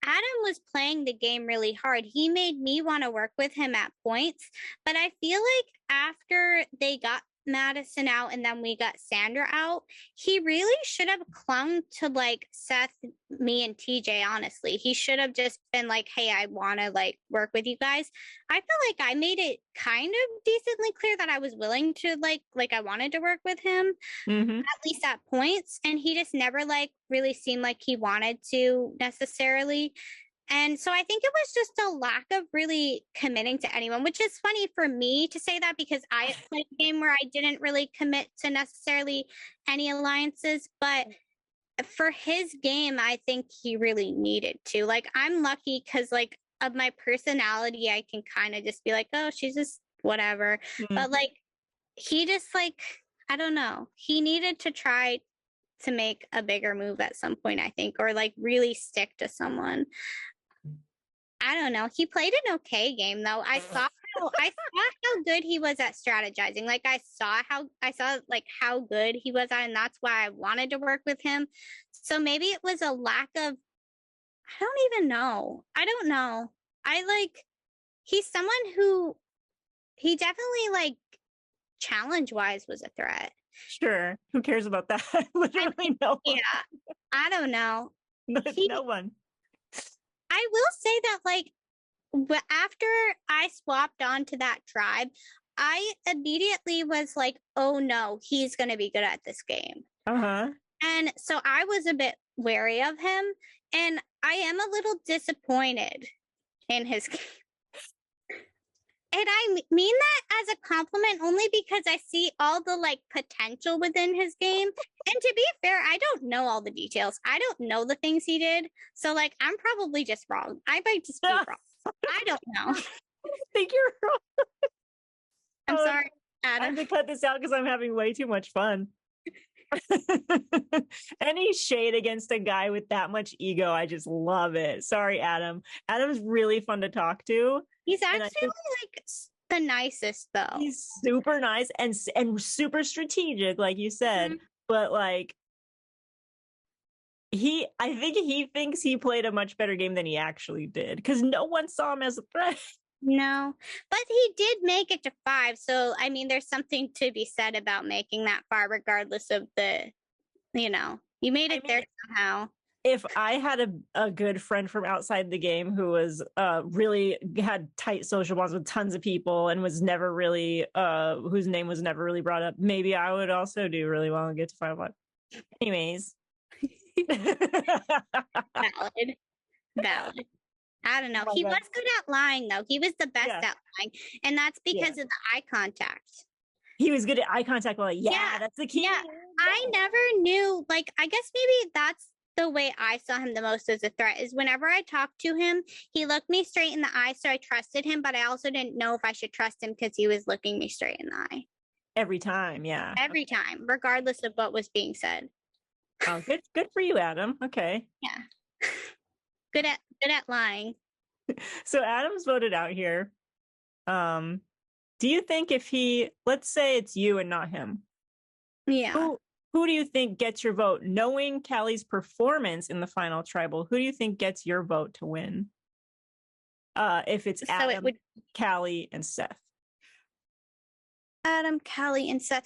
Adam was playing the game really hard. He made me want to work with him at points, but I feel like after they got Madison out and then we got Sandra out, he really should have clung to like Seth, me, and TJ. Honestly, he should have just been like, hey, I want to like work with you guys. I feel like I made it kind of decently clear that I was willing to like I wanted to work with him, at least at points, and he just never like really seemed like he wanted to necessarily. And so I think it was just a lack of really committing to anyone, which is funny for me to say that because I played a game where I didn't really commit to necessarily any alliances. But for his game, I think he really needed to. Like, I'm lucky because, like, of my personality, I can kind of just be like, oh, she's just whatever. But, like, he just, like, I don't know. He needed to try to make a bigger move at some point, I think, or, like, really stick to someone. I don't know. He played an okay game though. I saw how good he was at strategizing. Like I saw like how good he was at, and that's why I wanted to work with him. So maybe it was a lack of I don't even know. I don't know. He's someone who he definitely like challenge wise was a threat. Sure. Who cares about that? Literally no one. Yeah. I don't know. No one. I will say that, like, after I swapped onto that tribe, I immediately was like, oh no, he's going to be good at this game. Uh-huh. And so I was a bit wary of him, and I am a little disappointed in his game. And I mean that as a compliment only because I see all the like potential within his game. And to be fair, I don't know all the details. I don't know the things he did. So like, I'm probably just wrong. I might just be wrong. I don't know. I think you're wrong. I'm sorry, Adam. I have to cut this out because I'm having way too much fun. Any shade against a guy with that much ego, I just love it. Sorry, Adam. Adam's really fun to talk to. He's actually like the nicest though. He's super nice and super strategic, like you said. Mm-hmm. But like I think he thinks he played a much better game than he actually did because no one saw him as a threat. No, but he did make it to 5. So, I mean, there's something to be said about making that far, regardless of you made it there somehow. If I had a good friend from outside the game who was really had tight social bonds with tons of people and was never really whose name was never really brought up, maybe I would also do really well and get to 5 o'clock. Anyways. Valid. I don't know. He was good at lying, though. He was the best at lying. And that's because of the eye contact. He was good at eye contact. Like, that's the key. Yeah. I never knew, like, I guess maybe that's the way I saw him the most as a threat is whenever I talked to him, he looked me straight in the eye. So I trusted him, but I also didn't know if I should trust him because he was looking me straight in the eye. Every time. Yeah. Every time, regardless of what was being said. Oh, good for you, Adam. Okay. Yeah. Good at lying. So Adam's voted out here. Do you think if let's say it's you and not him. Yeah. Who do you think gets your vote? Knowing Callie's performance in the final tribal, who do you think gets your vote to win? If it's Adam, Callie, and Seth. Adam, Callie, and Seth.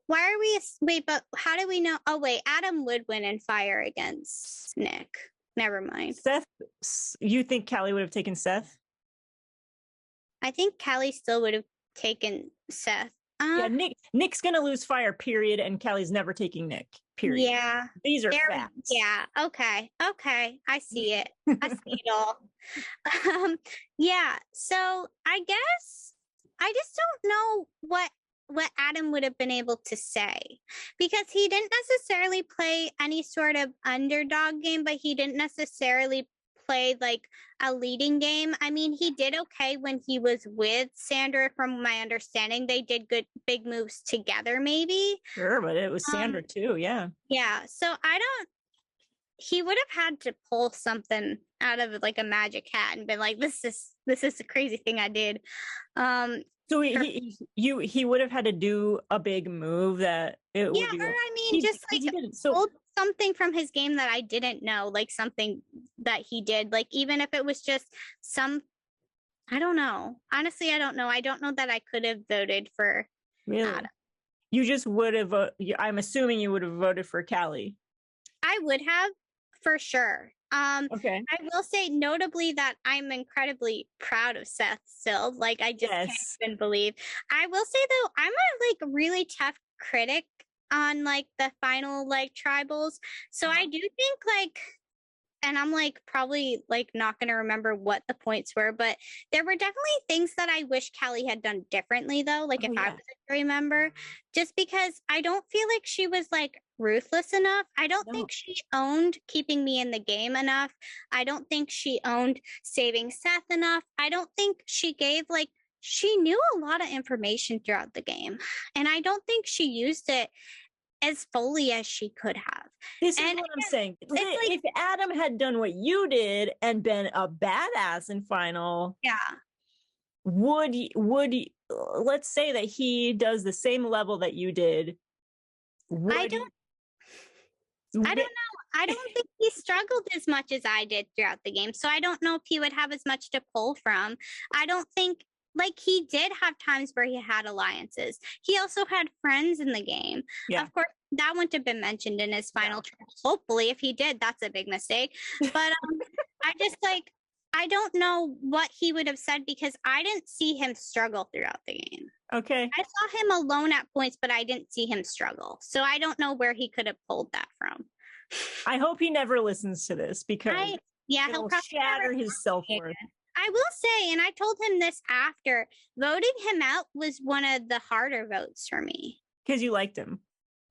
Why are we... Wait, but how do we know... Oh, wait. Adam would win in fire against Nick. Never mind. Seth, you think Callie would have taken Seth? I think Callie still would have taken Seth. Yeah, Nick's gonna lose fire, period, and Callie's never taking Nick, period. Yeah. These are facts. Yeah, okay. I see it. I see it all. Yeah, so I guess I just don't know what Adam would have been able to say because he didn't necessarily play any sort of underdog game, but he didn't necessarily play like a leading game. I mean, he did okay when he was with Sandra. From my understanding, they did good big moves together, maybe. Sure, but it was Sandra too, yeah. Yeah, so he would have had to pull something out of like a magic hat and been like, this is the crazy thing I did. So he would have had to do a big move that it would be. Or I mean, pulled something from his game that I didn't know, like something that he did, like even if it was just I don't know. Honestly, I don't know. I don't know that I could have voted for Adam. You just would have. I'm assuming you would have voted for Callie. I would have, for sure. Okay. I will say notably that I'm incredibly proud of Seth still. Like I just can't even believe. I will say though, I'm a like really tough critic on like the final like tribals. So I do think like and I'm like probably like not going to remember what the points were, but there were definitely things that I wish Callie had done differently though, like if I was a jury member, just because I don't feel like she was like ruthless enough. I don't think she owned keeping me in the game enough. I don't think she owned saving Seth enough. I don't think she gave like, she knew a lot of information throughout the game, and I don't think she used it as fully as she could have. This is what I'm saying. If Adam had done what you did and been a badass in final, would let's say that he does the same level that you did. I don't know. I don't think he struggled as much as I did throughout the game. So I don't know if he would have as much to pull from. I don't think, like, he did have times where he had alliances. He also had friends in the game. Yeah. Of course, that wouldn't have been mentioned in his final trip. Hopefully, if he did, that's a big mistake. But I just, like, I don't know what he would have said because I didn't see him struggle throughout the game. Okay. I saw him alone at points, but I didn't see him struggle. So I don't know where he could have pulled that from. I hope he never listens to this because he'll shatter his self-worth. I will say, and I told him this after, voting him out was one of the harder votes for me. Because you liked him.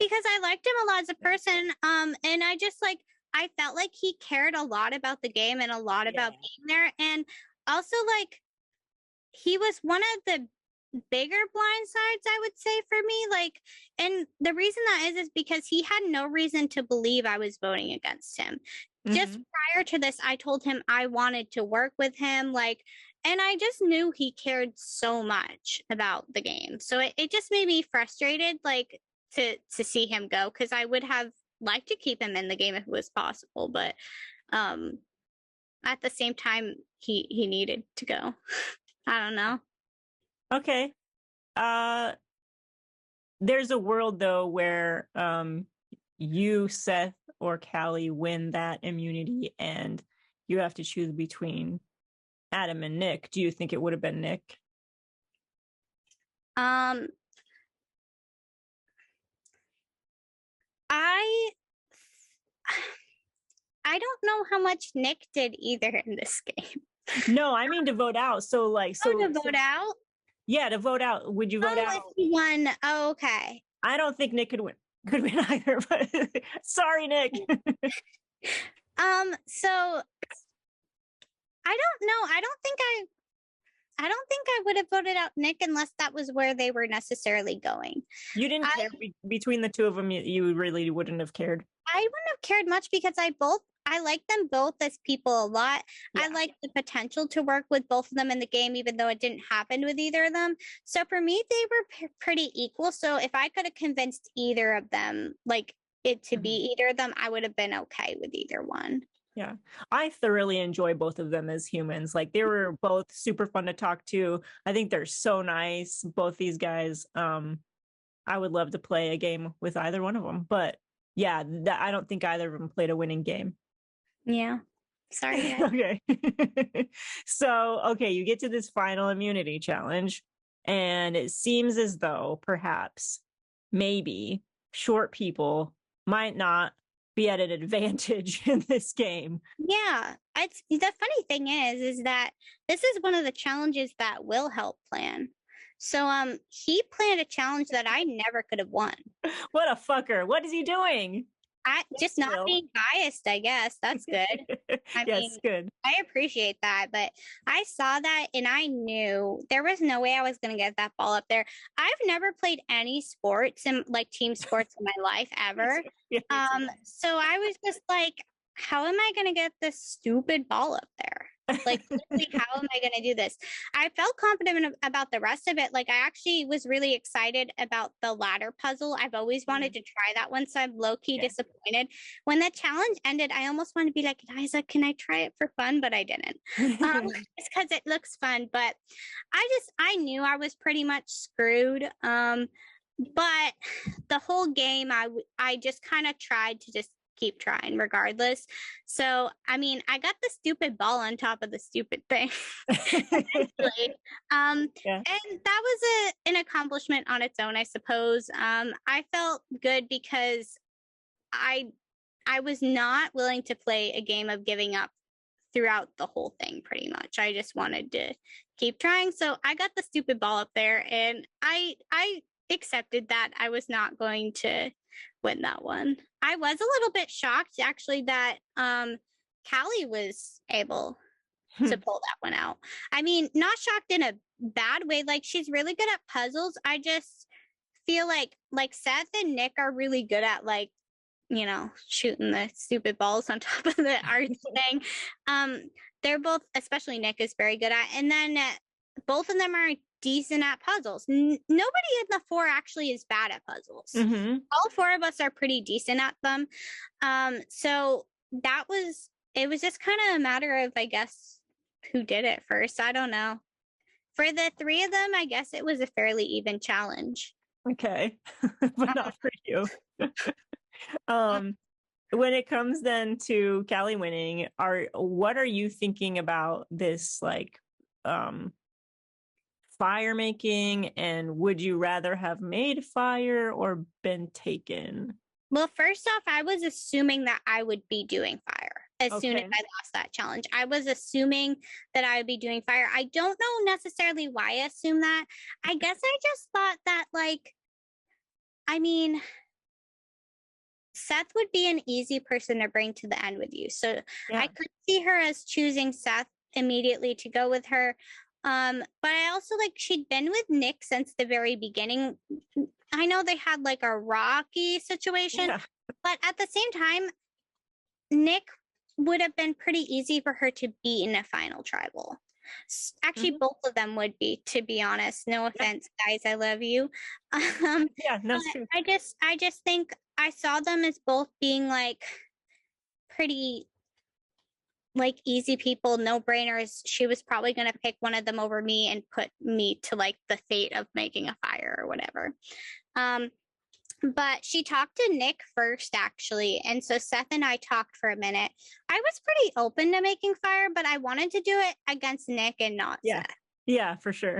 Because I liked him a lot as a person. And I just like, I felt like he cared a lot about the game and a lot about being there. And also like, he was one of the bigger blind sides, I would say, for me. Like, and the reason that is because he had no reason to believe I was voting against him. Just prior to this, I told him I wanted to work with him, like, and I just knew he cared so much about the game. So it just made me frustrated, like, to see him go, because I would have liked to keep him in the game if it was possible. But at the same time, he needed to go. I don't know. Okay. There's a world, though, where you, Seth, or Callie win that immunity and you have to choose between Adam and Nick. Do you think it would have been Nick? I don't know how much Nick did either in this game. No, I mean to vote out. So like, to vote out? Yeah, to vote out. Would you vote out? If he won. Oh, okay. I don't think Nick could win either, but sorry, Nick. So I don't know. I don't think I would have voted out Nick unless that was where they were necessarily going. You didn't care between the two of them. You really wouldn't have cared. I wouldn't have cared much because I like them both as people a lot. Yeah. I like the potential to work with both of them in the game, even though it didn't happen with either of them. So for me, they were pretty equal. So if I could have convinced either of them, like it to be either of them, I would have been okay with either one. Yeah, I thoroughly enjoy both of them as humans. Like they were both super fun to talk to. I think they're so nice, both these guys. I would love to play a game with either one of them. But yeah, I don't think either of them played a winning game. Yeah. Sorry. Okay. So, okay, you get to this final immunity challenge, and it seems as though perhaps, maybe, short people might not be at an advantage in this game. Yeah. The funny thing is that this is one of the challenges that Will helped plan. So he planned a challenge that I never could have won. What a fucker. What is he doing? Just not being biased, I guess. That's good. Yes, good. I appreciate that. But I saw that and I knew there was no way I was going to get that ball up there. I've never played any sports and like team sports in my life ever. Yes. So I was just like, how am I going to get this stupid ball up there? Like, how am I going to do this? I felt confident about the rest of it. Like, I actually was really excited about the ladder puzzle. I've always wanted to try that one, so I'm low-key disappointed. When the challenge ended, I almost wanted to be like, Eliza, can I try it for fun? But I didn't. It's because it looks fun. But I knew I was pretty much screwed. But the whole game, I just kind of tried to just keep trying regardless. So, I mean, I got the stupid ball on top of the stupid thing. Eventually. And that was an accomplishment on its own, I suppose. I felt good because I I was not willing to play a game of giving up throughout the whole thing, pretty much. I just wanted to keep trying. So I got the stupid ball up there, and I accepted that I was not going to win that one. I was a little bit shocked, actually, that Callie was able to pull that one out. I mean, not shocked in a bad way. Like, she's really good at puzzles. I just feel like Seth and Nick are really good at, like, you know, shooting the stupid balls on top of the art thing. They're both, especially Nick, is very good at. And then both of them are decent at puzzles. Nobody in the four actually is bad at puzzles. All four of us are pretty decent at them. So it was just kind of a matter of, I guess, who did it first. I don't know. For the three of them, I guess it was a fairly even challenge. Okay. But not for you. When it comes then to Callie winning, what are you thinking about this, like, fire making, and would you rather have made fire or been taken? Well, first off, I was assuming that I would be doing fire as soon as I lost that challenge. I was assuming that I would be doing fire. I don't know necessarily why I assumed that. I guess I just thought that, like, I mean, Seth would be an easy person to bring to the end with you. So I could see her as choosing Seth immediately to go with her. But I also, like, she'd been with Nick since the very beginning. I know they had, like, a rocky situation, but at the same time, Nick would have been pretty easy for her to beat in a final tribal. Actually, both of them would be, to be honest. No offense, guys. I love you. No, it's true. I just think I saw them as both being, like, pretty, like, easy people, no brainers. She was probably going to pick one of them over me and put me to, like, the fate of making a fire or whatever. But she talked to Nick first, actually. And so Seth and I talked for a minute. I was pretty open to making fire, but I wanted to do it against Nick and not Seth. Yeah, for sure.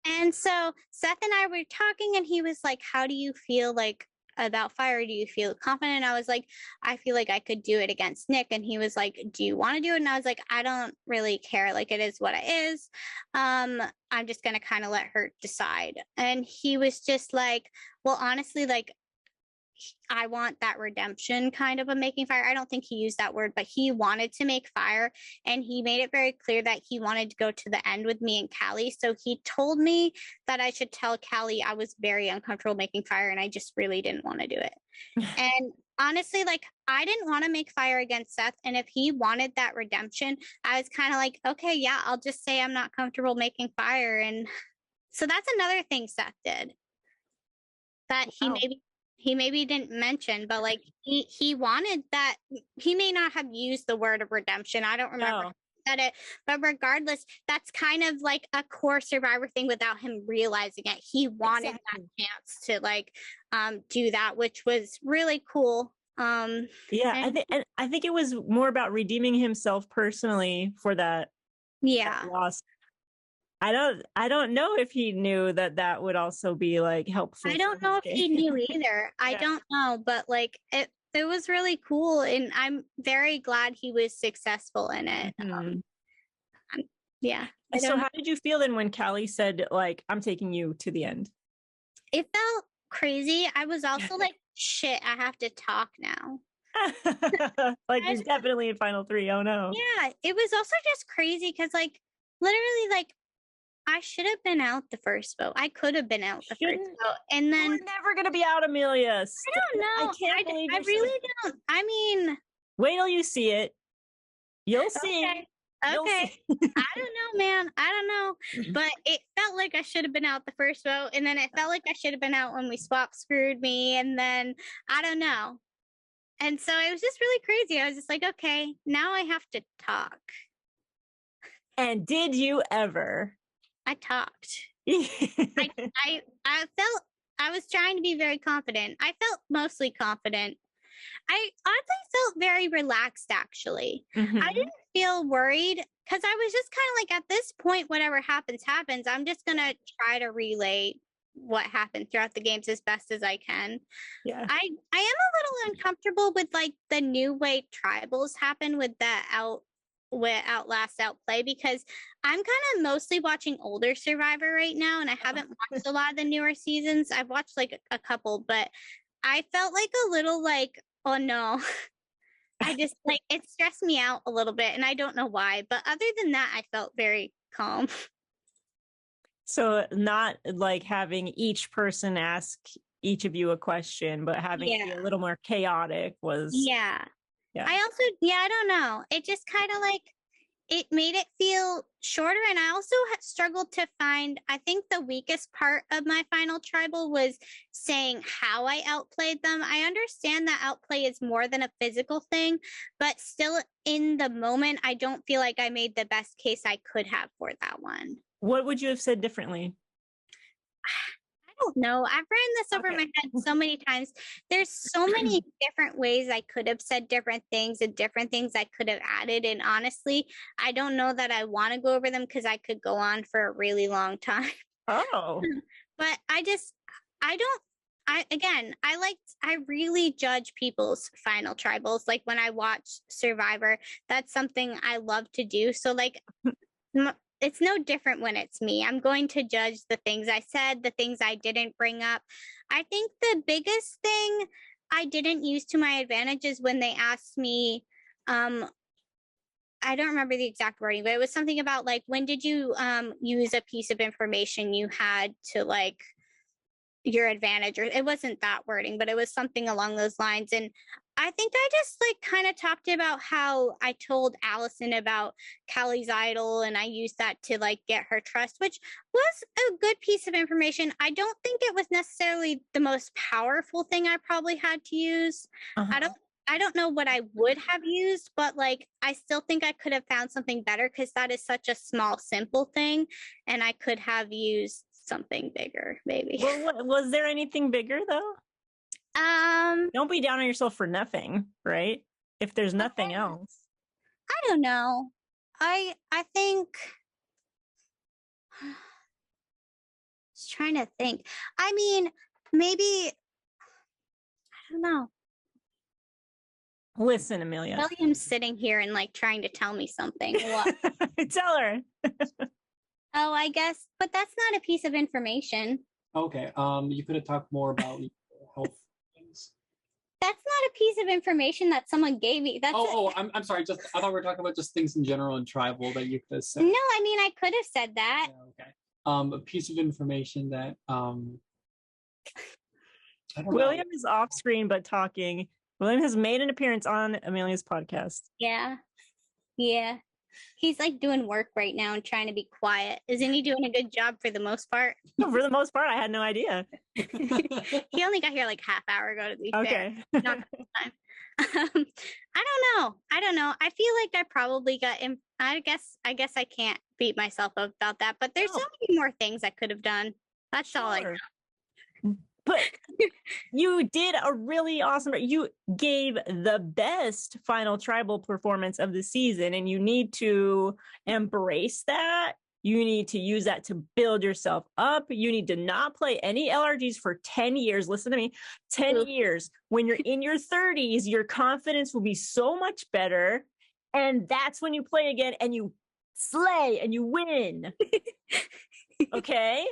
And so Seth and I were talking, and he was like, how do you feel, like, about fire? Do you feel confident? I was like, I feel like I could do it against Nick. And he was like, do you want to do it? And I was like, I don't really care. Like, it is what it is. I'm just going to kind of let her decide. And he was just like, well, honestly, like, I want that redemption kind of a making fire. I don't think he used that word, but he wanted to make fire, and he made it very clear that he wanted to go to the end with me and Callie. So he told me that I should tell Callie I was very uncomfortable making fire, and I just really didn't want to do it. And honestly, like, I didn't want to make fire against Seth, and if he wanted that redemption, I was kind of like, okay, yeah, I'll just say I'm not comfortable making fire. And so that's another thing Seth did that he maybe didn't mention, but, like, he wanted that. He may not have used the word of redemption. I don't remember who said it, but regardless, that's kind of like a core Survivor thing without him realizing it. He wanted that chance to, like, do that, which was really cool. I think it was more about redeeming himself personally for that loss. I don't know if he knew that would also be, like, helpful. I don't know if he knew either. I don't know, but, like, it was really cool, and I'm very glad he was successful in it. So how did you feel then when Callie said, like, I'm taking you to the end? It felt crazy. I was also like, shit, I have to talk now. Like, you're definitely in final three. Oh no. Yeah, it was also just crazy because, like, literally, like, I should have been out the first vote. I could have been out the first vote. And then you're never gonna be out, Amelia. I don't know. I can't believe I really don't. I mean, wait till you see it. You'll see. Okay. I don't know, man. I don't know. But it felt like I should have been out the first vote. And then it felt like I should have been out when we swap screwed me. And then I don't know. And so it was just really crazy. I was just like, okay, now I have to talk. And did you ever? I talked. I felt I was trying to be very confident. I felt mostly confident. I oddly felt very relaxed, actually. I didn't feel worried because I was just kind of like, at this point, whatever happens, happens. I'm just going to try to relay what happened throughout the games as best as I can. Yeah. I am a little uncomfortable with like the new way tribals happen with that Outlast Outplay, because I'm kind of mostly watching older Survivor right now, and I haven't watched a lot of the newer seasons. I've watched like a couple, but I felt like a little like, oh no. I just like, it stressed me out a little bit, and I don't know why, but other than that, I felt very calm. So not like having each person ask each of you a question, but having it be a little more chaotic was. Yeah. I also, I don't know. It just kind of like, it made it feel shorter. And I also struggled to find, I think the weakest part of my final tribal was saying how I outplayed them. I understand that outplay is more than a physical thing, but still in the moment, I don't feel like I made the best case I could have for that one. What would you have said differently? I don't know. I've ran this over my head so many times. There's so many different ways I could have said different things and different things I could have added. And honestly, I don't know that I want to go over them because I could go on for a really long time. Oh. But I really judge people's final tribals. Like when I watch Survivor, that's something I love to do. So like, it's no different when it's me. I'm going to judge the things I said, the things I didn't bring up. I think the biggest thing I didn't use to my advantage is when they asked me, I don't remember the exact wording, but it was something about like, when did you use a piece of information you had to like your advantage? Or it wasn't that wording, but it was something along those lines. And I think I just like kind of talked about how I told Allison about Callie's idol, and I used that to like get her trust, which was a good piece of information. I don't think it was necessarily the most powerful thing I probably had to use. I don't know what I would have used, but like I still think I could have found something better because that is such a small, simple thing, and I could have used something bigger, maybe. Well, was there anything bigger though? Don't be down on yourself for nothing, right? If there's nothing else. I don't know. I think just trying to think. I mean, maybe I don't know. Listen, Amelia. William's sitting here and like trying to tell me something. What? Tell her. Oh, I guess, but that's not a piece of information. Okay. You could have talked more about health things. That's not a piece of information that someone gave me. That's I'm sorry. Just I thought we were talking about just things in general and tribal that you could have said. No, I mean I could have said that. Yeah, okay. A piece of information that I don't know. William is off screen but talking. William has made an appearance on Amelia's podcast. Yeah. He's like doing work right now and trying to be quiet. Isn't he doing a good job for the most part? No, for the most part, I had no idea. He only got here like half hour ago, to be fair. Not the whole time. I don't know. I feel like I probably got I guess I can't beat myself up about that, but there's so many more things I could have done. That's all I know. But you did a really awesome, you gave the best final tribal performance of the season, and you need to embrace that. You need to use that to build yourself up. You need to not play any LRGs for 10 years. Listen to me, 10 years. When you're in your 30s, your confidence will be so much better. And that's when you play again and you slay and you win. Okay?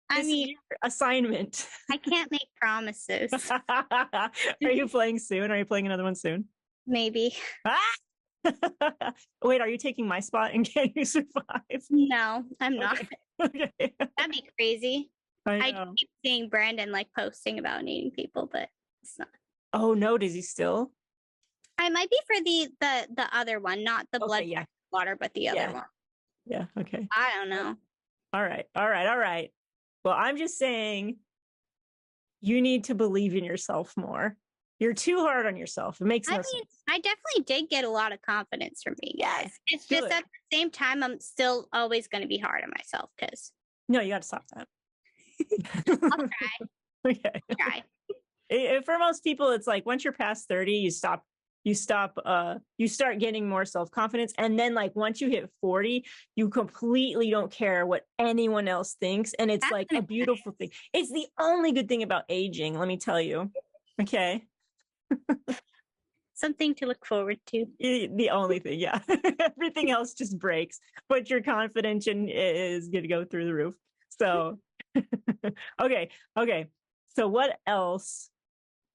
I mean, assignment. I can't make promises. Are you playing soon? Are you playing another one soon? Maybe. Wait, are you taking my spot and can you survive? No, I'm not. Okay. That'd be crazy. I keep seeing Brandon like posting about needing people, but it's not. Oh no, does he still? I might be for the other one, not the blood water, but the other one. Yeah, okay. I don't know. All right. Well, I'm just saying you need to believe in yourself more. You're too hard on yourself. It makes no sense. I definitely did get a lot of confidence from me, guys. It's just at the same time, I'm still always going to be hard on myself because. No, you got to stop that. I'll try. Okay. I'll try. For most people, it's like once you're past 30, you stop you start getting more self-confidence. And then like once you hit 40, you completely don't care what anyone else thinks. And it's like a beautiful thing. It's the only good thing about aging, let me tell you. Okay. Something to look forward to. The only thing, yeah. Everything else just breaks, but your confidence is going to go through the roof. So, okay. So what else?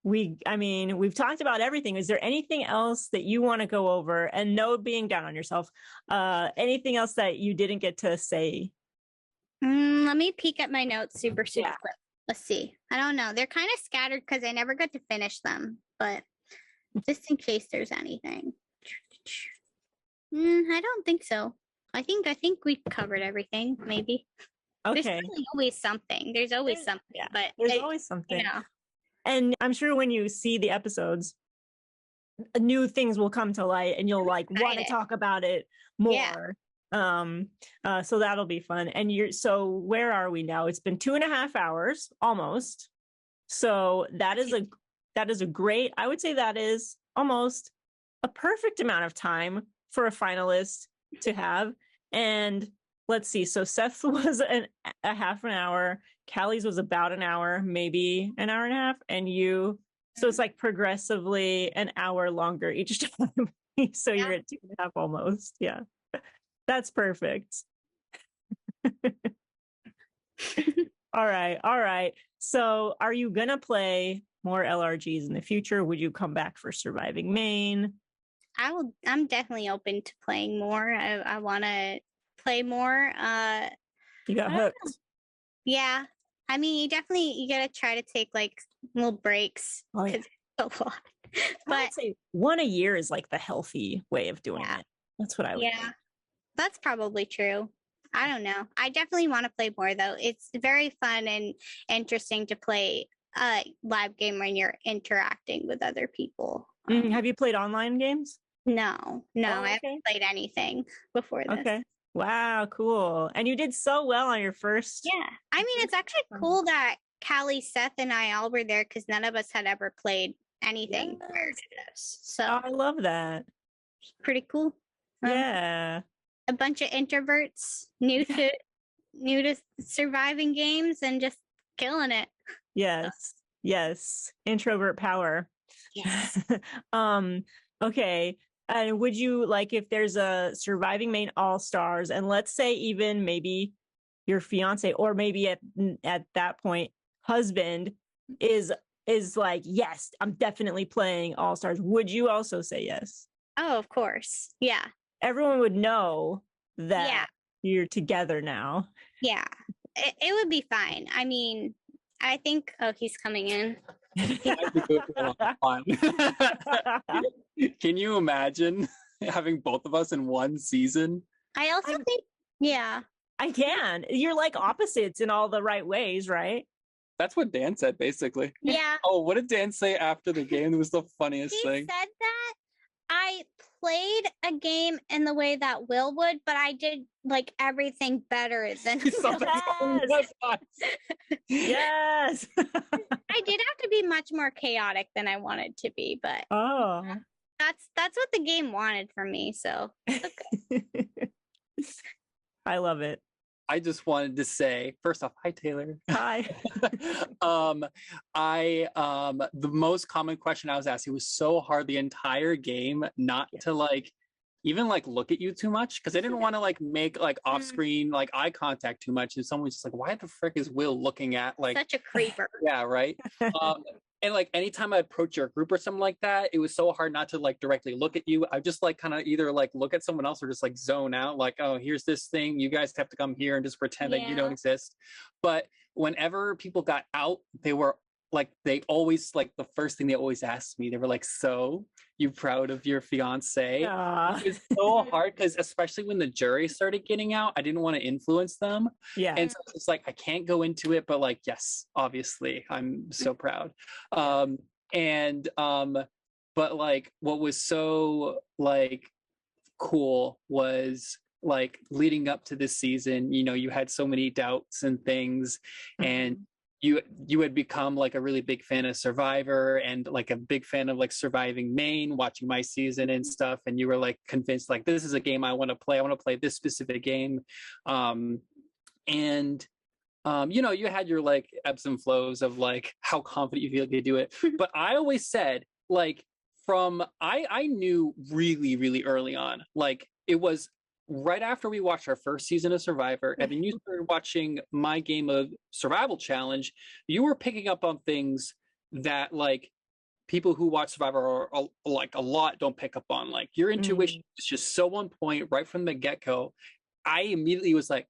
We've talked about everything. Is there anything else that you want to go over? And no being down on yourself. Anything else that you didn't get to say? Let me peek at my notes super quick. Let's see. I don't know. They're kind of scattered because I never got to finish them, but just in case there's anything. I don't think so. I think we've covered everything, maybe. Okay. There's really always something. There's always something. Yeah, but there's always something. You know. And I'm sure when you see the episodes, new things will come to light and you'll like want to talk about it more. Yeah. So that'll be fun. And so where are we now? It's been 2.5 hours almost. So that is a great, I would say that is almost a perfect amount of time for a finalist to have. And let's see. So Seth's was a half an hour. Callie's was about an hour, maybe an hour and a half. And so it's like progressively an hour longer each time. So you're at 2.5 almost. Yeah. That's perfect. All right. So are you going to play more LRGs in the future? Would you come back for Surviving Maine? I'm definitely open to playing more. I want to play more. You got hooked. Yeah. I mean, you got to try to take like little breaks. Oh, yeah. It's a lot. But I would say one a year is like the healthy way of doing it. That's what I would think. That's probably true. I don't know. I definitely want to play more though. It's very fun and interesting to play a live game when you're interacting with other people. Have you played online games? No, I haven't played anything before this. Okay. Wow, cool. And you did so well on your first. Yeah. I mean, it's actually cool that Callie, Seth, and I all were there because none of us had ever played anything prior to this. So I love that. Pretty cool. Yeah. A bunch of introverts new to surviving games and just killing it. Yes. Introvert power. Yes. Okay. And would you like, if there's a Surviving Maine All-Stars, and let's say even maybe your fiance, or maybe at that point husband is like, yes, I'm definitely playing All-Stars, would you also say yes? Oh, of course. Yeah. Everyone would know that you're together now. Yeah. It would be fine. I mean, I think, he's coming in. Can you imagine having both of us in one season? I also think, I can. You're like opposites in all the right ways, right? That's what Dan said, basically. Yeah. Oh, what did Dan say after the game? It was the funniest thing. He said that I played a game in the way that Will would, but I did like everything better than Will. Yes. I did have to be much more chaotic than I wanted to be, but that's what the game wanted from me. So okay. I love it. I just wanted to say, first off, hi Taylor. Hi. The most common question I was asked, it was so hard the entire game not to like even like look at you too much, because I didn't want to like make like off screen like eye contact too much, and someone's just like, why the frick is Will looking at like such a creeper? Yeah, right. And like anytime I approach your group or something like that, it was so hard not to like directly look at you. I just like kind of either like look at someone else or just like zone out, like, oh, here's this thing, you guys have to come here, and just pretend that you don't exist. But whenever people got out, they were like, they always like, the first thing they always asked me, they were like, so you proud of your fiance? It was so hard because especially when the jury started getting out, I didn't want to influence them. Yeah. And so it's like, I can't go into it, but like, yes, obviously I'm so proud. But like what was so like cool was like leading up to this season, you know, you had so many doubts and things, and you had become like a really big fan of Survivor and like a big fan of like Surviving Maine, watching my season and stuff, and you were like convinced like this is a game I want to play. I want to play this specific game. And you know, you had your like ebbs and flows of like how confident you feel you could do it. But I always said like I knew really, really early on, like it was right after we watched our first season of Survivor, and then you started watching my game of Survival Challenge, you were picking up on things that like people who watch Survivor are like a lot don't pick up on. Like your intuition is just so on point right from the get-go. I immediately was like,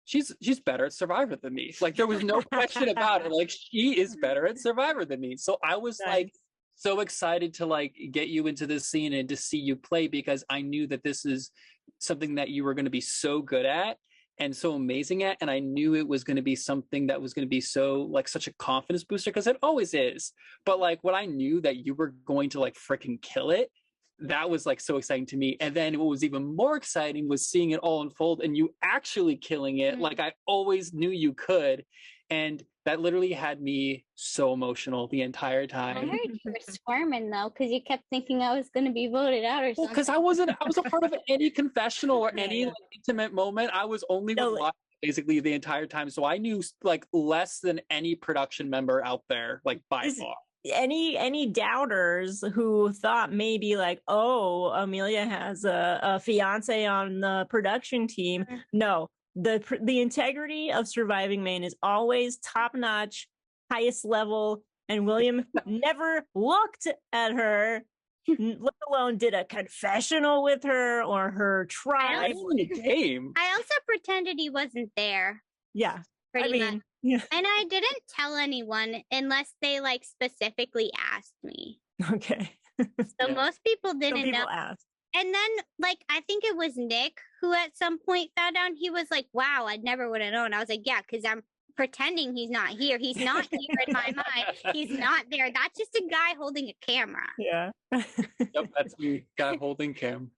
she's better at Survivor than me. Like there was no question about it. Like she is better at Survivor than me. So I was like so excited to like get you into this scene and to see you play, because I knew that this is something that you were going to be so good at and so amazing at. And I knew it was going to be something that was going to be so like such a confidence booster, because it always is. But like when I knew that you were going to like freaking kill it, that was like so exciting to me. And then what was even more exciting was seeing it all unfold and you actually killing it like I always knew you could. And that literally had me so emotional the entire time. I heard you were squirming though, because you kept thinking I was going to be voted out or something. Because I was a part of any confessional or any like, intimate moment. I was only with Lyle basically the entire time. So I knew like less than any production member out there, like by far. Any doubters who thought maybe like, oh, Amelia has a fiance on the production team. No, the integrity of Surviving Maine is always top notch, highest level. And William never looked at her, let alone did a confessional with her or her tribe. I also pretended he wasn't there. Yeah. Pretty much. Yeah. And I didn't tell anyone unless they like specifically asked me. Okay. So most people didn't know. Asked. And then like I think it was Nick who at some point found out. He was like, wow, I never would have known. I was like, yeah, because I'm pretending he's not here. He's not here in my mind. He's not there. That's just a guy holding a camera. Yeah. Yep, that's me, guy holding cam.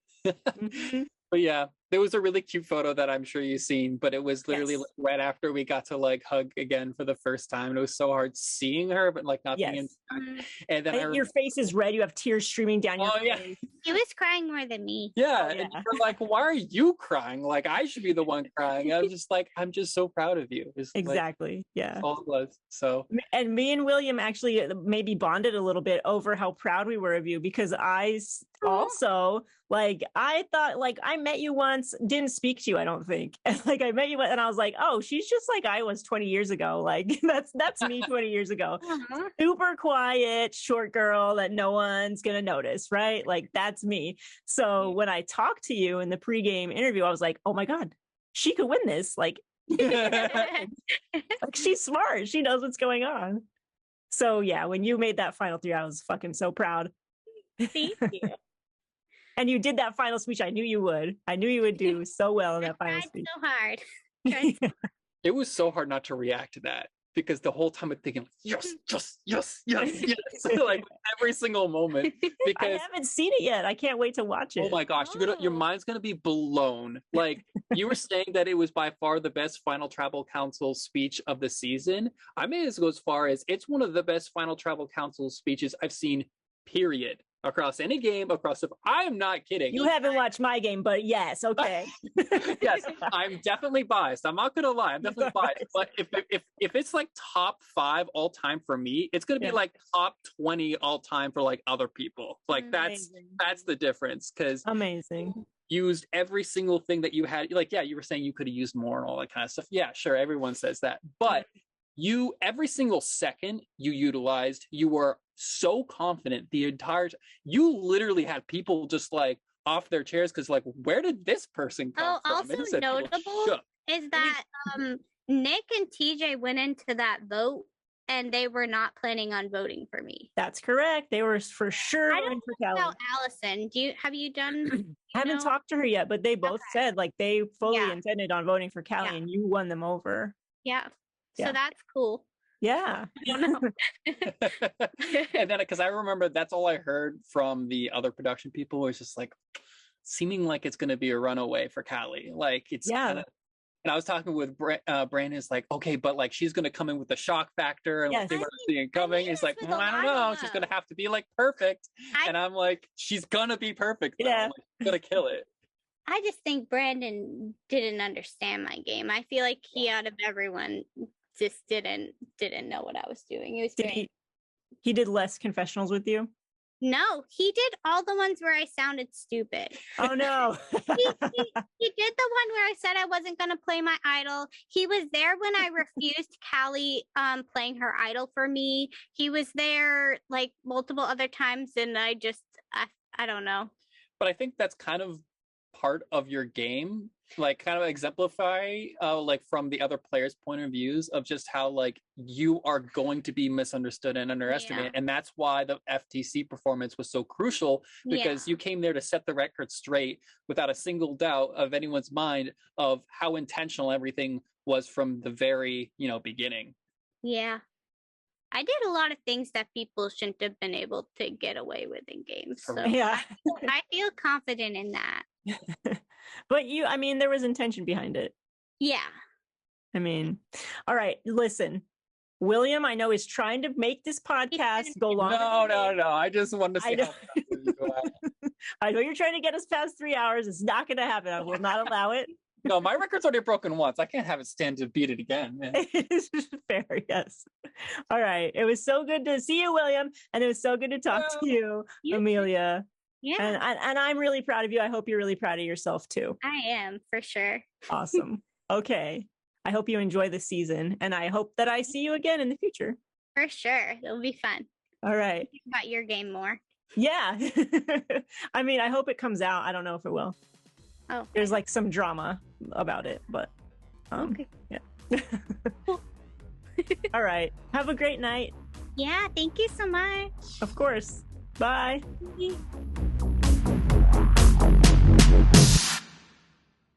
But yeah, there was a really cute photo that I'm sure you've seen, but it was literally like, right after we got to like hug again for the first time. And it was so hard seeing her, but like not being in. And then your face is red. You have tears streaming down your face. He was crying more than me. Yeah. And you were like, why are you crying? Like I should be the one crying. I was just like, I'm just so proud of you. It's exactly. Like, yeah. All it was. So. And me and William actually maybe bonded a little bit over how proud we were of you, because I also like, I thought like I met you once, didn't speak to you, I don't think. And like I met you and I was like, oh, she's just like I was 20 years ago. Like that's me 20 years ago. Super quiet, short girl that no one's going to notice, right? Like that's me. So when I talked to you in the pregame interview, I was like, oh my God, she could win this. Like, like she's smart. She knows what's going on. So yeah, when you made that final 3, I was fucking so proud. Thank you. And you did that final speech. I knew you would. I knew you would do so well in that final speech. So hard. It was so hard not to react to that, because the whole time I'm thinking, yes, like every single moment. Because I haven't seen it yet. I can't wait to watch it. Oh my gosh, your mind's gonna be blown. Like you were saying that it was by far the best Final Tribal Council speech of the season. I may as go as far as it's one of the best Final Tribal Council speeches I've seen, period. Across any game, I am not kidding. You haven't watched my game, but yes, okay. Yes, I'm definitely biased. I'm not gonna lie, I'm definitely biased. But if it's like top 5 all time for me, it's gonna be like top 20 all time for like other people. Like that's the difference. Because amazing. Used every single thing that you had. Like, yeah, you were saying you could have used more and all that kind of stuff. Yeah, sure, everyone says that. But every single second you utilized, you were so confident the entire time. You literally had people just like off their chairs because like, where did this person come from? Also notable is that Nick and TJ went into that vote and they were not planning on voting for me. That's correct. They were for sure. I don't know about Allison. Have you done? I haven't talked to her yet, but they both said like they fully intended on voting for Callie, and you won them over. Yeah. So that's cool. Yeah. I don't know. And then, because I remember that's all I heard from the other production people was just like, seeming like it's going to be a runaway for Callie. Like it's And I was talking with Brandon's like, okay, but like she's gonna come in with the shock factor and like, they weren't seeing it coming. He's like, I don't know, she's gonna have to be like perfect. And I'm like, she's gonna be perfect. Though. Yeah, like, she's gonna kill it. I just think Brandon didn't understand my game. I feel like he, out of everyone, just didn't know what I was doing. He was he did less confessionals with you? No, he did all the ones where I sounded stupid. Oh no. he did the one where I said I wasn't going to play my idol. He was there when I refused Callie playing her idol for me. He was there like multiple other times, and I don't know. But I think that's kind of part of your game, like kind of exemplify like from the other players' point of views of just how like you are going to be misunderstood and underestimated. And that's why the FTC performance was so crucial, because you came there to set the record straight without a single doubt of anyone's mind of how intentional everything was from the very beginning. I did a lot of things that people shouldn't have been able to get away with in games. So I feel confident in that. But there was intention behind it. Yeah. All right, listen. William, I know, is trying to make this podcast go longer. No. I just wanted to see how I know you're trying to get us past 3 hours. It's not going to happen. I will not allow it. No, my record's already broken once. I can't have it stand to beat it again. Fair, yes. All right. It was so good to see you, William, and it was so good to talk to you, Amelia. Yeah. And I'm really proud of you. I hope you're really proud of yourself too. I am, for sure. Awesome. Okay. I hope you enjoy the season, and I hope that I see you again in the future. For sure. It'll be fun. All right. Think about your game more. Yeah. I hope it comes out. I don't know if it will. Oh. There's like some drama about it, but okay. Yeah. All right. Have a great night. Yeah, thank you so much. Of course. Bye. Bye.